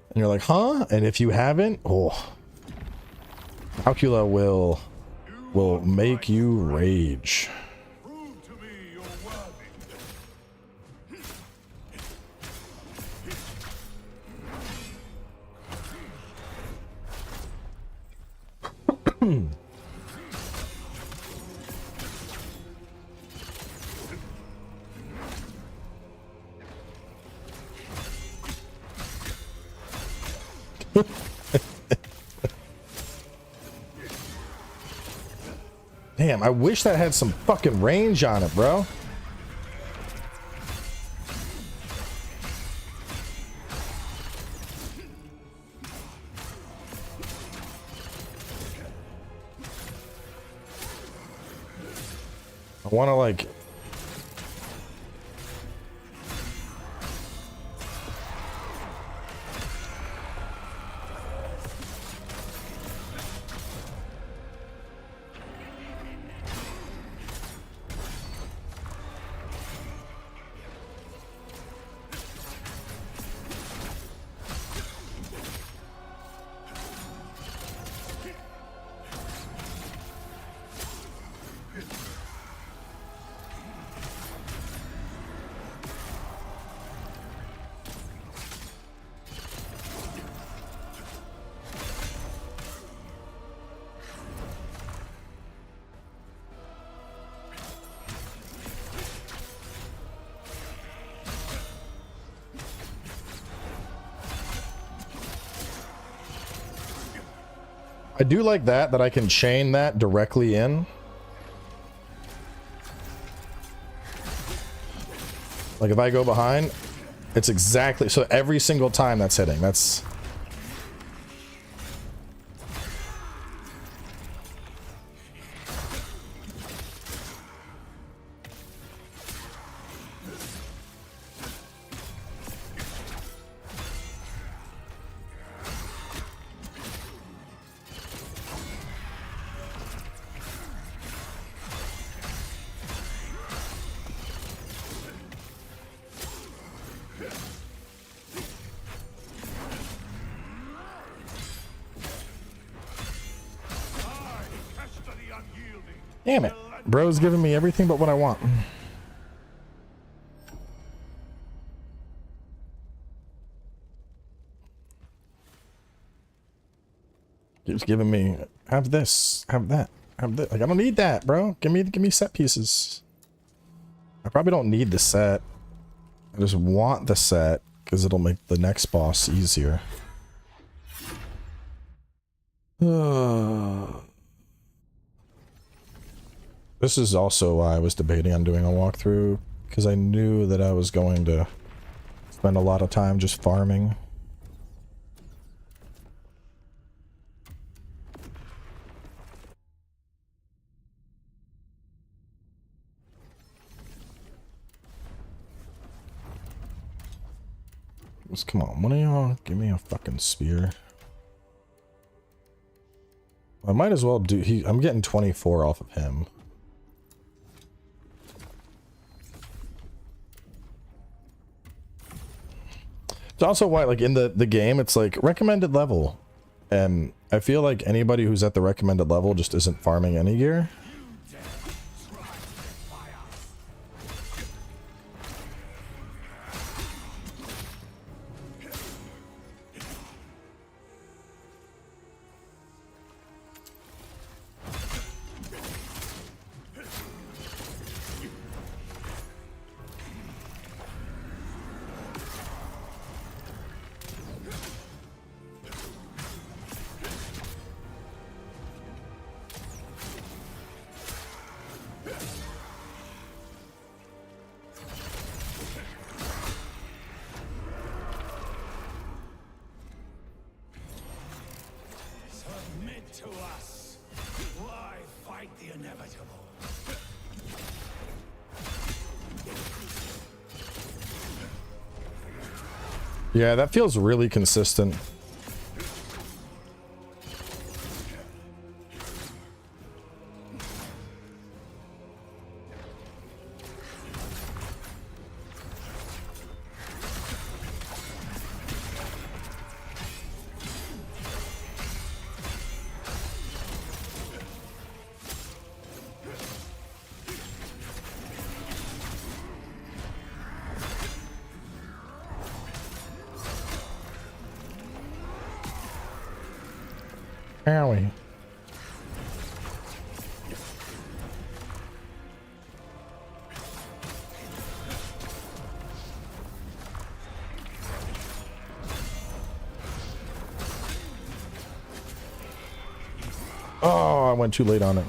And you're like, huh? And if you haven't, oh, Malkula will make you rage. Damn, I wish that had some fucking range on it, bro. I want to like... I do like that I can chain that directly in. Like if I go behind, it's exactly, so every single time that's hitting, that's... Damn it. Bro's giving me everything but what I want. Keeps giving me, have this, have that, have this. Like, I don't need that, bro. Give me set pieces. I probably don't need the set. I just want the set because it'll make the next boss easier. This is also why I was debating on doing a walkthrough, because I knew that I was going to spend a lot of time just farming. Just come on, one of y'all give me a fucking spear. I might as well do. I'm getting 24 off of him. It's also why, like, in the game, it's like recommended level, and I feel like anybody who's at the recommended level just isn't farming any gear. Yeah, that feels really consistent. Owie. Oh, I went too late on it.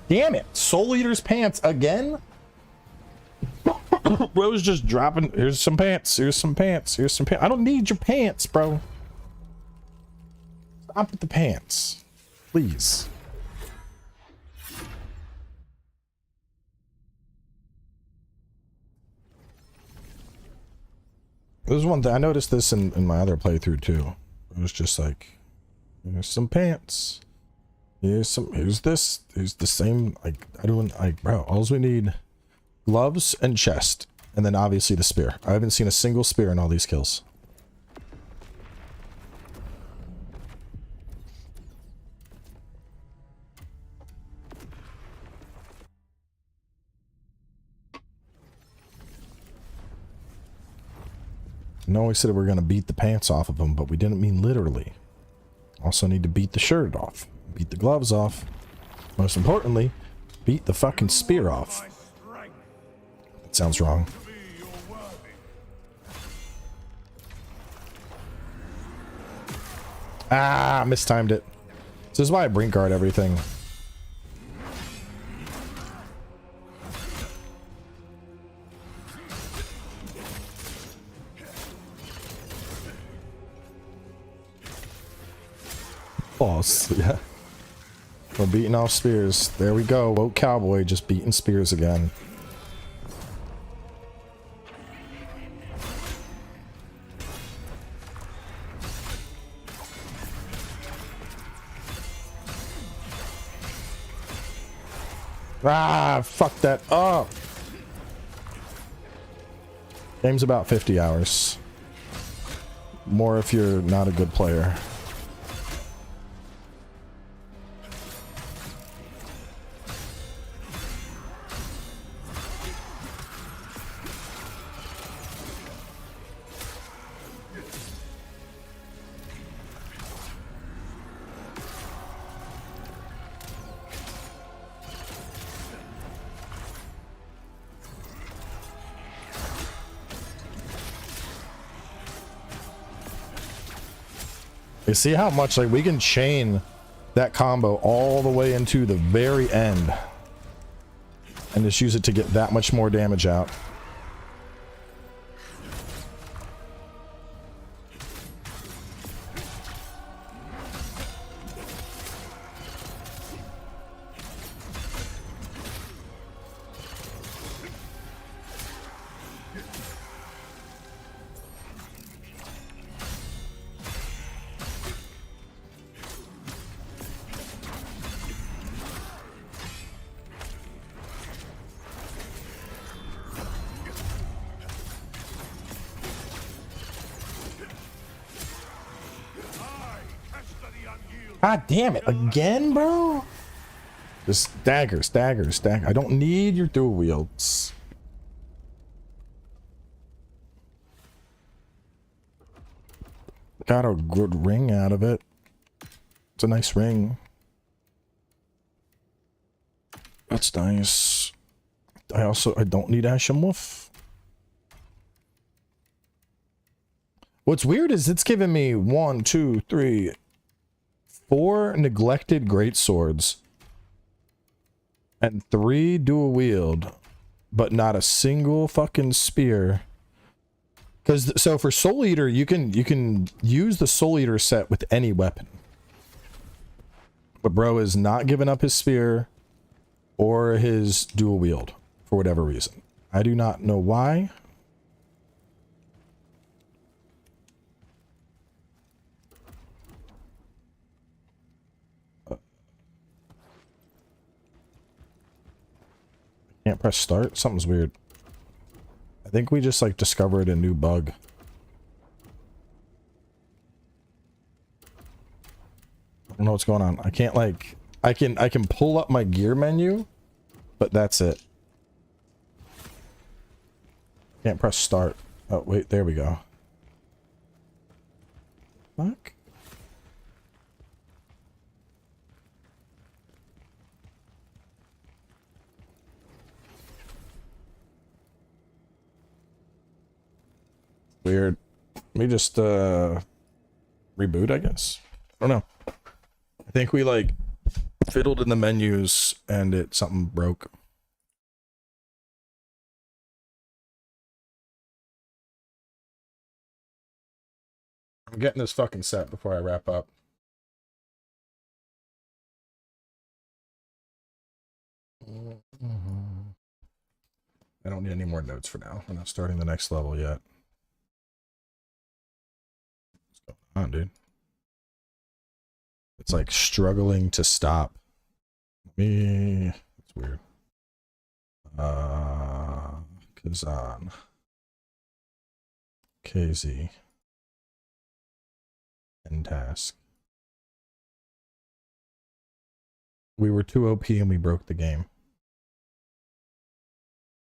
Damn it! Soul Eater's pants again? Bro's just dropping. Here's some pants. Here's some pants. Here's some pants. I don't need your pants, bro. Stop with the pants. Please. This is one thing. I noticed this in my other playthrough too. It was just like, here's some pants. Here's this. Here's the same. Like, I don't like, bro. All we need, gloves and chest, and then obviously the spear. I haven't seen a single spear in all these kills. I know we said we're gonna beat the pants off of them, but we didn't mean literally. Also need to beat the shirt off. Beat the gloves off. Most importantly, beat the fucking spear off. That sounds wrong. Ah, mistimed it. This is why I brink guard everything. Boss, yeah. We're beating off spears. There we go. Woke cowboy just beating spears again. Ah, fuck that up. Game's about 50 hours. More if you're not a good player. You see how much like we can chain that combo all the way into the very end and just use it to get that much more damage out. God damn it, again, bro? Just dagger, stagger, stagger. I don't need your dual wields. Got a good ring out of it. It's a nice ring. That's nice. I don't need Ashimwolf. What's weird is it's giving me 1, 2, 3, 4 neglected greatswords and 3 dual wield, but not a single fucking spear. Because so for Soul Eater, you can use the Soul Eater set with any weapon, but bro is not giving up his spear or his dual wield for whatever reason. I do not know why. Can't press start? Something's weird. I think we just like discovered a new bug. I don't know what's going on. I can't like I can pull up my gear menu, but that's it. Can't press start. Oh wait, there we go. Fuck. Weird. Let me just reboot, I guess. I don't know. I think we like fiddled in the menus and something broke. I'm getting this fucking set before I wrap up. I don't need any more notes for now. We're not starting the next level yet. What's going on, dude? It's like struggling to stop. Me. It's weird. Khazan. KZ. End task. We were too OP and we broke the game.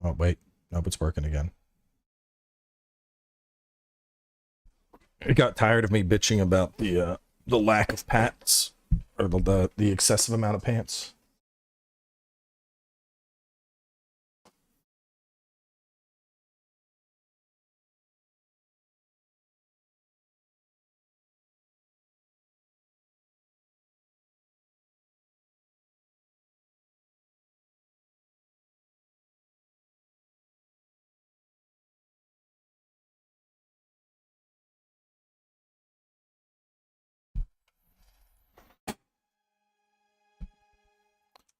Oh, wait. Nope, it's working again. It got tired of me bitching about the lack of pants. Or the excessive amount of pants.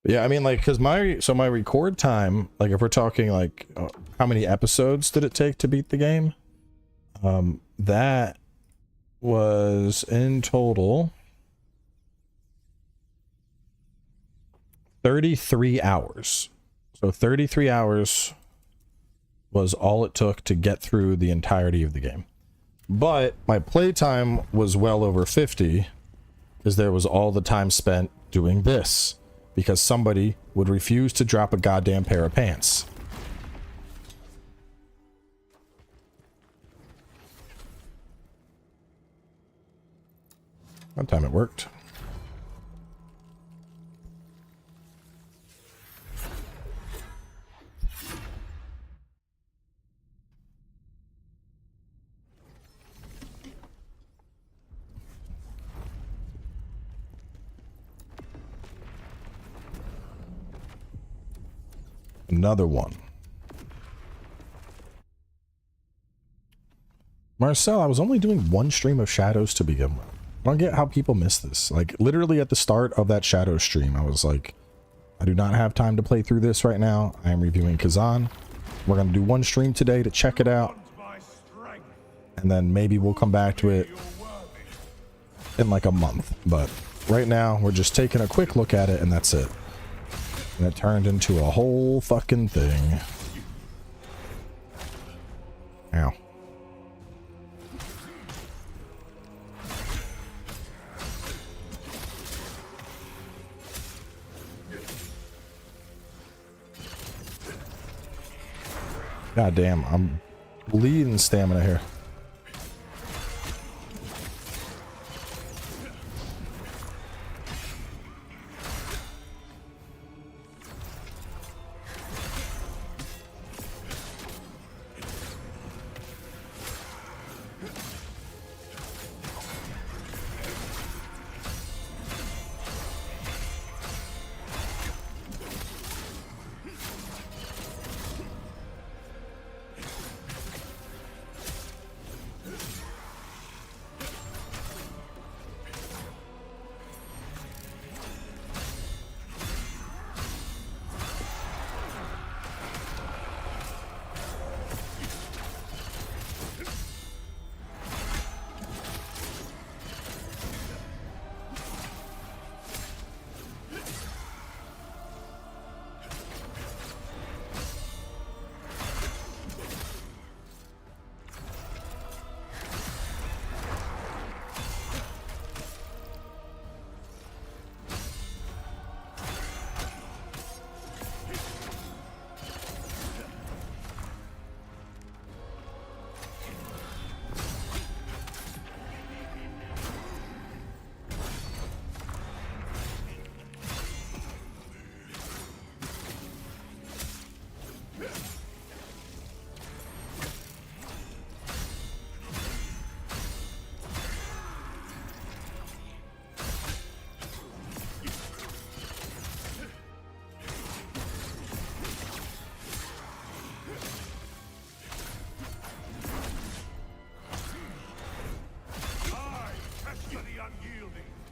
Yeah, I mean, like, because my record time, like, if we're talking, like, how many episodes did it take to beat the game? That was, in total, 33 hours. So 33 hours was all it took to get through the entirety of the game. But my playtime was well over 50, because there was all the time spent doing this. Because somebody would refuse to drop a goddamn pair of pants. One time it worked. Another one. Marcel, I was only doing one stream of Shadows to begin with. I don't get how people miss this. Like, literally at the start of that Shadow stream, I was like, I do not have time to play through this right now. I am reviewing Khazan. We're going to do one stream today to check it out. And then maybe we'll come back to it in like a month. But right now, we're just taking a quick look at it, and that's it. And it turned into a whole fucking thing. Ow. God damn, I'm bleeding stamina here.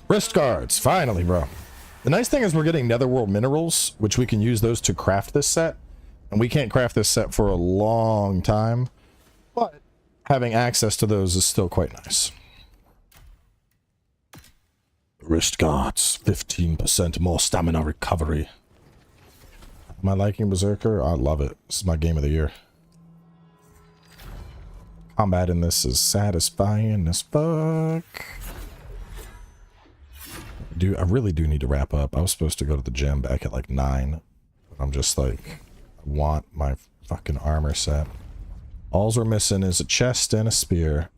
Wrist guards, finally, bro. The nice thing is we're getting netherworld minerals, which we can use those to craft this set. And we can't craft this set for a long time, but having access to those is still quite nice. Wrist guards, 15% more stamina recovery. Am I liking Berserker? I love it. This is my game of the year. Combat in this is satisfying as fuck. I really do need to wrap up. I was supposed to go to the gym back at like 9. I'm just like, I want my fucking armor set. Alls we're missing is a chest and a spear.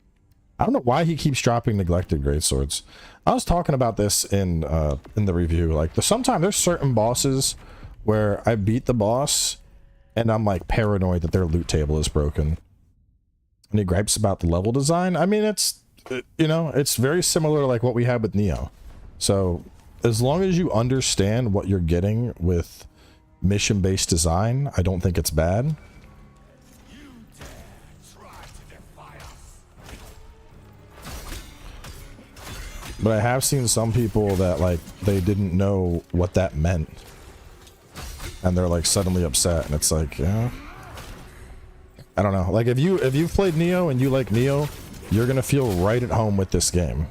I don't know why he keeps dropping neglected greatswords. I was talking about this in the review. Like, sometimes there's certain bosses where I beat the boss and I'm like paranoid that their loot table is broken. And he gripes about the level design. I mean, you know, it's very similar to like what we had with Neo. So as long as you understand what you're getting with mission-based design, I don't think it's bad. But I have seen some people that like they didn't know what that meant, and they're like suddenly upset, and it's like, yeah, I don't know. Like if you've played Neo and you like Neo, you're gonna feel right at home with this game.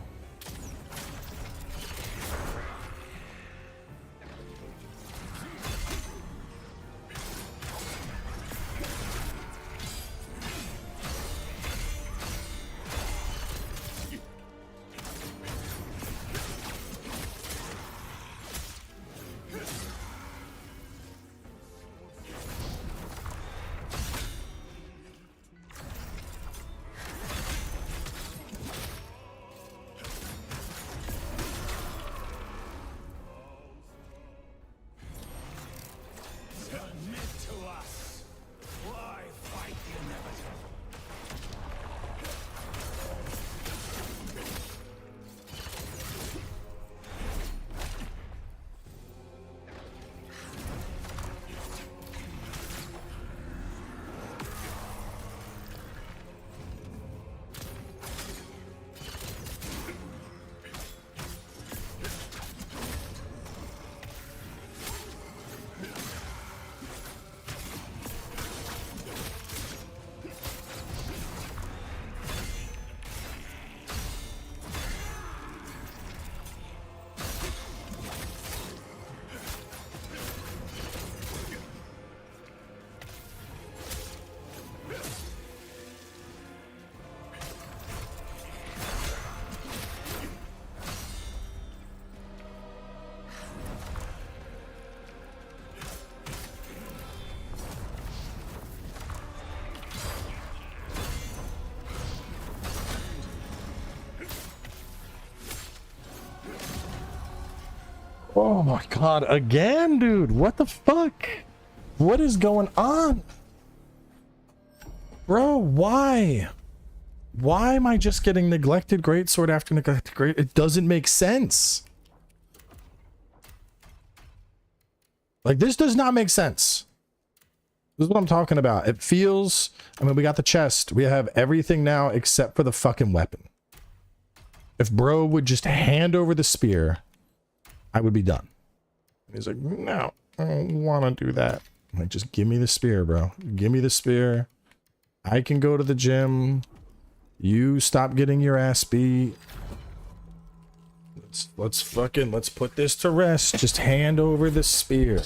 Oh my god, again, dude. What the fuck? What is going on? Bro, why? Why am I just getting neglected greatsword after neglected great? It doesn't make sense. Like, this does not make sense. This is what I'm talking about. It feels, I mean, we got the chest. We have everything now except for the fucking weapon. If bro would just hand over the spear, I would be done. And he's like, no, I don't want to do that. I'm like, just give me the spear, bro. Give me the spear. I can go to the gym. You stop getting your ass beat. Let's put this to rest. Just hand over the spear.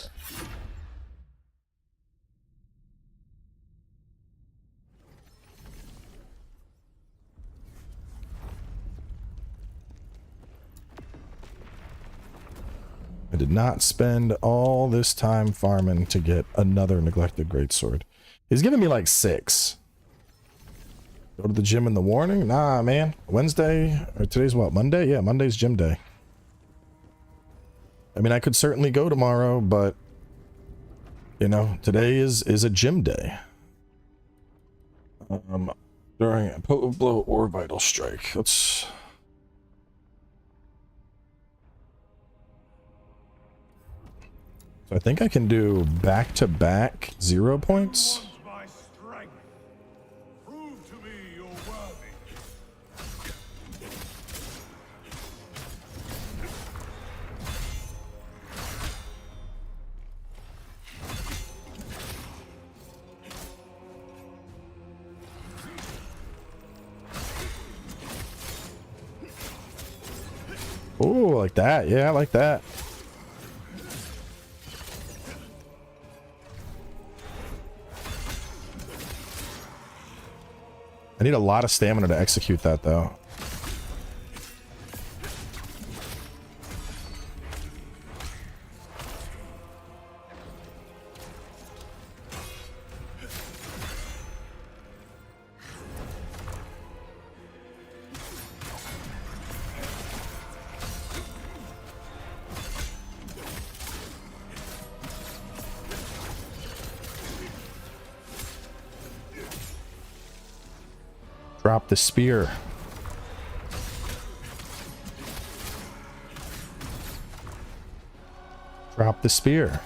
I did not spend all this time farming to get another neglected greatsword. He's giving me like 6. Go to the gym in the morning? Nah, man. Wednesday, or today's what, Monday? Yeah, Monday's gym day. I mean, I could certainly go tomorrow, but, you know, today is a gym day. During a potent blow or vital strike. Let's... So I think I can do back-to-back 0 points. Ooh, like that. Yeah, I like that. I need a lot of stamina to execute that, though. Drop the spear. Drop the spear.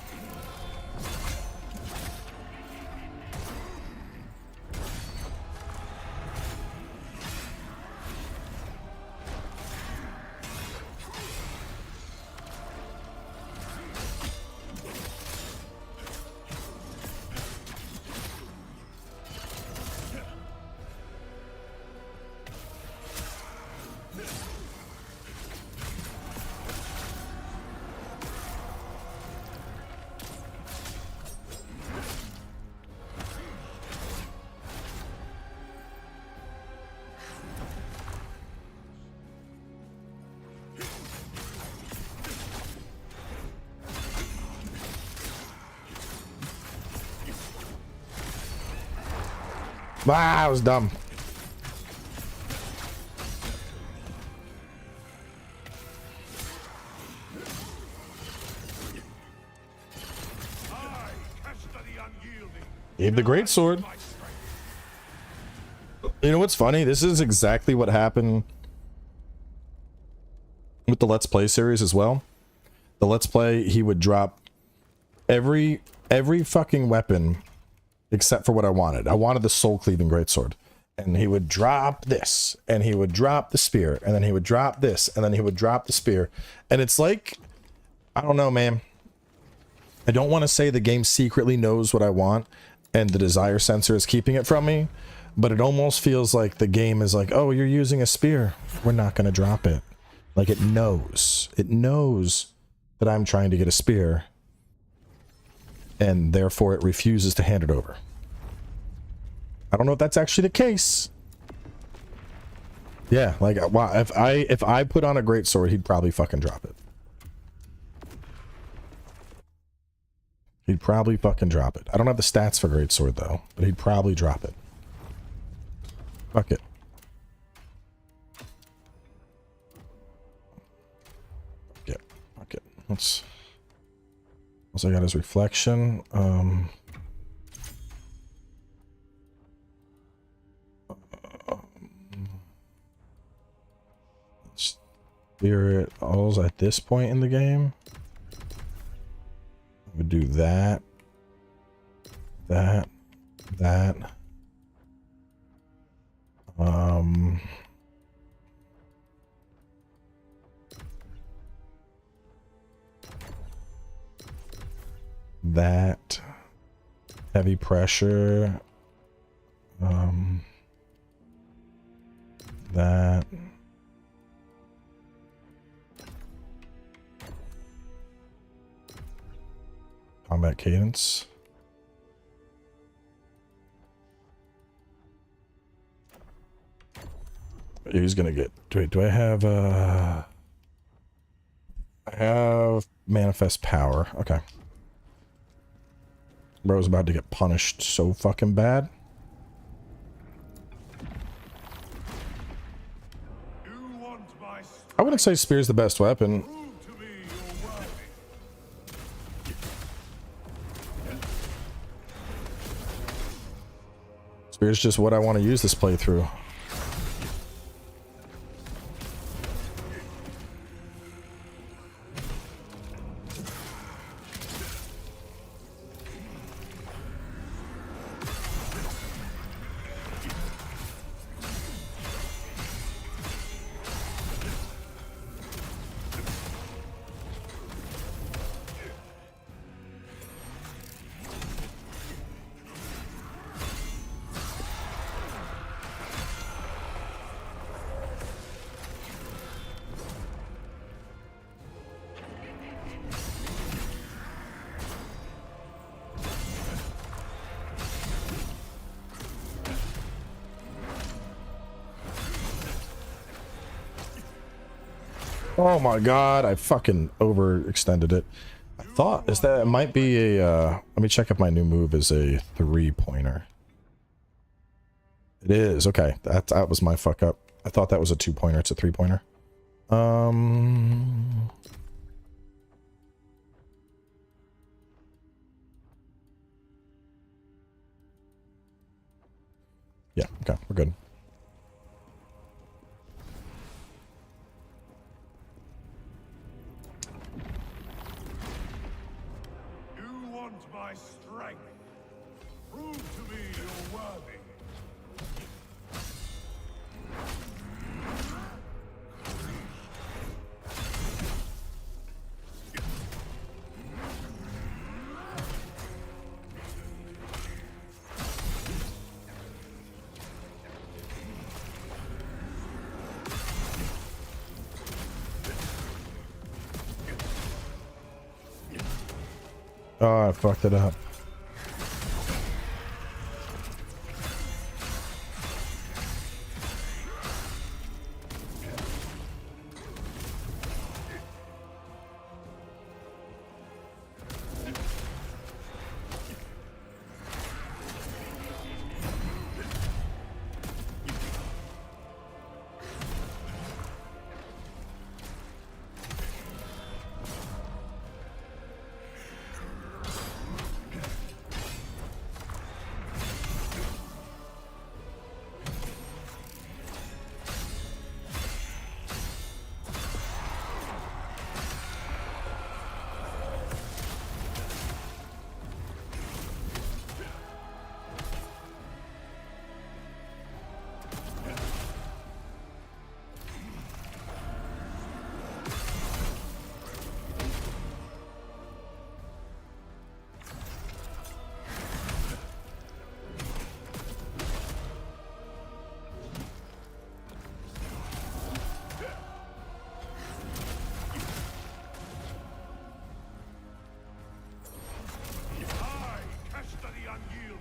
Ah, I was dumb. Gave the greatsword. You know what's funny? This is exactly what happened with the Let's Play series as well. The Let's Play, he would drop every fucking weapon except for what I wanted. I wanted the soul cleaving greatsword. And he would drop this, and he would drop the spear, and then he would drop this, and then he would drop the spear. And it's like, I don't know, man. I don't want to say the game secretly knows what I want, and the desire sensor is keeping it from me, but it almost feels like the game is like, oh, you're using a spear. We're not going to drop it. Like, it knows. It knows that I'm trying to get a spear, and therefore it refuses to hand it over. I don't know if that's actually the case. Yeah, like, wow, if I put on a greatsword, he'd probably fucking drop it. He'd probably fucking drop it. I don't have the stats for greatsword though, but he'd probably drop it. Fuck it. Fuck it. Fuck it. Let's. Also, I got his reflection. Spirit all's at this point in the game. I would do that. That. That. Heavy pressure. That. Combat cadence. He's gonna get. Do I have I have manifest power. Okay. Bro's about to get punished so fucking bad. I wouldn't say spear's the best weapon. Spear's just what I want to use this playthrough. Oh my god, I fucking overextended it. I thought is that it might be a let me check if my new move is a 3-pointer. It is. Okay. That was my fuck up. I thought that was a 2-pointer. It's a 3-pointer. Yeah, okay, we're good. My strength. Prove to me you're worthy. Oh, I fucked it up.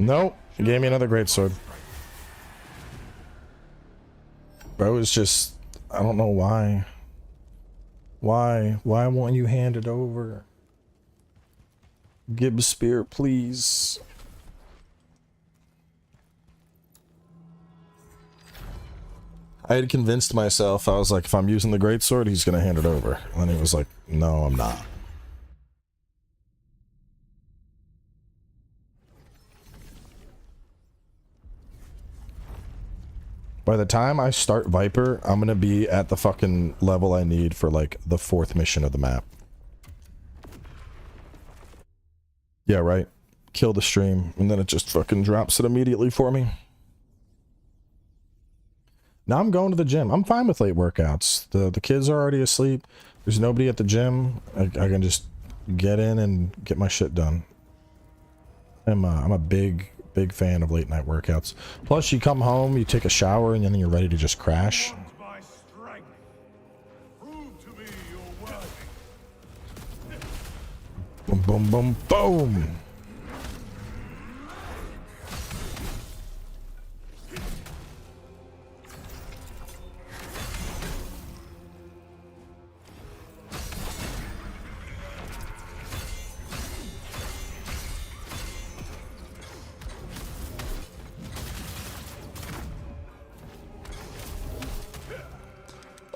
Nope. He gave me another greatsword. Bro is just... I don't know why. Why? Why won't you hand it over? Give a spear, please. I had convinced myself, I was like, if I'm using the greatsword, he's gonna hand it over. And then he was like, no, I'm not. By the time I start Viper, I'm gonna be at the fucking level I need for like the 4th mission of the map. Yeah, right. Kill the stream, and then it just fucking drops it immediately for me. Now I'm going to the gym. I'm fine with late workouts. The kids are already asleep. There's nobody at the gym. I can just get in and get my shit done. I'm a big fan of late night workouts. Plus, you come home, you take a shower, and then you're ready to just crash. Boom, boom, boom, boom!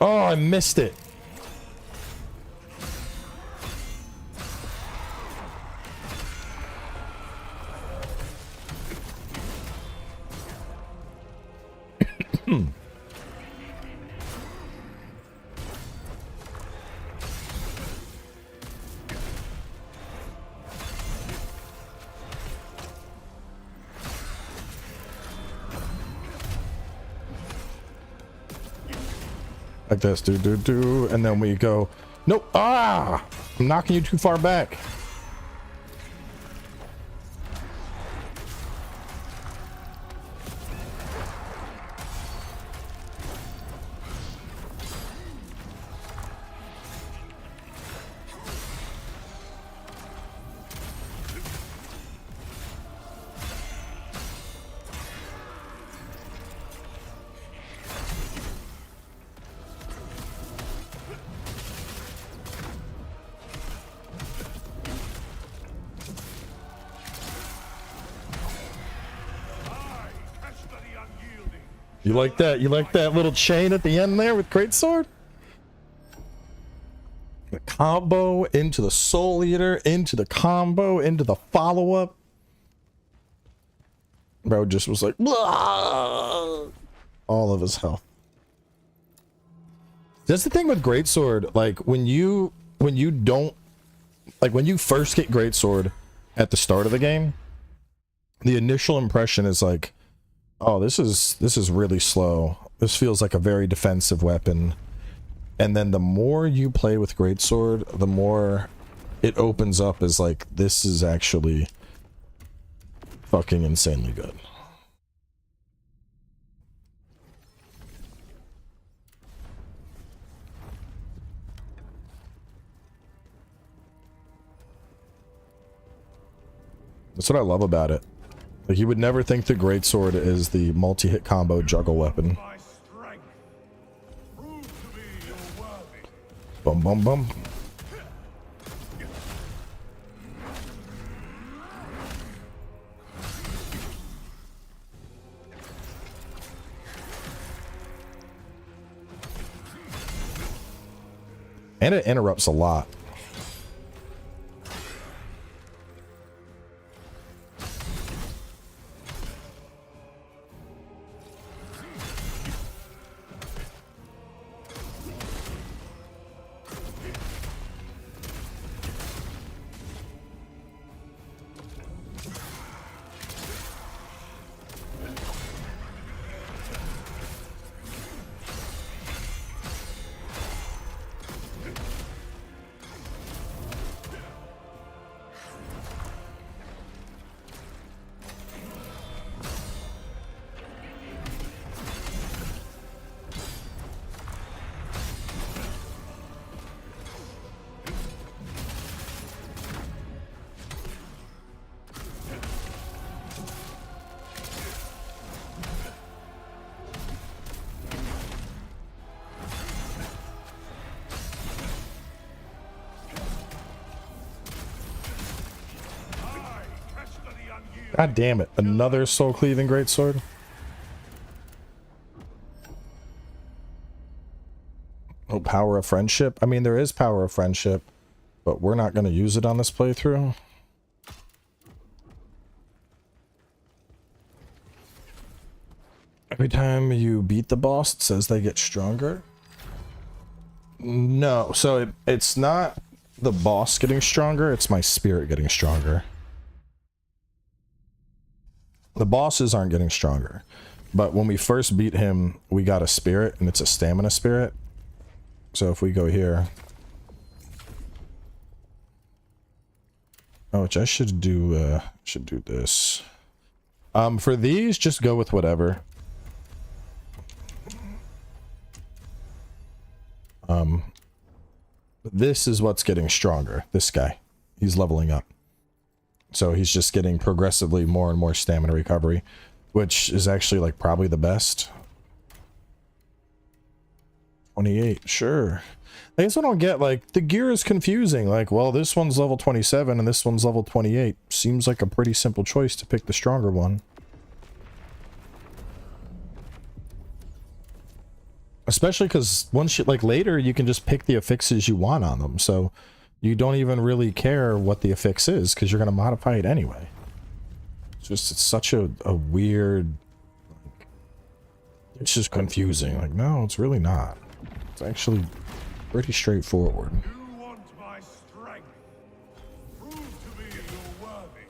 Oh, I missed it. Like this, do, and then we go, nope, ah! I'm knocking you too far back. You like that? You like that little chain at the end there with Greatsword? The combo into the Soul Eater, into the combo, into the follow-up. Bro just was like, blah! All of his health. That's the thing with Greatsword. Like when you don't, like when you first get Greatsword at the start of the game, the initial impression is like, oh, this is really slow. This feels like a very defensive weapon. And then the more you play with Greatsword, the more it opens up as like, this is actually fucking insanely good. That's what I love about it. Like, you would never think the Greatsword is the multi-hit combo juggle weapon. Bum bum bum. And it interrupts a lot. God damn it. Another soul cleaving greatsword. Oh, power of friendship. I mean, there is power of friendship, but we're not going to use it on this playthrough. Every time you beat the boss, it says they get stronger. No, so it's not the boss getting stronger, it's my spirit getting stronger. The bosses aren't getting stronger. But when we first beat him, we got a spirit, and it's a stamina spirit. So if we go here... Oh, which I should do this. For these, just go with whatever. This is what's getting stronger. This guy. He's leveling up. So he's just getting progressively more and more stamina recovery, which is actually like probably the best. 28, sure. I guess I don't get, like, the gear is confusing. Like, well, this one's level 27 and this one's level 28. Seems like a pretty simple choice to pick the stronger one. Especially because once you, like, later you can just pick the affixes you want on them. So you don't even really care what the affix is because you're going to modify it anyway. It's such a weird... Like, it's just confusing. Like, no, it's really not. It's actually pretty straightforward. You want my strength? Prove to me you're worthy.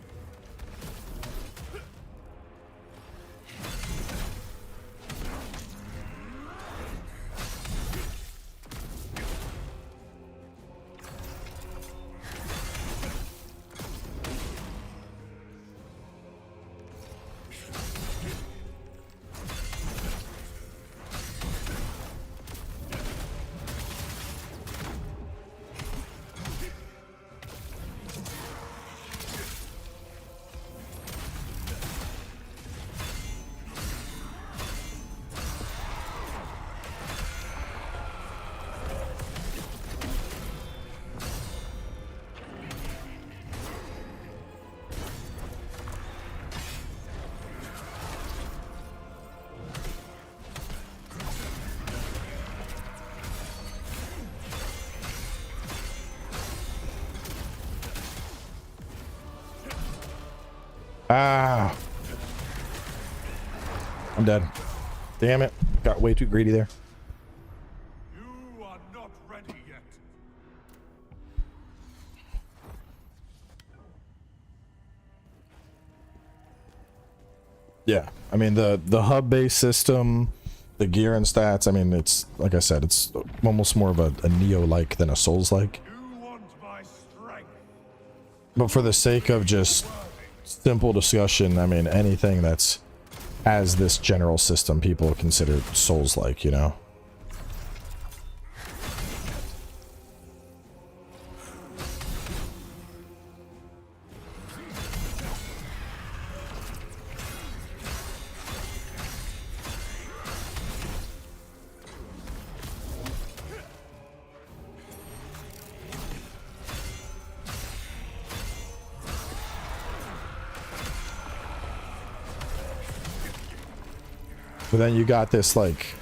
Ah. I'm dead. Damn it. Got way too greedy there. You are not ready yet. Yeah. I mean, the hub-based system, the gear and stats, I mean, it's, like I said, it's almost more of a Neo-like than a Souls-like. You want my strength? But for the sake of just simple discussion, I mean, anything that's has this general system, people consider Souls-like, you know? But then you got this, like...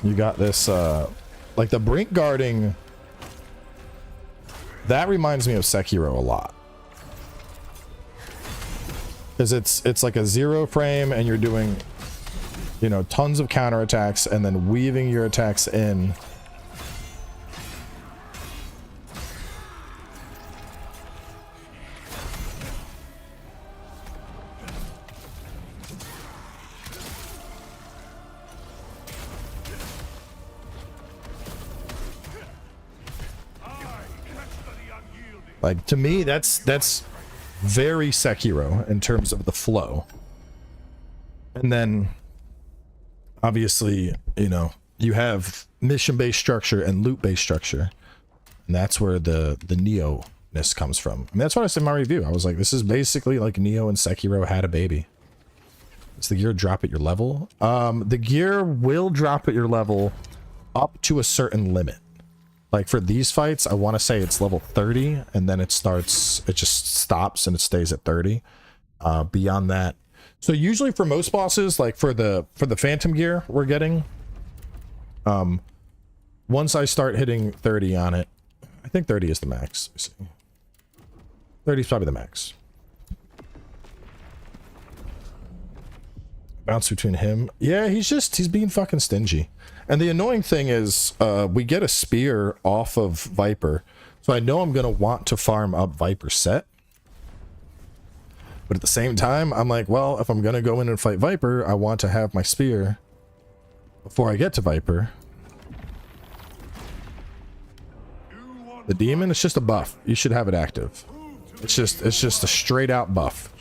You got this, like the brink guarding... That reminds me of Sekiro a lot. Because it's like a zero frame and you're doing, you know, tons of counterattacks and then weaving your attacks in. Like, to me, that's very Sekiro in terms of the flow. And then obviously, you know, you have mission-based structure and loot-based structure, and that's where the Neo-ness comes from. I mean, that's what I said in my review. I was like, this is basically like Neo and Sekiro had a baby. Does the gear drop at your level? The gear will drop at your level up to a certain limit. Like for these fights, I want to say it's level 30, and then it just stops and it stays at 30. Beyond that, So usually for most bosses, like for the phantom gear we're getting, once I start hitting 30 on it, I think 30 is the max. 30 is probably the max. Bounce between him. Yeah, he's being fucking stingy. And the annoying thing is, we get a spear off of Viper. So I know I'm going to want to farm up Viper set. But at the same time, I'm like, well, if I'm going to go in and fight Viper, I want to have my spear before I get to Viper. The demon, it's just a buff. You should have it active. It's just a straight out buff.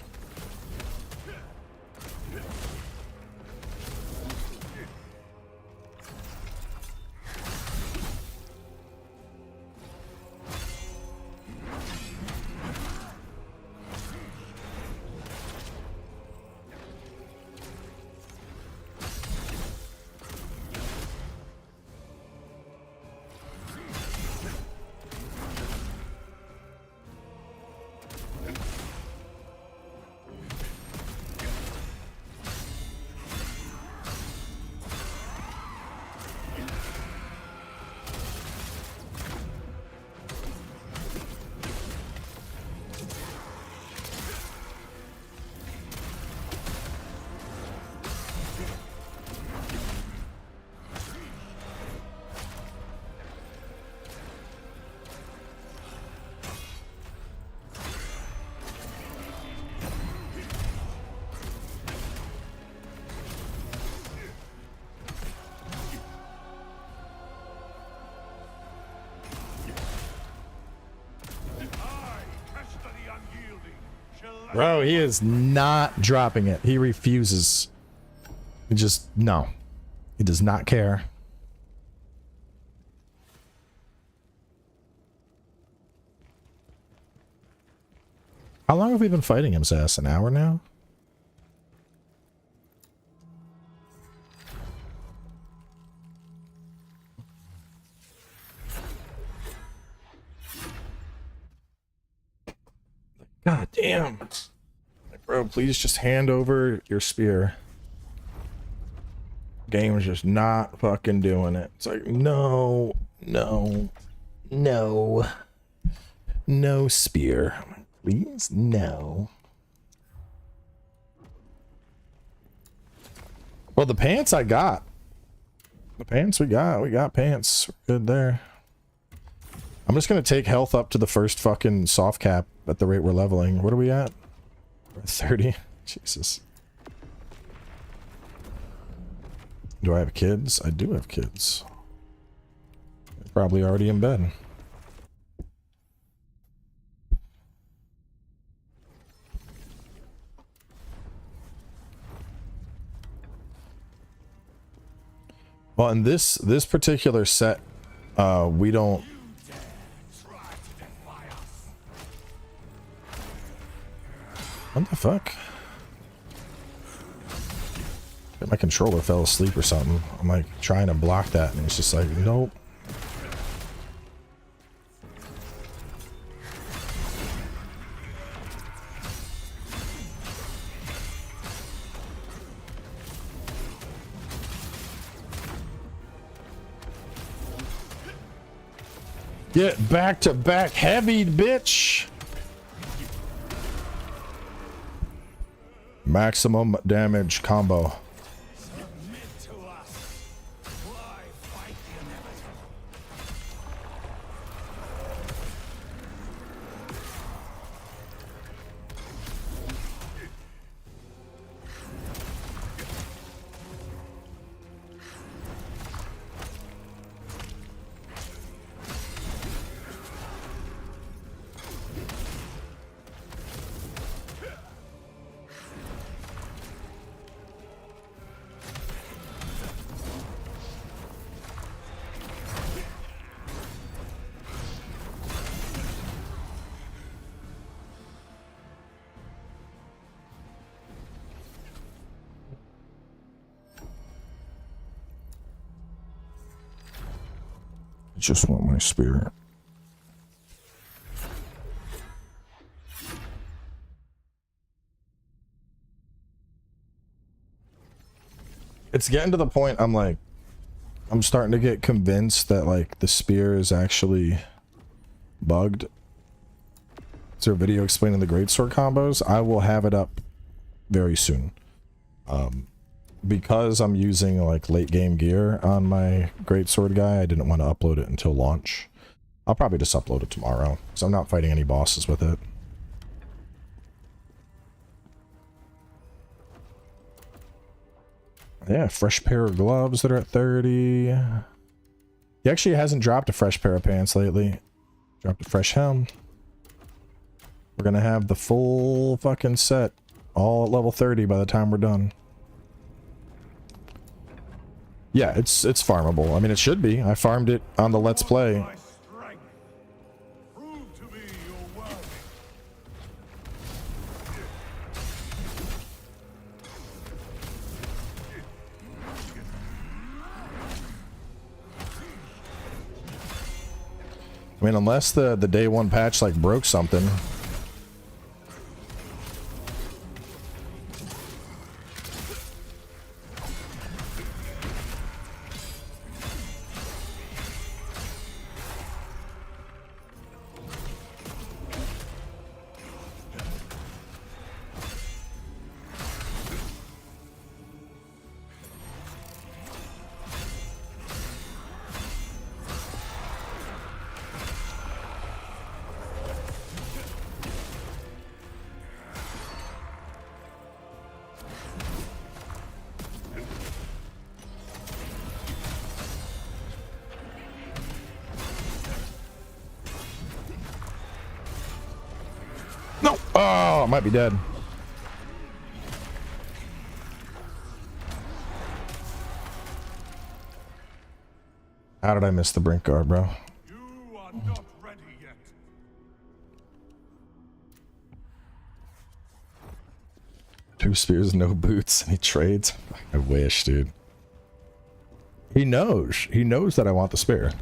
Bro, he is not dropping it. He refuses. He just, no. He does not care. How long have we been fighting him, Sass? An hour now? God damn. Like, bro, please just hand over your spear. Game is just not fucking doing it. It's like, no, no, no. No spear. Please, no. Well, the pants I got. The pants we got pants. We're good there. I'm just gonna take health up to the first fucking soft cap at the rate we're leveling. What are we at? We're at 30. Jesus. Do I have kids? I do have kids. They're probably already in bed. Well, in this particular set, we don't. What the fuck? My controller fell asleep or something. I'm like trying to block that, and it's just like, nope. Get back to back heavy, bitch. Maximum damage combo. Just want my spirit. It's getting to the point I'm like, I'm starting to get convinced that like the spear is actually bugged. Is there a video explaining the greatsword combos? I will have it up very soon. Because I'm using like late game gear on my greatsword guy, I didn't want to upload it until launch. I'll probably just upload it tomorrow, because I'm not fighting any bosses with it. Yeah, fresh pair of gloves that are at 30. He actually hasn't dropped a fresh pair of pants lately. Dropped a fresh helm. We're gonna have the full fucking set, all at level 30 by the time we're done. Yeah, it's farmable. I mean, it should be. I farmed it on the Let's Play. I mean, unless the day one patch like broke something. No! Oh, I might be dead. How did I miss the brink guard, bro? You are not ready yet. Two spears, no boots, and he trades. I wish, dude. He knows. He knows that I want the spear.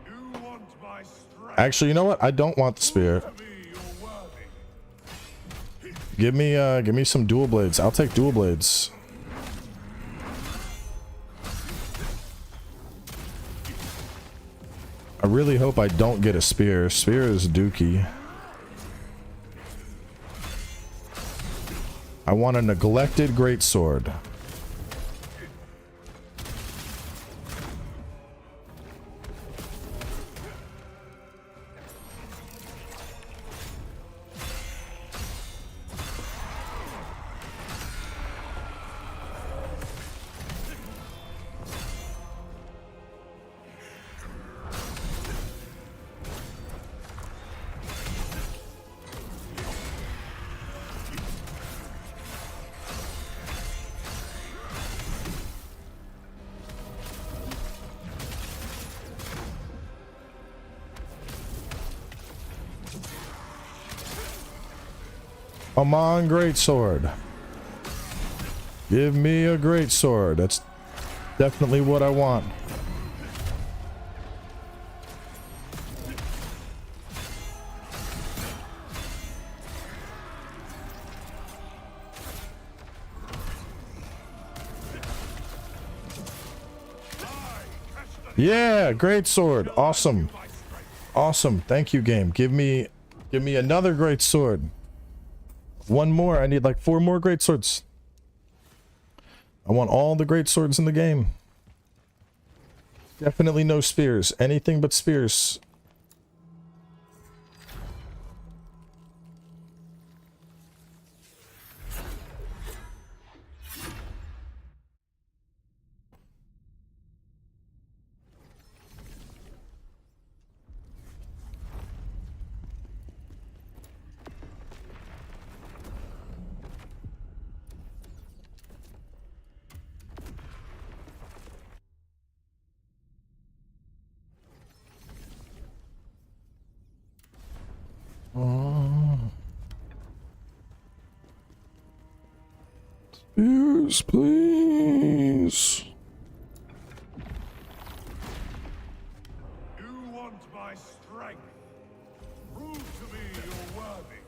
You want my strength. Actually, you know what? I don't want the spear. To me, you're worthy. Give me some dual blades. I'll take dual blades. I really hope I don't get a spear. Spear is dookie. I want a neglected greatsword. Come on, greatsword. Give me a greatsword. That's definitely what I want. Yeah, greatsword. Awesome. Awesome. Thank you, game. Give me another greatsword. One more. I need like 4 more greatswords. I want all the greatswords in the game. Definitely no spears. Anything but spears. Spears, please. You want my strength. Prove to me you're worthy.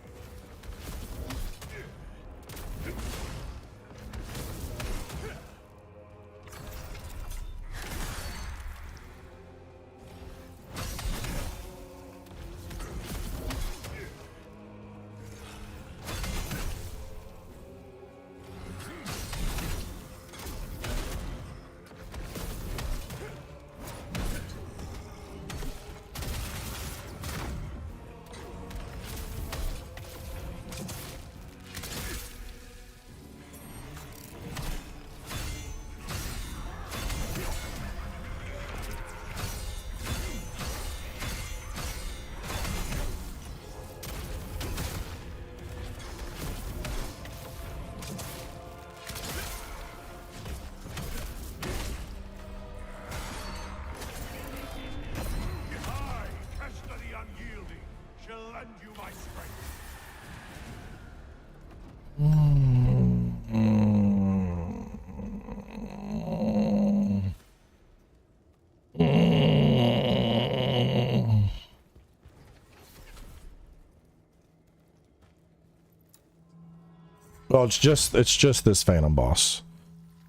Well, it's just this Phantom boss.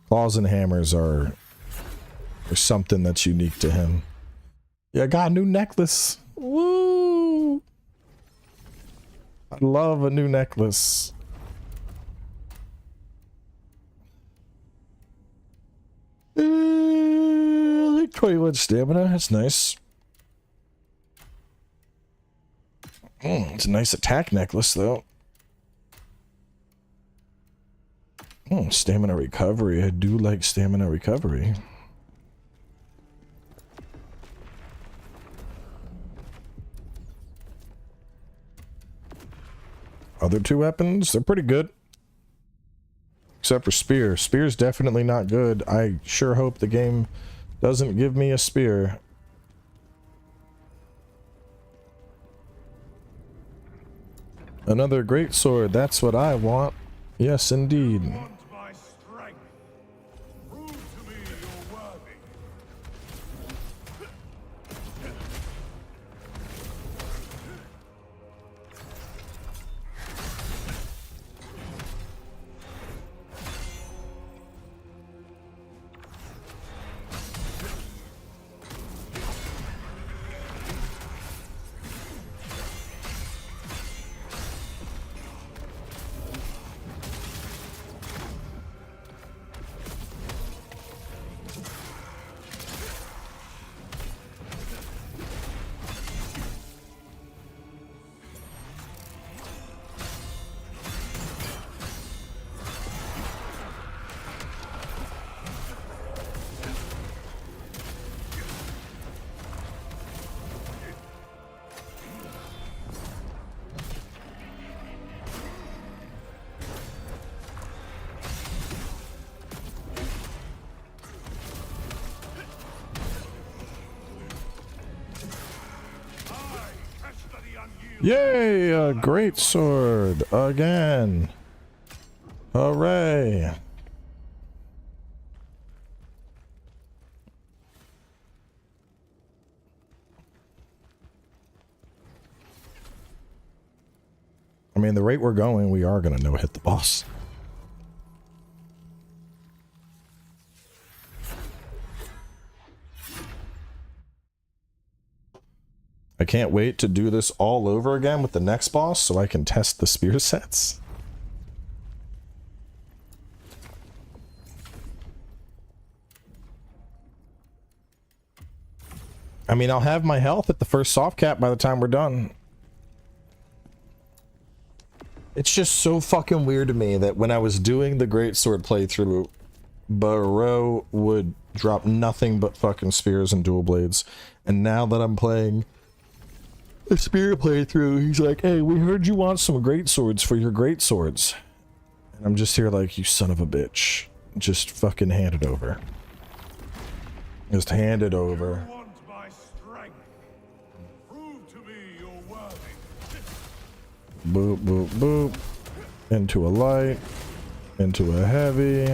Claws and hammers are something that's unique to him. Yeah, I got a new necklace. Woo! I love a new necklace. Like 21 stamina. That's nice. It's a nice attack necklace, though. Stamina recovery. I do like stamina recovery. Other two weapons, they're pretty good. Except for spear. Spear's definitely not good. I sure hope the game doesn't give me a spear. Another greatsword, that's what I want. Yes, indeed. Want my strength? Prove to me you're worthy. Yay! A great sword again. Hooray! I mean, the rate we're going, we are gonna no-hit the boss. I can't wait to do this all over again with the next boss so I can test the spear sets. I mean, I'll have my health at the first soft cap by the time we're done. It's just so fucking weird to me that when I was doing the Greatsword playthrough, Barrow would drop nothing but fucking spears and dual blades. And now that I'm playing a spear playthrough, he's like, hey, we heard you want some greatswords for your greatswords. And I'm just here like, you son of a bitch. Just fucking hand it over. Just hand it over. Want my strength? Prove to me you're worthy. Boop, boop, boop. Into a light. Into a heavy.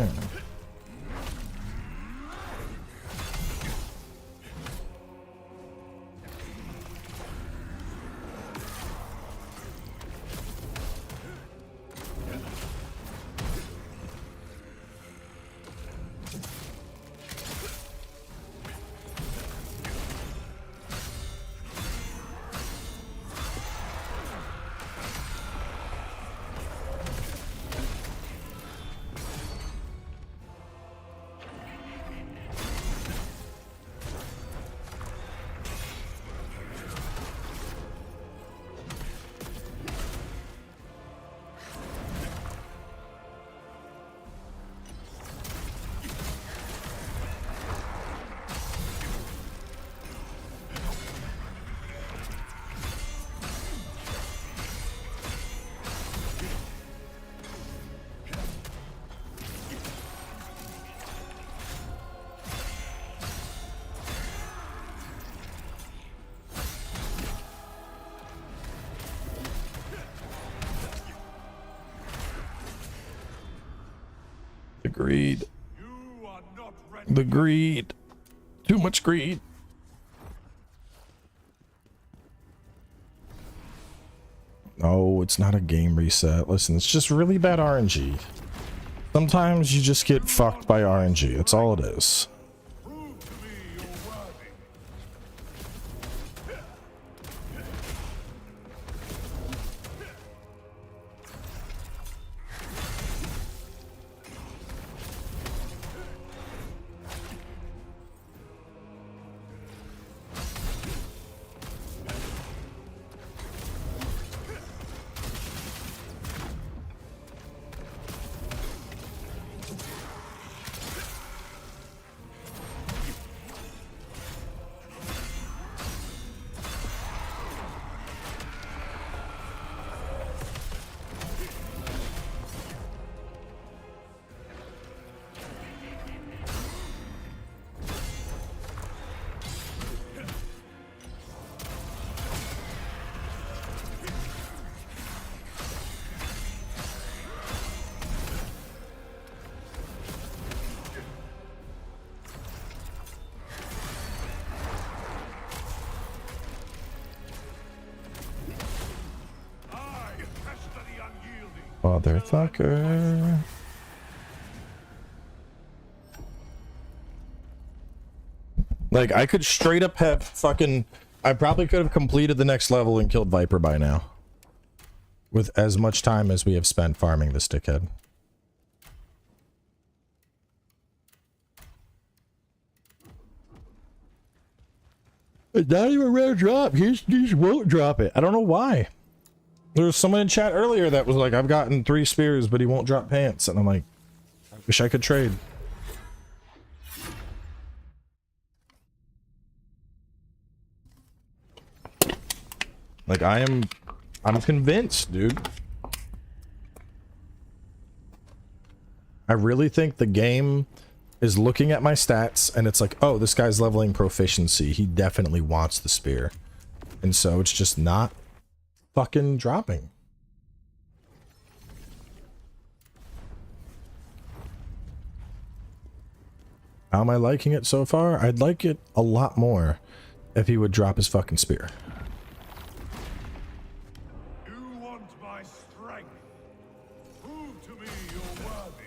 The greed. You are not ready. The greed. Too much greed. Oh, it's not a game reset. Listen, it's just really bad RNG. Sometimes you just get fucked by RNG. That's all it is. Prove to me you're worthy. Motherfucker. Like, I could straight up have fucking... I probably could have completed the next level and killed Viper by now. With as much time as we have spent farming this dickhead. It's not even a rare drop. He just won't drop it. I don't know why. There was someone in chat earlier that was like, I've gotten 3 spears, but he won't drop pants. And I'm like, I wish I could trade. Like, I'm convinced, dude. I really think the game is looking at my stats and it's like, oh, this guy's leveling proficiency. He definitely wants the spear. And so it's just not fucking dropping. How am I liking it so far? I'd like it a lot more if he would drop his fucking spear. You want my strength? Prove to me you're worthy.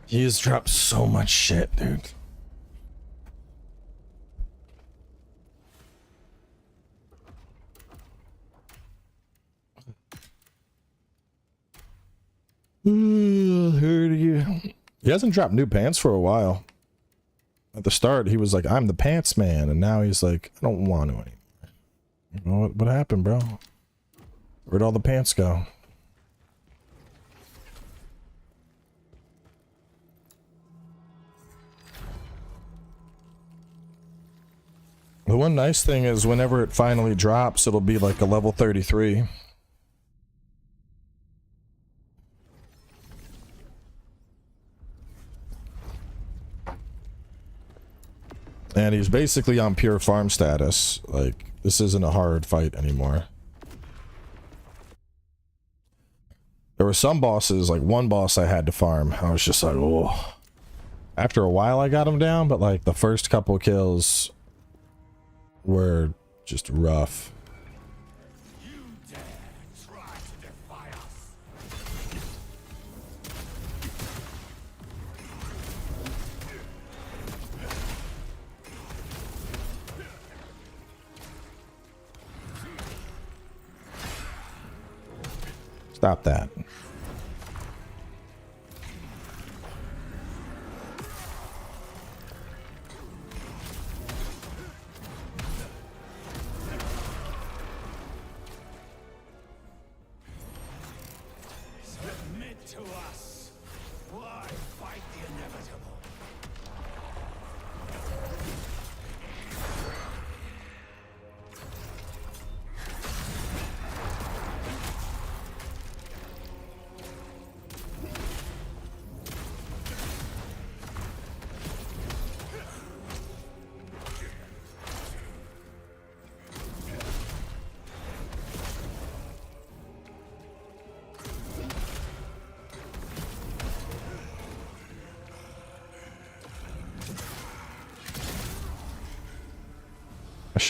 He has dropped so much shit, dude. He hasn't dropped new pants for a while. At the start, he was like, I'm the pants man. And now he's like, I don't want to anymore. You know what happened, bro? Where'd all the pants go? The one nice thing is whenever it finally drops, it'll be like a level 33. And he's basically on pure farm status. Like, this isn't a hard fight anymore. There were some bosses, like one boss I had to farm. I was just like, oh. After a while I got him down, but like the first couple kills were just rough. You dare try to defy us? Stop that. Submit to us. Why fight the inevitable?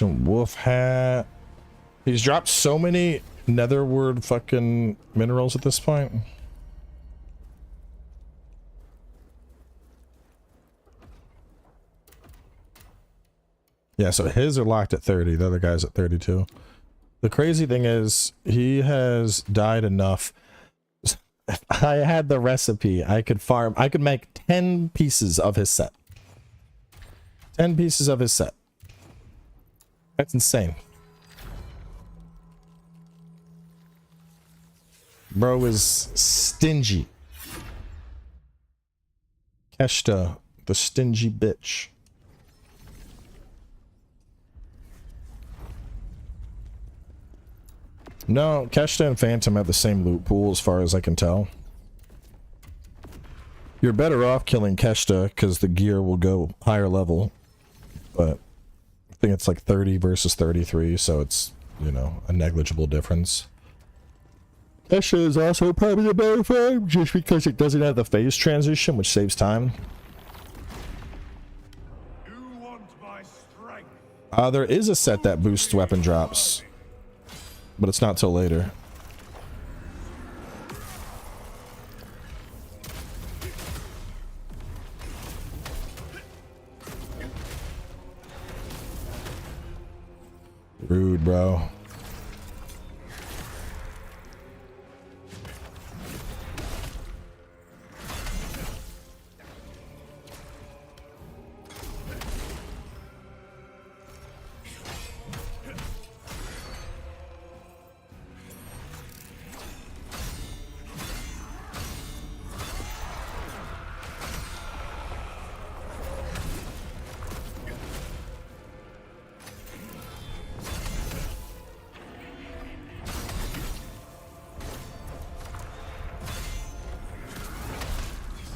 Wolf hat. He's dropped so many netherward fucking minerals at this point. Yeah, so his are locked at 30. The other guy's at 32. The crazy thing is he has died enough. If I had the recipe, I could farm. I could make 10 pieces of his set. 10 pieces of his set. That's insane. Bro is stingy. Keshta, the stingy bitch. No, Keshta and Phantom have the same loot pool as far as I can tell. You're better off killing Keshta because the gear will go higher level. But I think it's like 30 versus 33, so it's, you know, a negligible difference. Keshta is also probably a better farm just because it doesn't have the phase transition, which saves time. You want my strength? There is a set that boosts weapon drops, but it's not till later. Rude, bro.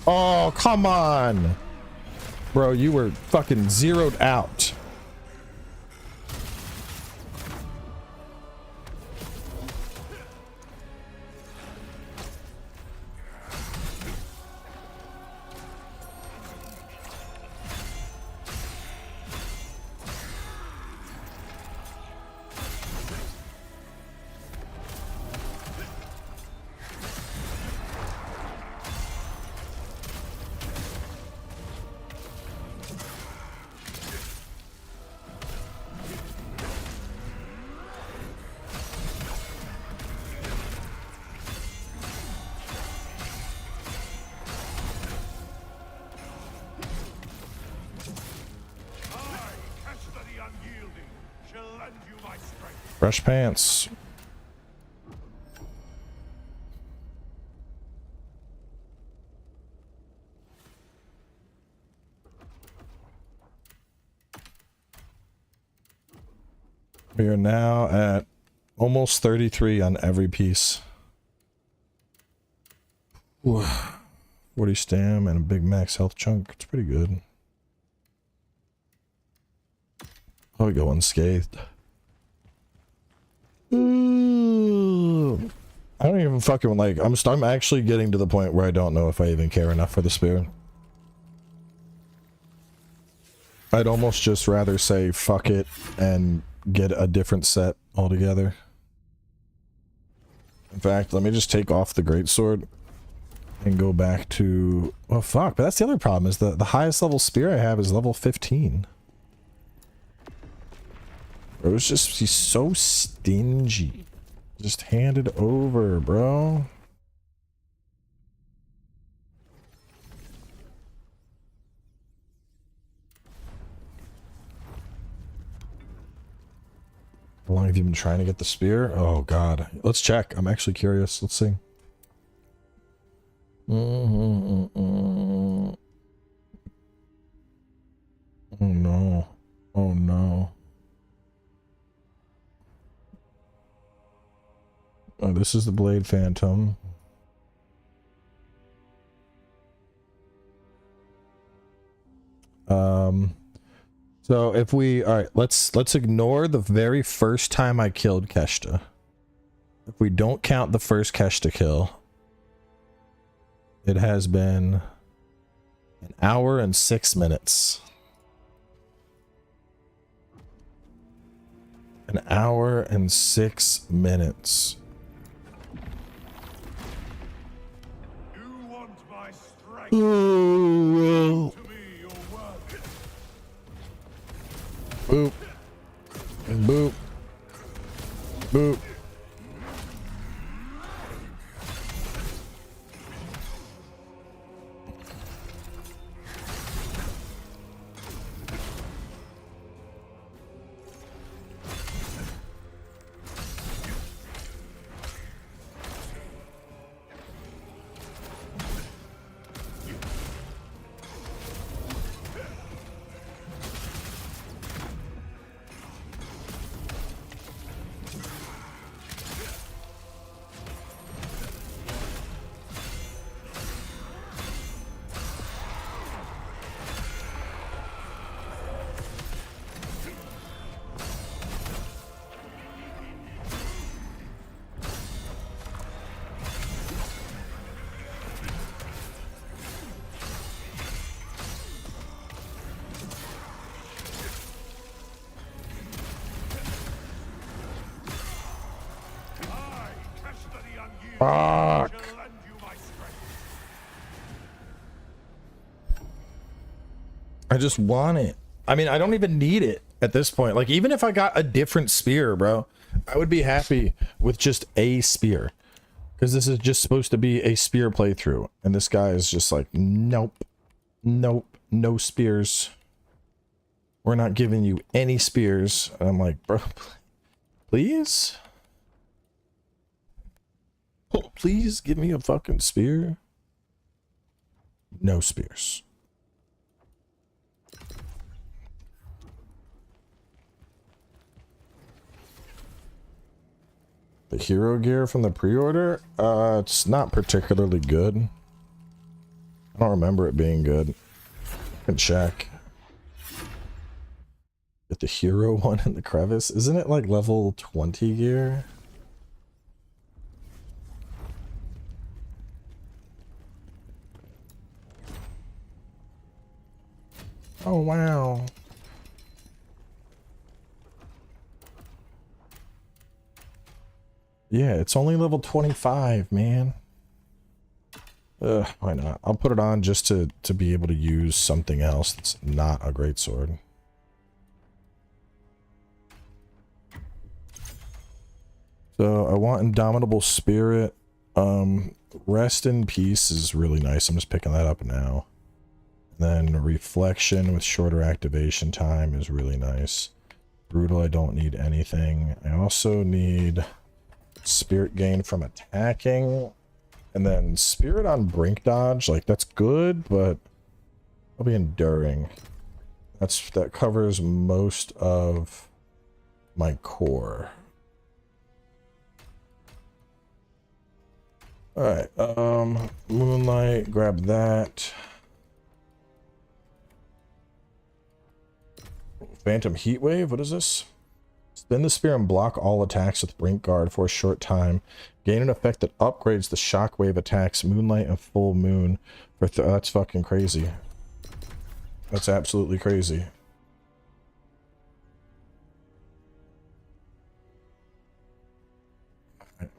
Oh, come on. Bro, you were fucking zeroed out. Fresh pants. We are now at almost 33 on every piece. Ooh. 40 stam and a big max health chunk. It's pretty good. I'll go unscathed. I don't even fucking like. I'm actually getting to the point where I don't know if I even care enough for the spear. I'd almost just rather say fuck it and get a different set altogether. In fact, let me just take off the Greatsword and go back to. Well, fuck. But that's the other problem is the highest level spear I have is level 15. It was just, he's so stingy. Just hand it over, bro. How long have you been trying to get the spear? Oh god. Let's check. I'm actually curious. Let's see. Oh no. Oh no. Oh, this is the Blade Phantom. So if we, all right, let's ignore the very first time I killed Keshta. If we don't count the first Keshta kill, it has been an hour and 6 minutes. An hour and 6 minutes. You want my strength? Oh, To me, your word. boop. And boop. Boop. Fuck. Shall lend you my strength. I just want it. I mean, I don't even need it at this point. Like, even if I got a different spear, bro, I would be happy with just a spear. Because this is just supposed to be a spear playthrough. And this guy is just like, nope. Nope. No spears. We're not giving you any spears. And I'm like, bro, please? Oh, please give me a fucking spear. No spears. The hero gear from the pre-order? It's not particularly good. I don't remember it being good. I can check. Get the hero one in the crevice. Isn't it like level 20 gear? Oh, wow. Yeah, it's only level 25, man. Why not? I'll put it on just to be able to use something else that's not a greatsword. So I want Indomitable Spirit. Rest in Peace is really nice. I'm just picking that up now. Then Reflection with shorter activation time is really nice. Brutal, I don't need anything. I also need Spirit gain from attacking. And then Spirit on Brink Dodge. Like, that's good, but I'll be enduring. That covers most of my core. Alright, Moonlight, grab that. Phantom Heatwave, what is this? Spin the spear and block all attacks with Brink Guard for a short time. Gain an effect that upgrades the shockwave attacks, Moonlight and Full Moon. That's fucking crazy. That's absolutely crazy.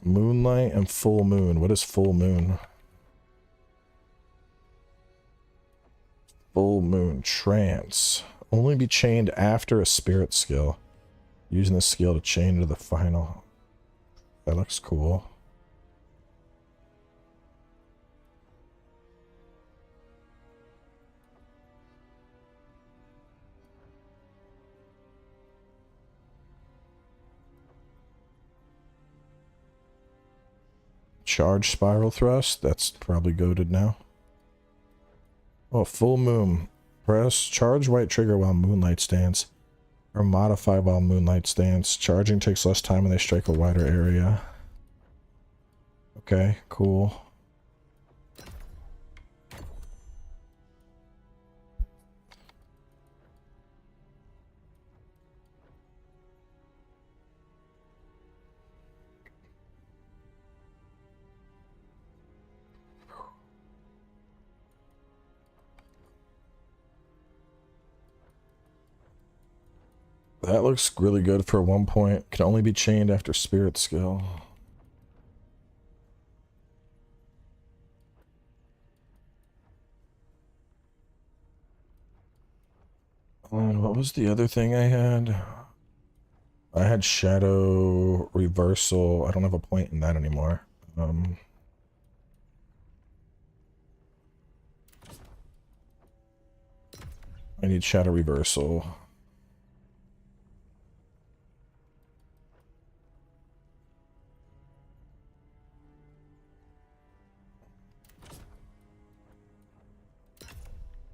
Moonlight and Full Moon. What is Full Moon? Full Moon. Trance. Only be chained after a spirit skill. Using the skill to chain to the final. That looks cool. Charge spiral thrust. That's probably goated now. Oh, full moon. Press charge white trigger while moonlight stands. Or modify while moonlight stands. Charging takes less time when they strike a wider area. Okay, cool. That looks really good for 1 point. Can only be chained after spirit skill. And what was the other thing I had? I had shadow reversal. I don't have a point in that anymore. I need shadow reversal.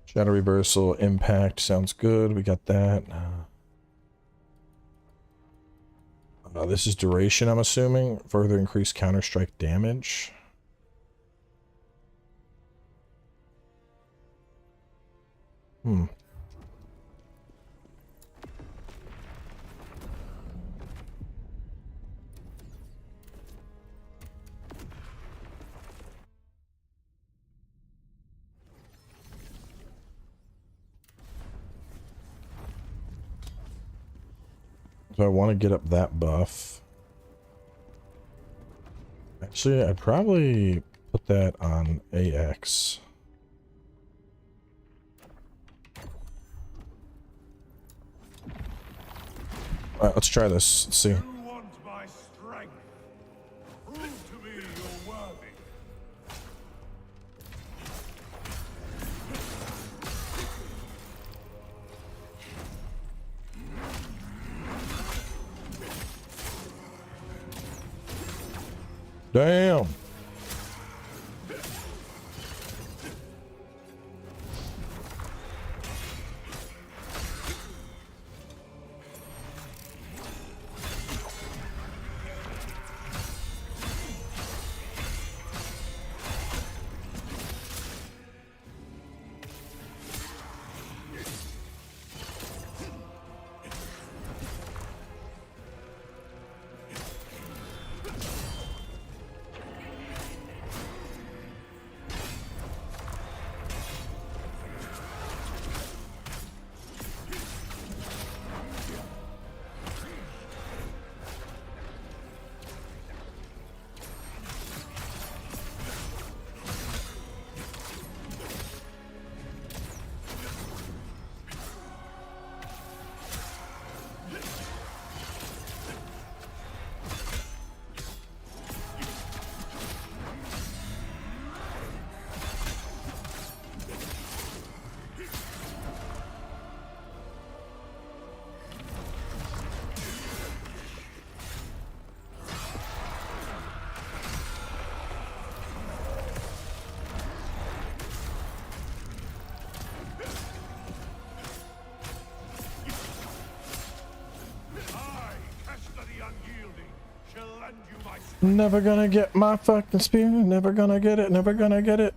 Shadow reversal, impact, sounds good. We got that. This is duration, I'm assuming. Further increased counter-strike damage. So I want to get up that buff. Actually, I'd probably put that on AX. Alright, let's try this. Let's see. You want my strength? Prove to me you're worthy. Damn. Never gonna get my fucking spear. Never gonna get it. Never gonna get it.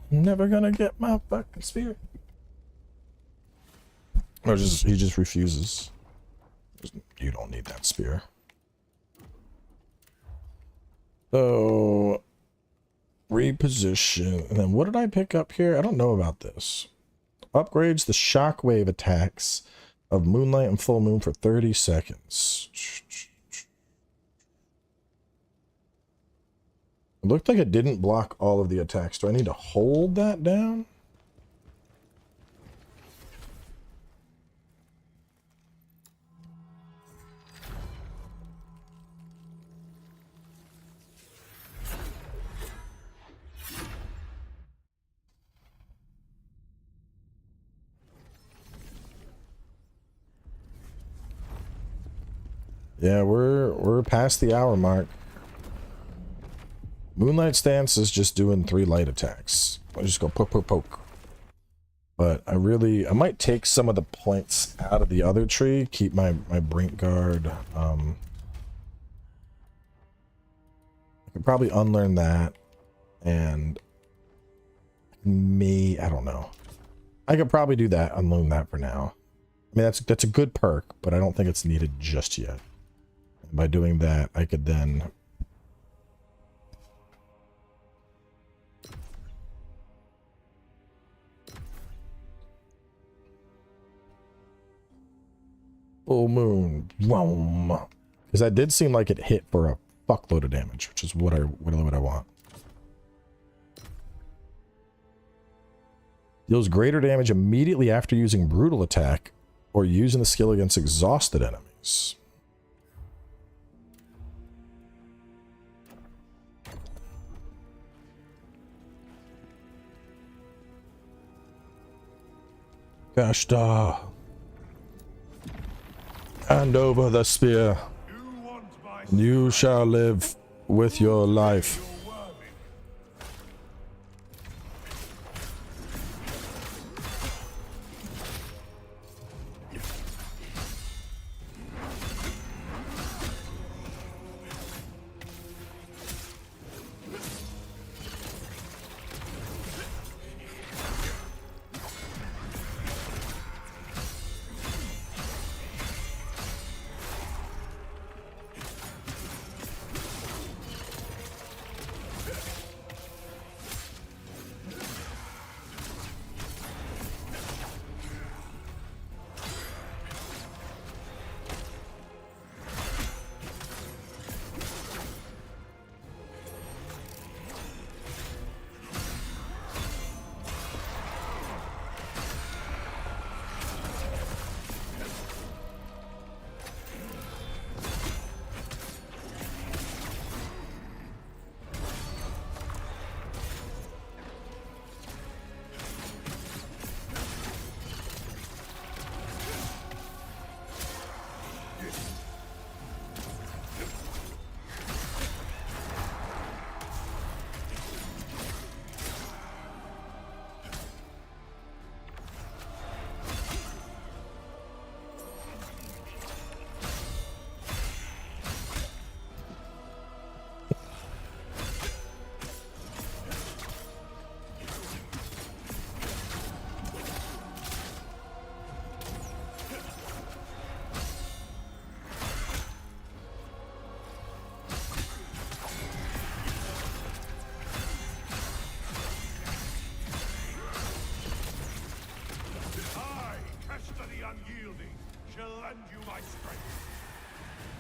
Never gonna get my fucking spear. Or just he just refuses. You don't need that spear. So reposition. And then what did I pick up here? I don't know about this. Upgrades the shockwave attacks of moonlight and full moon for 30 seconds. It looked like it didn't block all of the attacks. Do I need to hold that down? Yeah, we're past the hour mark. Moonlight Stance is just doing 3 light attacks. I just go poke, poke, poke. But I might take some of the points out of the other tree, keep my Brink Guard. I could probably unlearn that, and I don't know. I could probably do that, unlearn that for now. I mean, that's a good perk, but I don't think it's needed just yet. And by doing that, I could then full moon, because that did seem like it hit for a fuckload of damage, which is what I want. Deals greater damage immediately after using brutal attack or using the skill against exhausted enemies. Kashta. Hand over the spear. You shall live with your life.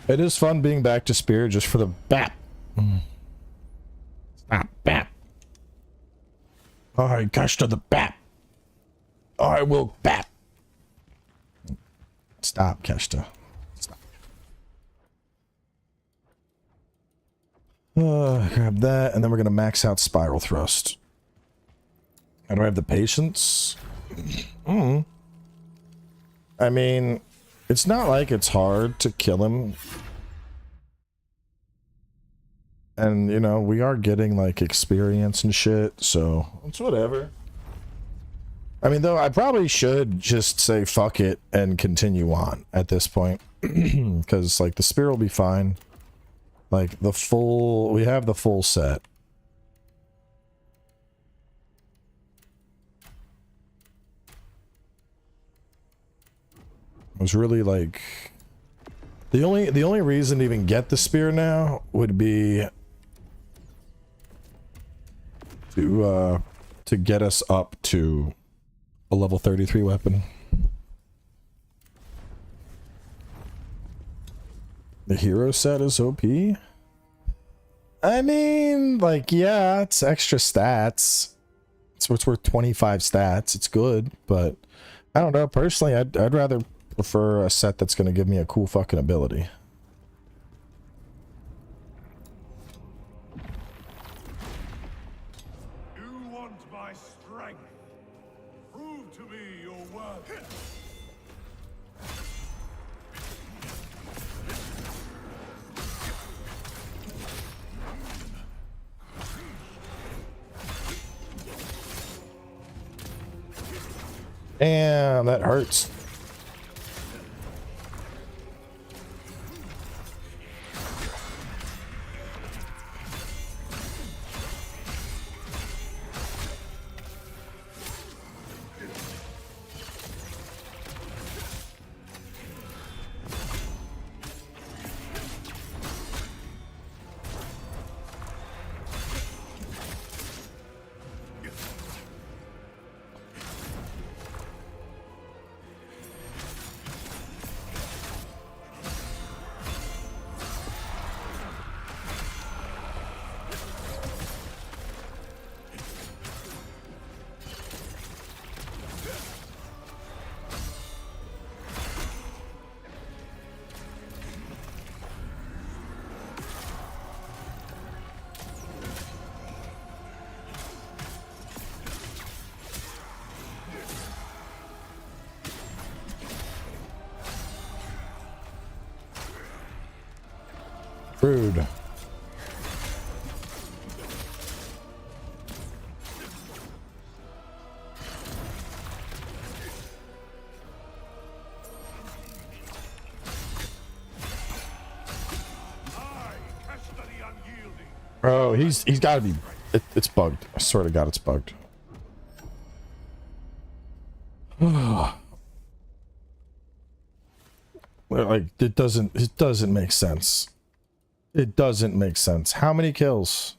It is fun being back to Spear just for the BAP. Stop, BAP. I catch to the BAP. I will BAP. Stop, Keshta. Stop. Grab that, and then we're going to max out Spiral Thrust. How do I have the patience? I mean, it's not like it's hard to kill him. And, you know, we are getting, like, experience and shit, so it's whatever. I mean, though, I probably should just say fuck it and continue on at this point. Because, like, the spear will be fine. Like, we have the full set. It was really, like... The only reason to even get the spear now would be... to get us up to a level 33 weapon. The hero set is OP? I mean, like, yeah, it's extra stats. It's worth 25 stats. It's good, but I don't know. Personally, I'd rather prefer a set that's going to give me a cool fucking ability. Damn, that hurts. Rude. Bro, he's got to be. It's bugged. I swear to God, it's bugged. Like it doesn't make sense. It doesn't make sense. How many kills?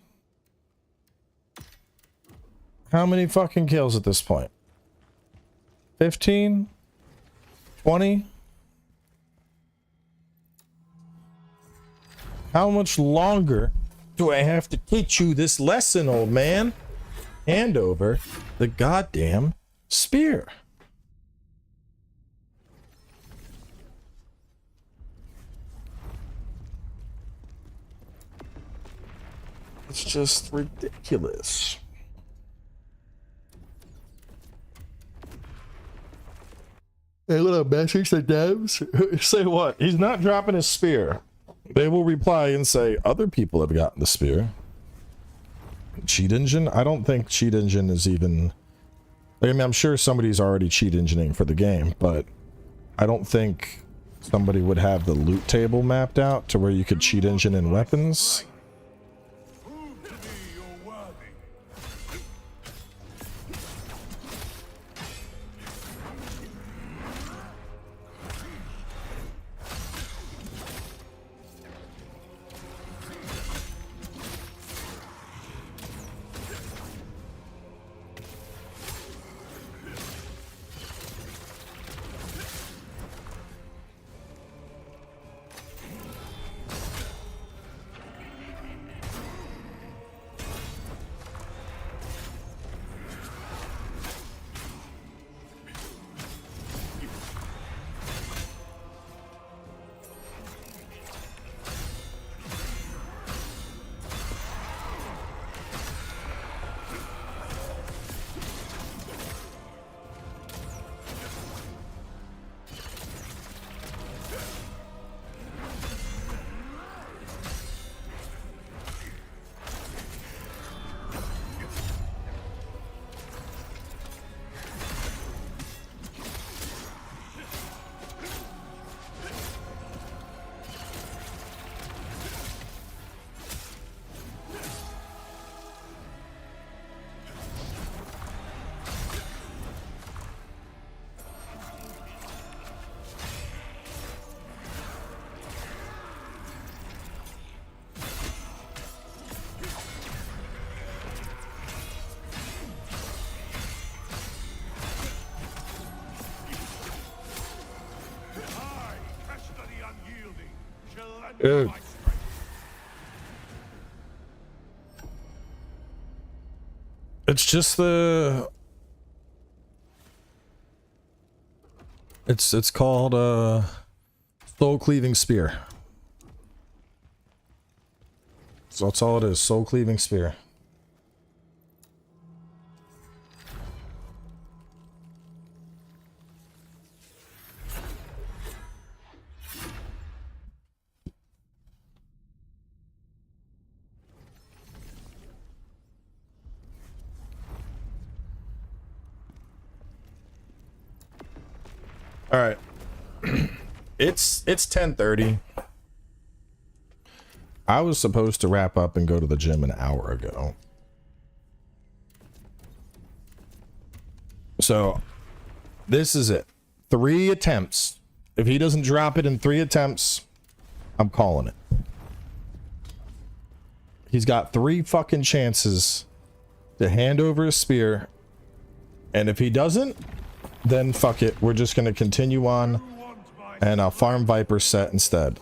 How many fucking kills at this point? 15? 20? How much longer do I have to teach you this lesson, old man? Hand over the goddamn spear. It's just ridiculous. Hey, what up, message the devs? Say what? He's not dropping his spear. They will reply and say, other people have gotten the spear. Cheat engine? I don't think cheat engine is even... I mean, I'm sure somebody's already cheat engineering for the game, but I don't think somebody would have the loot table mapped out to where you could cheat engine in weapons. Dude. It's just the... It's called soul cleaving spear. So that's all it is, soul cleaving spear. All right. It's 10:30. I was supposed to wrap up and go to the gym an hour ago. So this is it. 3 attempts. If he doesn't drop it in 3 attempts, I'm calling it. He's got 3 fucking chances to hand over a spear. And if he doesn't, then fuck it. We're just going to continue on. And I'll farm Viper set instead.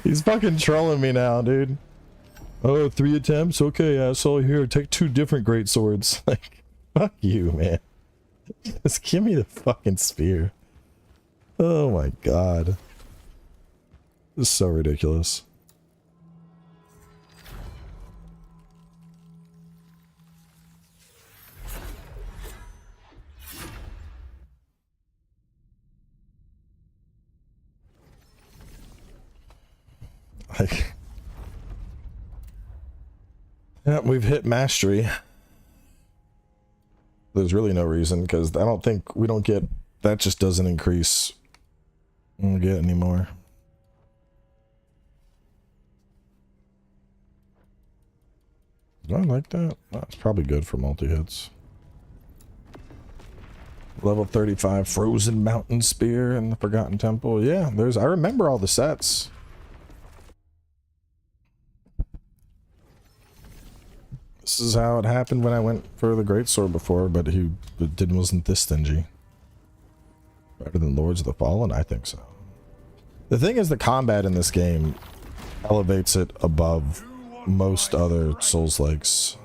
He's fucking trolling me now, dude. Oh, 3 attempts? Okay, asshole. Here, take 2 different great swords. Like, fuck you, man. Just give me the fucking spear. Oh my god. This is so ridiculous. Like, yeah, we've hit mastery. There's really no reason, because I don't think we don't get that. Just doesn't increase. We don't get any more. Do I like that? That's probably good for multi-hits. Level 35 Frozen Mountain Spear and the Forgotten Temple. Yeah, I remember all the sets. This is how it happened when I went for the Greatsword before, but he wasn't this stingy. Better than Lords of the Fallen? I think so. The thing is, the combat in this game elevates it above most other Souls-likes.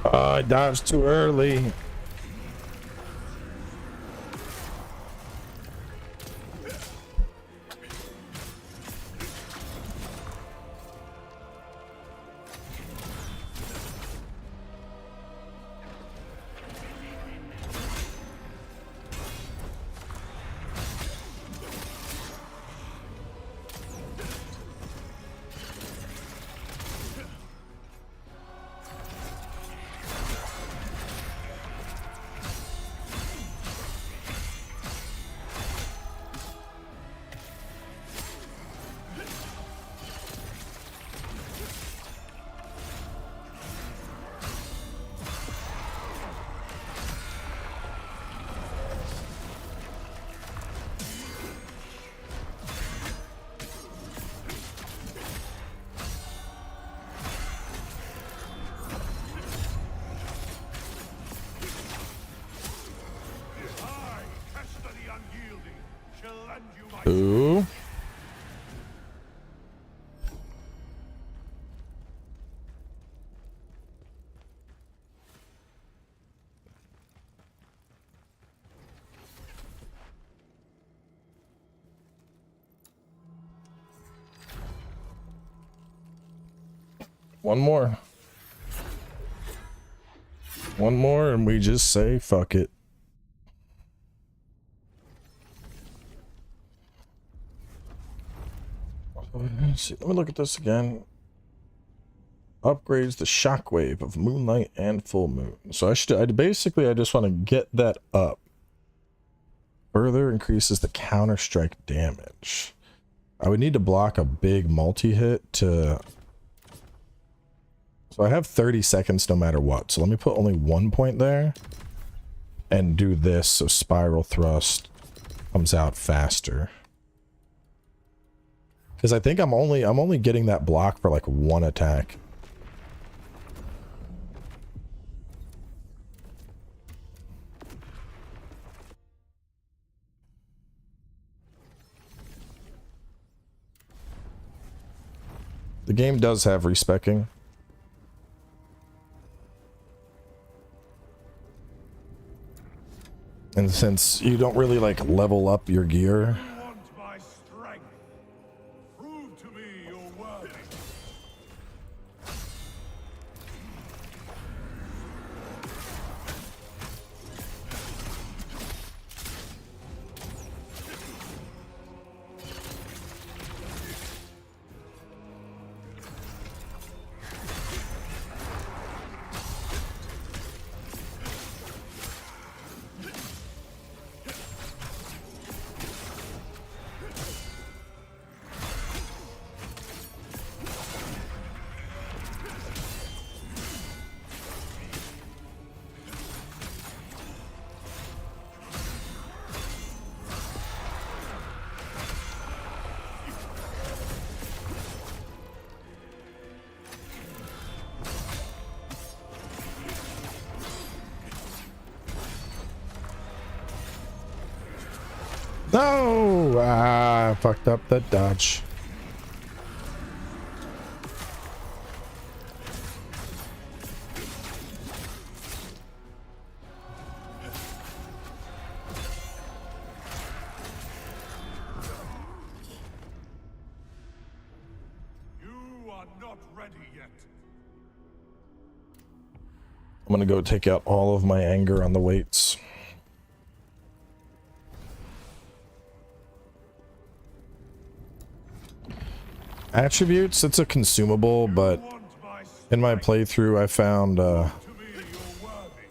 I dodged too early. hand you my Ooh. One more. One more and we just say fuck it. Let's see, let me look at this again. Upgrades the shockwave of moonlight and full moon. So I just want to get that up. Further increases the counter strike damage. I would need to block a big multi-hit to... So I have 30 seconds no matter what. So let me put only 1 point there. And do this so spiral thrust comes out faster. Because I think I'm only getting that block for like 1 attack. The game does have respecking. And since you don't really like level up your gear, you want my strength. Prove to me you're worthy. no! Ah, I fucked up that dodge. You are not ready yet. I'm gonna go take out all of my anger on the weights. Attributes, it's a consumable, but in my playthrough I found To me you're worthy.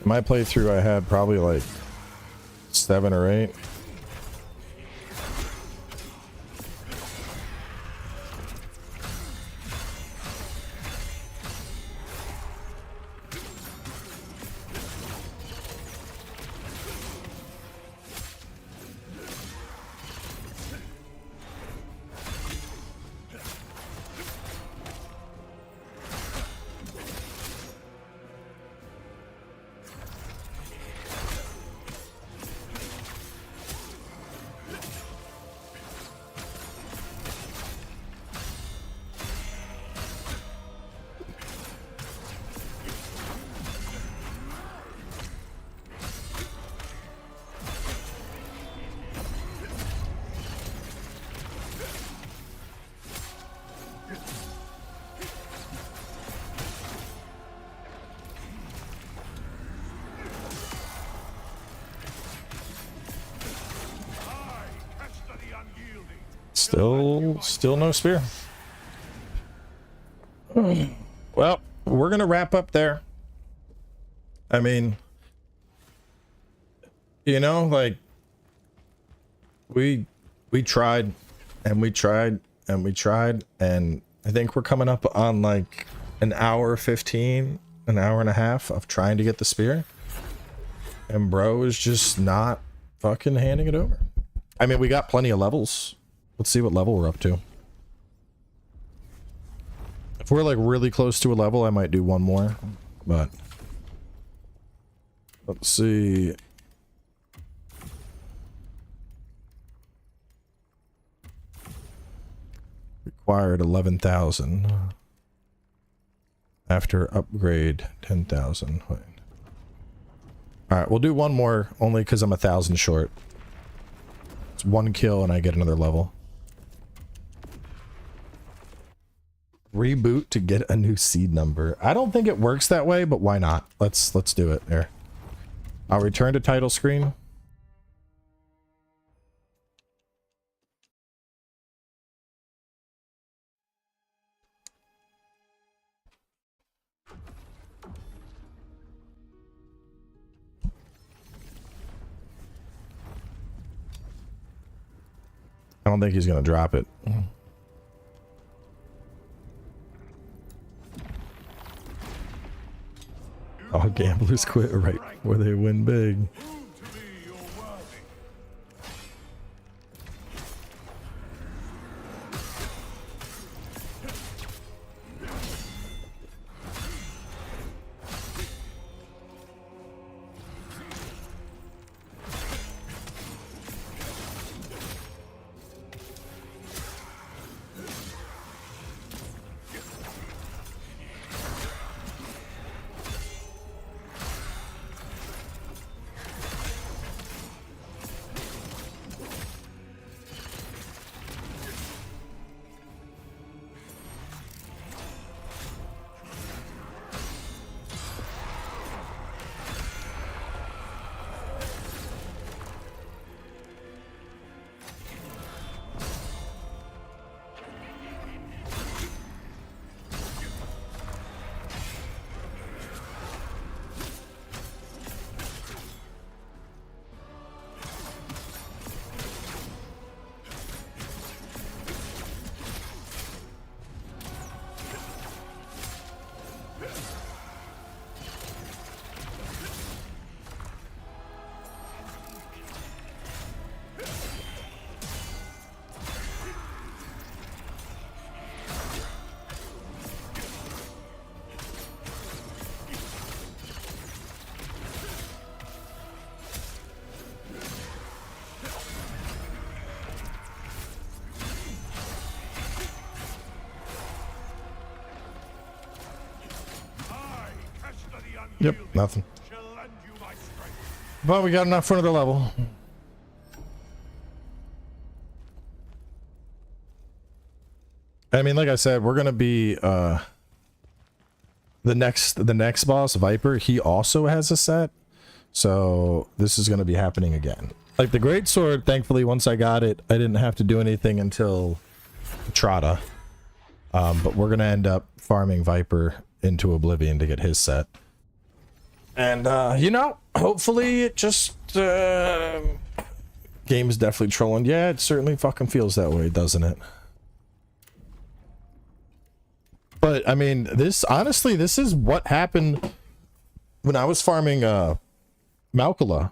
in my playthrough I had probably like 7 or 8. Still no spear. Well, we're gonna wrap up there. I mean, you know, like we tried and we tried and we tried, and I think we're coming up on like an hour 15, an hour and a half of trying to get the spear, and bro is just not fucking handing it over. I mean, we got plenty of levels. Let's see what level we're up to. If we're like really close to a level, I might do one more, but let's see. Required 11,000. After upgrade 10,000. All right, we'll do one more only because I'm 1,000 short. It's one kill and I get another level. Reboot to get a new seed number. I don't think it works that way, but why not? Let's do it. There. I'll return to title screen. I don't think he's gonna drop it. Oh, gamblers quit right where they win big. Yep, nothing. But we got enough for another level. I mean, like I said, we're gonna be the next boss, Viper. He also has a set, so this is gonna be happening again. Like the Greatsword, thankfully, once I got it, I didn't have to do anything until Trotta. But we're gonna end up farming Viper into oblivion to get his set. And, you know, hopefully it just, game is definitely trolling. Yeah, it certainly fucking feels that way, doesn't it? But, I mean, honestly, this is what happened when I was farming, Malkula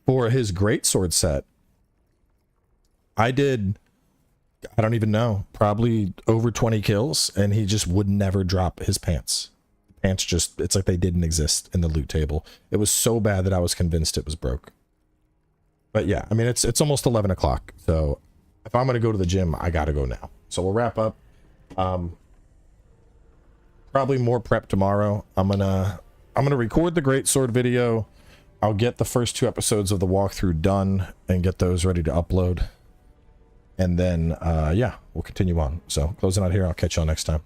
for his Greatsword set. I did, I don't even know, probably over 20 kills, and he just would never drop his pants. Pants just, it's like they didn't exist in the loot table. It was so bad that I was convinced it was broke. But yeah, I mean, it's almost 11 o'clock. So if I'm going to go to the gym, I got to go now. So we'll wrap up. Probably more prep tomorrow. I'm going to record the Greatsword video. I'll get the first 2 episodes of the walkthrough done and get those ready to upload. And then, yeah, we'll continue on. So closing out here. I'll catch y'all next time.